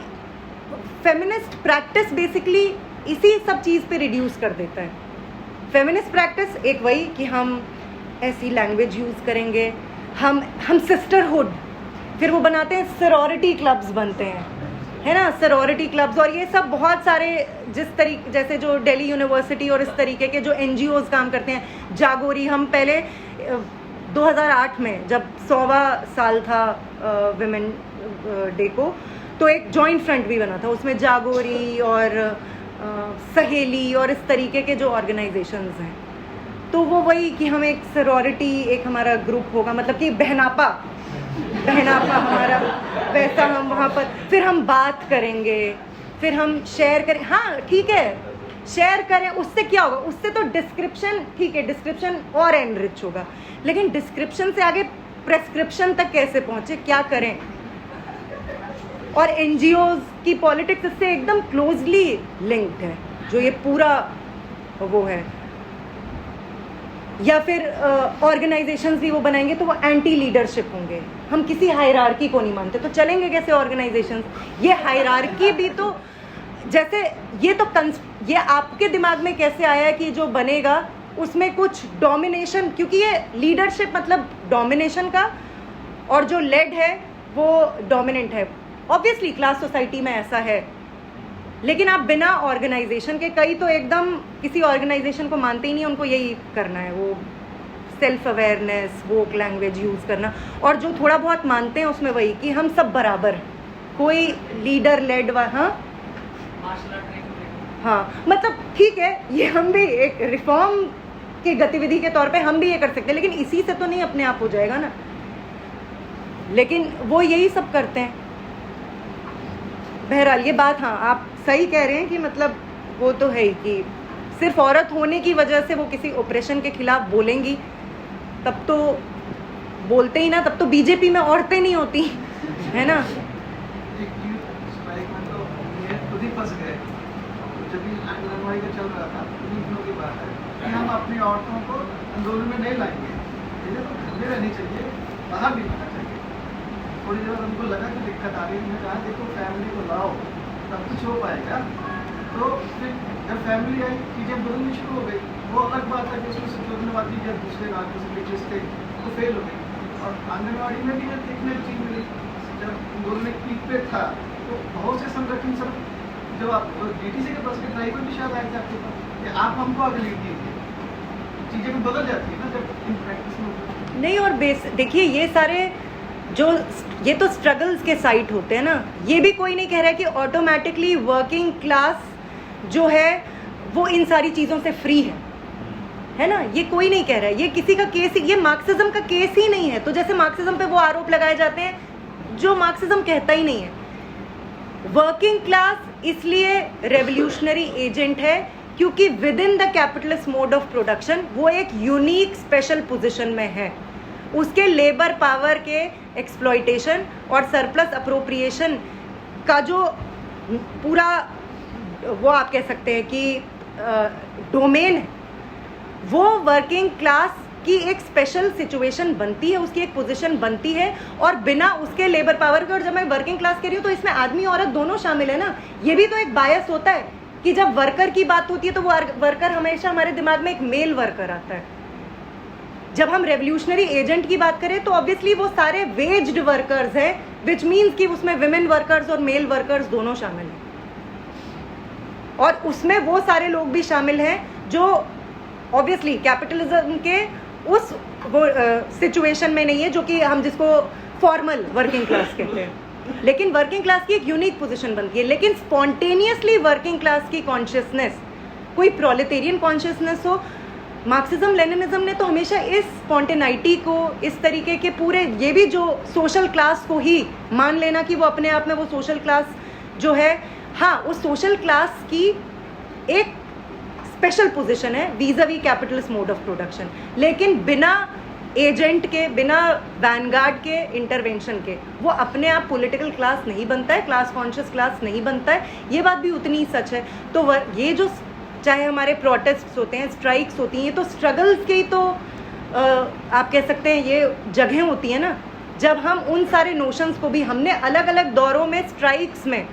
A: फेमिनिस्ट प्रैक्टिस बेसिकली इसी सब चीज़ पे रिड्यूस कर देता है। फेमिनिस्ट प्रैक्टिस एक वही कि हम ऐसी लैंग्वेज यूज़ करेंगे, हम सिस्टरहुड, फिर वो बनाते हैं सरोरिटी क्लब्स बनते हैं, है ना, सरोरिटी क्लब्स, और ये सब बहुत सारे जैसे जो दिल्ली यूनिवर्सिटी और इस तरीके के जो NGOs काम करते हैं। जागोरी, हम पहले 2008 में जब 100वां साल था विमेन डे को, तो एक जॉइंट फ्रंट भी बना था, उसमें जागोरी और सहेली और इस तरीके के जो ऑर्गेनाइजेशंस हैं। तो वो वही कि हम एक सरोरिटी, एक हमारा ग्रुप होगा, मतलब कि बहनापा हमारा, वैसा हम वहाँ पर फिर हम बात करेंगे, फिर हम शेयर करें। हाँ ठीक है, शेयर करें, उससे क्या होगा? उससे तो डिस्क्रिप्शन, ठीक है, डिस्क्रिप्शन और एनरिच होगा, लेकिन डिस्क्रिप्शन से आगे प्रेस्क्रिप्शन तक कैसे पहुँचे, क्या करें? और NGOs की पॉलिटिक्स इससे एकदम क्लोजली लिंक्ड है, जो ये पूरा वो है। या फिर ऑर्गेनाइजेशंस भी वो बनाएंगे तो वो एंटी लीडरशिप होंगे, हम किसी हायरार्की को नहीं मानते, तो चलेंगे कैसे ऑर्गेनाइजेशंस? ये हायरार्की भी तो जैसे ये आपके दिमाग में कैसे आया कि जो बनेगा उसमें कुछ डोमिनेशन, क्योंकि ये लीडरशिप मतलब डोमिनेशन का, और जो लेड है वो डोमिनेंट है। ऑब्वियसली क्लास सोसाइटी में ऐसा है, लेकिन आप बिना ऑर्गेनाइजेशन के, कई तो एकदम किसी ऑर्गेनाइजेशन को मानते ही नहीं, उनको यही करना है, वो सेल्फ अवेयरनेस, वोक लैंग्वेज यूज़ करना। और जो थोड़ा बहुत मानते हैं उसमें वही कि हम सब बराबर, कोई लीडर लेड हाँ, मतलब ठीक है, ये हम भी एक रिफॉर्म की गतिविधि के तौर पे हम भी ये कर सकते हैं, लेकिन इसी से तो नहीं अपने आप हो जाएगा ना। लेकिन वो यही सब करते हैं। बहरहाल ये बात, हाँ आप सही कह रहे हैं कि मतलब वो तो है ही कि सिर्फ औरत होने की वजह से वो किसी ऑपरेशन के खिलाफ बोलेंगी, तब तो बोलते ही ना, तब तो बीजेपी में औरतें नहीं होती, है ना।
B: आंगनबाड़ी का चल रहा था, उन्हीं दिनों की बात है कि हम अपनी औरतों को आंदोलन में नहीं लाएंगे, ये तो घर में रहनी चाहिए, बाहर नहीं आना चाहिए। थोड़ी देर उनको लगा कि दिक्कत आ रही है, कहा देखो फैमिली को लाओ तब कुछ हो पाएगा। तो फिर जब फैमिली आई, चीज़ें बदलनी शुरू हो गई। वो अलग बात है कि उसमें संशोधनवादी जब दूसरे राज्यों से लीचेस थे तो फेल हो गई। और आंगनबाड़ी में भी देखने चीज़ मिली, जब आंदोलन में पीक पे था तो बहुत से संगठन सब, जब आप डीटीसी के बस के ड्राइवर भी शायद आए थे आपके पास कि आप हमको आगे लीड कीजिए, चीज़ें भी बदल जाती है ना जब इन प्रैक्टिस में
A: नहीं। और देखिए ये सारे जो ये तो स्ट्रगल्स के साइट होते हैं ना, ये भी कोई नहीं कह रहा है कि ऑटोमेटिकली वर्किंग क्लास जो है वो इन सारी चीज़ों से फ्री है ना, ये कोई नहीं कह रहा है। ये किसी का केस, ये मार्क्सिज्म का केस ही नहीं है। तो जैसे मार्क्सिज्म पे वो आरोप लगाए जाते हैं जो मार्क्सिज्म कहता ही नहीं है। वर्किंग क्लास इसलिए रेवोल्यूशनरी एजेंट है क्योंकि with in the capitalist mode of production वो एक यूनिक स्पेशल पोजीशन में है। उसके लेबर पावर के एक्सप्लॉइटेशन और सरप्लस अप्रोप्रिएशन का जो पूरा वो आप कह सकते हैं कि डोमेन है, वो वर्किंग क्लास की एक स्पेशल सिचुएशन बनती है, उसकी एक पोजीशन बनती है। और बिना उसके लेबर पावर के, और जब मैं वर्किंग क्लास कह रही हूँ तो इसमें आदमी औरत दोनों शामिल है ना। ये भी तो एक बायस होता है कि जब वर्कर की बात होती है तो वो वर्कर हमेशा हमारे दिमाग में एक मेल वर्कर आता है। जब हम रेवोल्यूशनरी एजेंट की बात करें तो ऑब्वियसली वो सारे वेज्ड वर्कर्स हैं, विच मीन्स कि उसमें विमेन वर्कर्स और मेल वर्कर्स दोनों शामिल हैं। और उसमें वो सारे लोग भी शामिल हैं जो ऑब्वियसली कैपिटलिज्म के उस वो सिचुएशन में नहीं है जो कि हम जिसको फॉर्मल वर्किंग क्लास कहते हैं। लेकिन वर्किंग क्लास की एक यूनिक पोजीशन बनती है। लेकिन स्पॉन्टेनियसली वर्किंग क्लास की कॉन्शियसनेस कोई प्रोलेटेरियन कॉन्शियसनेस हो, मार्क्सिज्म लेनिनिज्म ने तो हमेशा इस स्पॉन्टेनाइटी को, इस तरीके के पूरे, ये भी जो सोशल क्लास को ही मान लेना कि वो अपने आप में वो सोशल क्लास जो है, हाँ उस सोशल क्लास की एक स्पेशल पोजीशन है वीज़ावी कैपिटलिस्ट मोड ऑफ प्रोडक्शन। लेकिन बिना एजेंट के, बिना वैनगार्ड के इंटरवेंशन के वो अपने आप पॉलिटिकल क्लास नहीं बनता है, क्लास कॉन्शियस क्लास नहीं बनता है। ये बात भी उतनी ही सच है। तो ये जो चाहे हमारे प्रोटेस्ट होते हैं, स्ट्राइक्स होती हैं, ये तो स्ट्रगल्स के ही तो आप कह सकते हैं ये जगहें होती हैं ना, जब हम उन सारे नोशंस को भी हमने अलग अलग दौरों में स्ट्राइक्स में,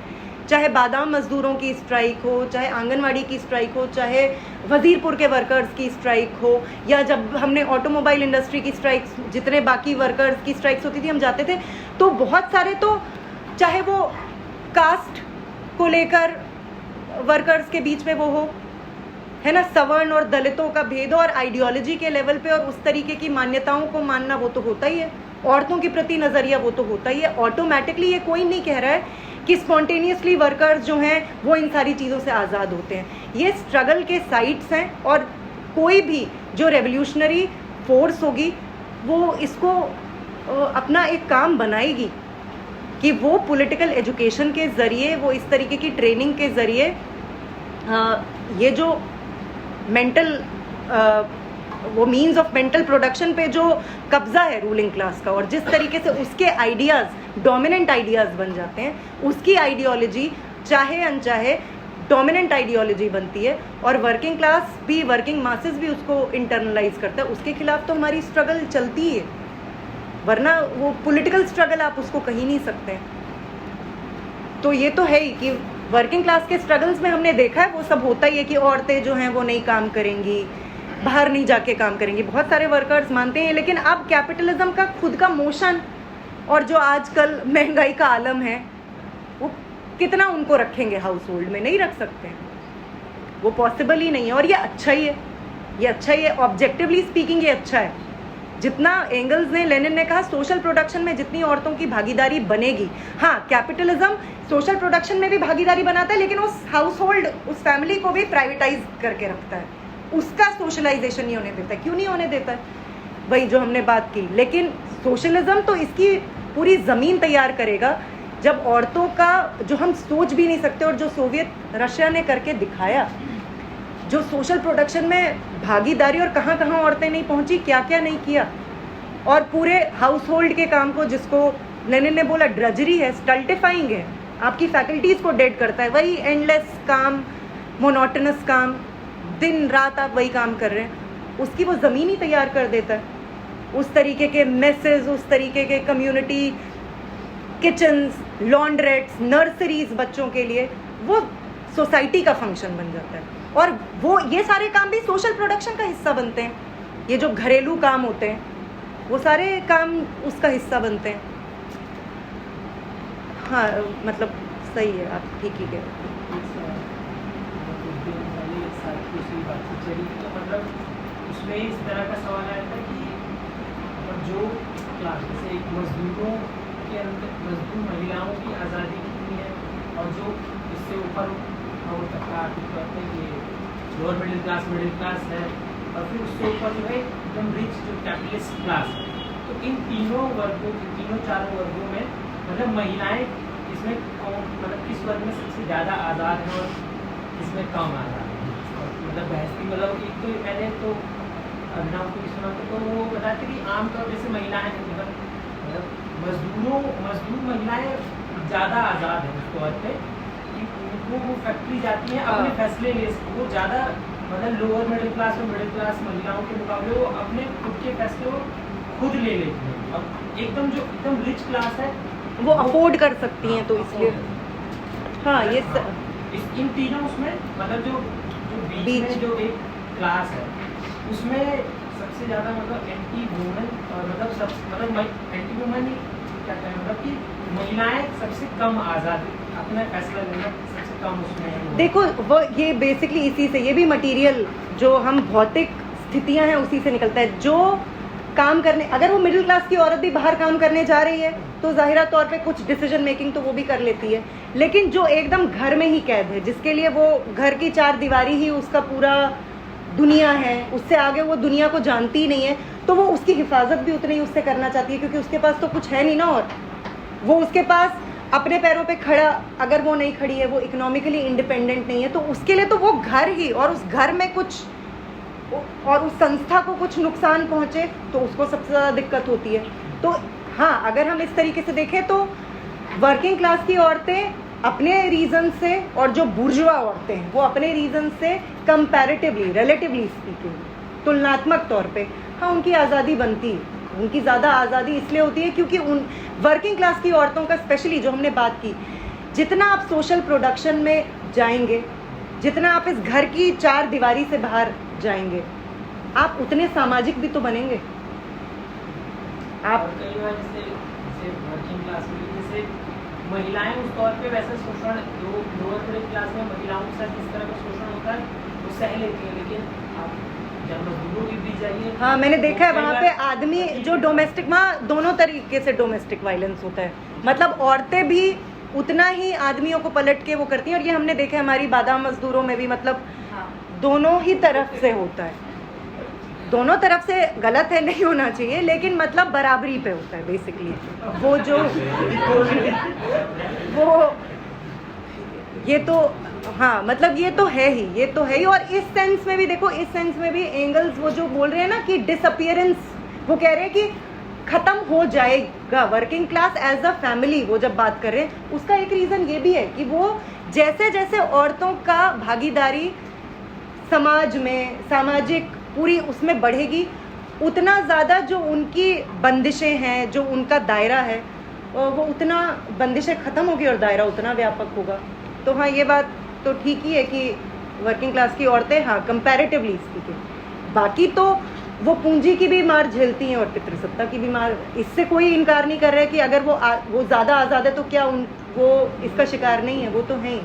A: चाहे बादाम मजदूरों की स्ट्राइक हो, चाहे आंगनवाड़ी की स्ट्राइक हो, चाहे वजीरपुर के वर्कर्स की स्ट्राइक हो, या जब हमने ऑटोमोबाइल इंडस्ट्री की स्ट्राइक्स, जितने बाकी वर्कर्स की स्ट्राइक्स होती थी हम जाते थे, तो बहुत सारे, तो चाहे वो कास्ट को लेकर वर्कर्स के बीच में वो हो, है ना, सवर्ण और दलितों का भेद और आइडियोलॉजी के लेवल पे और उस तरीके की मान्यताओं को मानना, वो तो होता ही है। औरतों के प्रति नज़रिया वो तो होता ही है। ऑटोमेटिकली ये कोई नहीं कह रहा है कि स्पॉन्टेनियसली वर्कर्स जो हैं वो इन सारी चीज़ों से आज़ाद होते हैं। ये स्ट्रगल के साइट्स हैं और कोई भी जो रेवोल्यूशनरी फोर्स होगी वो इसको अपना एक काम बनाएगी कि वो पॉलिटिकल एजुकेशन के ज़रिए, वो इस तरीके की ट्रेनिंग के ज़रिए ये जो मेंटल वो मीन्स ऑफ मेंटल प्रोडक्शन पे जो कब्जा है रूलिंग क्लास का, और जिस तरीके से उसके आइडियाज़ डोमिनेंट आइडियाज़ बन जाते हैं, उसकी आइडियोलॉजी चाहे अनचाहे डोमिनेंट आइडियोलॉजी बनती है और वर्किंग क्लास भी, वर्किंग मासेस भी उसको इंटरनलाइज करता है। उसके खिलाफ तो हमारी स्ट्रगल चलती है, वरना वो पॉलिटिकल स्ट्रगल आप उसको कहीं नहीं सकते। तो ये तो है ही कि वर्किंग क्लास के स्ट्रगल्स में हमने देखा है वो सब होता ही है कि औरतें जो हैं वो नहीं काम करेंगी, बाहर नहीं जाके काम करेंगी, बहुत सारे वर्कर्स मानते हैं। लेकिन अब कैपिटलिज्म का खुद का मोशन और जो आजकल महंगाई का आलम है, वो कितना उनको रखेंगे हाउस होल्ड में, नहीं रख सकते, वो पॉसिबल ही नहीं है। और ये अच्छा ही है, ये अच्छा ही है, ऑब्जेक्टिवली स्पीकिंग ये अच्छा है। जितना एंगल्स ने, लेनिन ने कहा सोशल प्रोडक्शन में जितनी औरतों की भागीदारी बनेगी, हाँ कैपिटलिज्म सोशल प्रोडक्शन में भी भागीदारी बनाता है लेकिन उस हाउस होल्ड, उस फैमिली को भी प्राइवेटाइज करके रखता है, उसका सोशलाइजेशन नहीं होने देता है। क्यों नहीं होने देता है? वही जो हमने बात की। लेकिन सोशलिज्म तो इसकी पूरी ज़मीन तैयार करेगा जब औरतों का, जो हम सोच भी नहीं सकते और जो सोवियत रशिया ने करके दिखाया, जो सोशल प्रोडक्शन में भागीदारी, और कहाँ कहाँ औरतें नहीं पहुंची, क्या क्या नहीं किया, और पूरे हाउस होल्ड के काम को, जिसको लेनिन ने बोला ड्रजरी है, स्टल्टिफाइंग है, आपकी फैकल्टीज़ को डेड करता है, वही एंडलेस काम, मोनोटनस काम, दिन रात आप वही काम कर रहे हैं, उसकी वो ज़मीन ही तैयार कर देता है। उस तरीके के मेसेज, उस तरीके के कम्युनिटी किचन्स, लॉन्ड्रेट्स, नर्सरीज बच्चों के लिए, वो सोसाइटी का फंक्शन बन जाता है। और वो ये सारे काम भी सोशल प्रोडक्शन का हिस्सा बनते हैं। ये जो घरेलू काम होते हैं वो सारे काम उसका हिस्सा बनते हैं। हाँ, मतलब सही है, आप ठीक ही कह रहे हैं।
C: मतलब उसमें इस तरह का सवाल आया था कि जो क्लास जैसे मजदूरों के अंदर मजदूर महिलाओं की आज़ादी कितनी है, और जो इससे ऊपर और तबका करते हैं ये लोअर मिडिल क्लास है, और फिर उससे ऊपर जो है एकदम रिच जो कैपिटलिस्ट क्लास है। तो इन तीनों वर्गों, तीनों चारों वर्गों में मतलब महिलाएं इसमें मतलब किस वर्ग में सबसे ज़्यादा आज़ाद है और किसमें कम आज़ाद है? मतलब बहस की मतलब एक तो मैंने तो अभिनव को सुना तो वो बताते कि आमतौर जैसे महिलाएं मतलब मजदूर महिलाएं ज़्यादा आज़ाद हैं उस तौर पे कि उनको वो फैक्ट्री जाती हैं अपने फैसले ले, वो ज़्यादा मतलब लोअर मिडिल क्लास और मिडिल क्लास महिलाओं के मुकाबले वो अपने खुद के फैसले वो खुद ले लेती हैं। और एकदम जो एकदम रिच क्लास है
A: वो अफोर्ड कर सकती हैं, तो इसलिए हाँ ये
C: इन तीनों उसमें मतलब जो बीच में जो एक क्लास है उसमें सबसे ज़्यादा मतलब एंटी वुमेन मतलब एंटी वुमेन ही क्या कहें, मतलब कि महिलाएं सबसे कम आज़ाद, अपना फैसला लेना सबसे कम उसमें है।
A: देखो वो ये बेसिकली इसी से, ये भी मटेरियल जो हम भौतिक स्थितियां हैं उसी से निकलता है। जो काम करने, अगर वो मिडिल क्लास की औरत भी बाहर काम करने जा रही है तो जाहिरा तौर पे कुछ डिसीजन मेकिंग तो वो भी कर लेती है, लेकिन जो एकदम घर में ही कैद है, जिसके लिए वो घर की चार दीवारी ही उसका पूरा दुनिया है, उससे आगे वो दुनिया को जानती ही नहीं है, तो वो उसकी हिफाजत भी उतनी ही उससे करना चाहती है, क्योंकि उसके पास तो कुछ है नहीं ना, और वो उसके पास अपने पैरों पे खड़ा, अगर वो नहीं खड़ी है, वो इकोनॉमिकली इंडिपेंडेंट नहीं है, तो उसके लिए तो वो घर ही, और उस घर में कुछ और उस संस्था को कुछ नुकसान पहुंचे तो उसको सबसे ज़्यादा दिक्कत होती है। तो हाँ, अगर हम इस तरीके से देखें तो वर्किंग क्लास की औरतें अपने रीज़न से, और जो बुर्जुआ औरतें हैं वो अपने रीज़न से कंपैरेटिवली, रिलेटिवली स्पीकिंग, तुलनात्मक तौर पे हाँ उनकी आज़ादी बनती है। उनकी ज़्यादा आज़ादी इसलिए होती है क्योंकि उन वर्किंग क्लास की औरतों का स्पेशली जो हमने बात की, जितना आप सोशल प्रोडक्शन में जाएंगे, जितना आप इस घर की चार दीवारी से बाहर जाएंगे, आप उतने सामाजिक भी तो बनेंगे। आप
C: कई बार जैसे वर्किंग क्लास में जैसे महिलाएं उस तौर पे वैसे शोषण जो लोअर मिडिल क्लास में महिलाओं के साथ जिस तरह का शोषण होता है वो सह लेती है, लेकिन आप जब मजदूरों की भी जाइए,
A: हाँ मैंने देखा है वहाँ पे आदमी जो डोमेस्टिक, वहाँ दोनों तरीके से डोमेस्टिक वायलेंस होता है, मतलब औरतें भी उतना ही आदमियों को पलट के वो करती हैं, और ये हमने देखा है हमारी बादाम मजदूरों में भी, मतलब दोनों ही तरफ से होता है, दोनों तरफ से गलत है, नहीं होना चाहिए, लेकिन मतलब बराबरी पे होता है बेसिकली। वो जो वो ये तो हाँ मतलब ये तो है ही, ये तो है ही। और इस सेंस में भी देखो, इस सेंस में भी एंगल्स वो जो बोल रहे हैं ना कि डिसअपियरेंस, वो कह रहे हैं कि ख़त्म हो जाएगा working class as a family, वो जब बात कर रहे हैं उसका एक रीज़न ये भी है कि वो जैसे जैसे औरतों का भागीदारी समाज में, सामाजिक पूरी उसमें बढ़ेगी, उतना ज़्यादा जो उनकी बंदिशें हैं, जो उनका दायरा है, वो उतना बंदिशें ख़त्म होगी और दायरा उतना व्यापक होगा। तो हाँ ये बात तो ठीक ही है कि वर्किंग क्लास की औरतें हाँ कंपैरेटिवली स्पीकिंग, बाकी तो वो पूंजी की भी मार झेलती हैं और पितृसत्ता की भी मार, इससे कोई इनकार नहीं कर रहा है कि अगर वो ज़्यादा आज़ाद है तो क्या वो इसका शिकार नहीं है, वो तो है ही।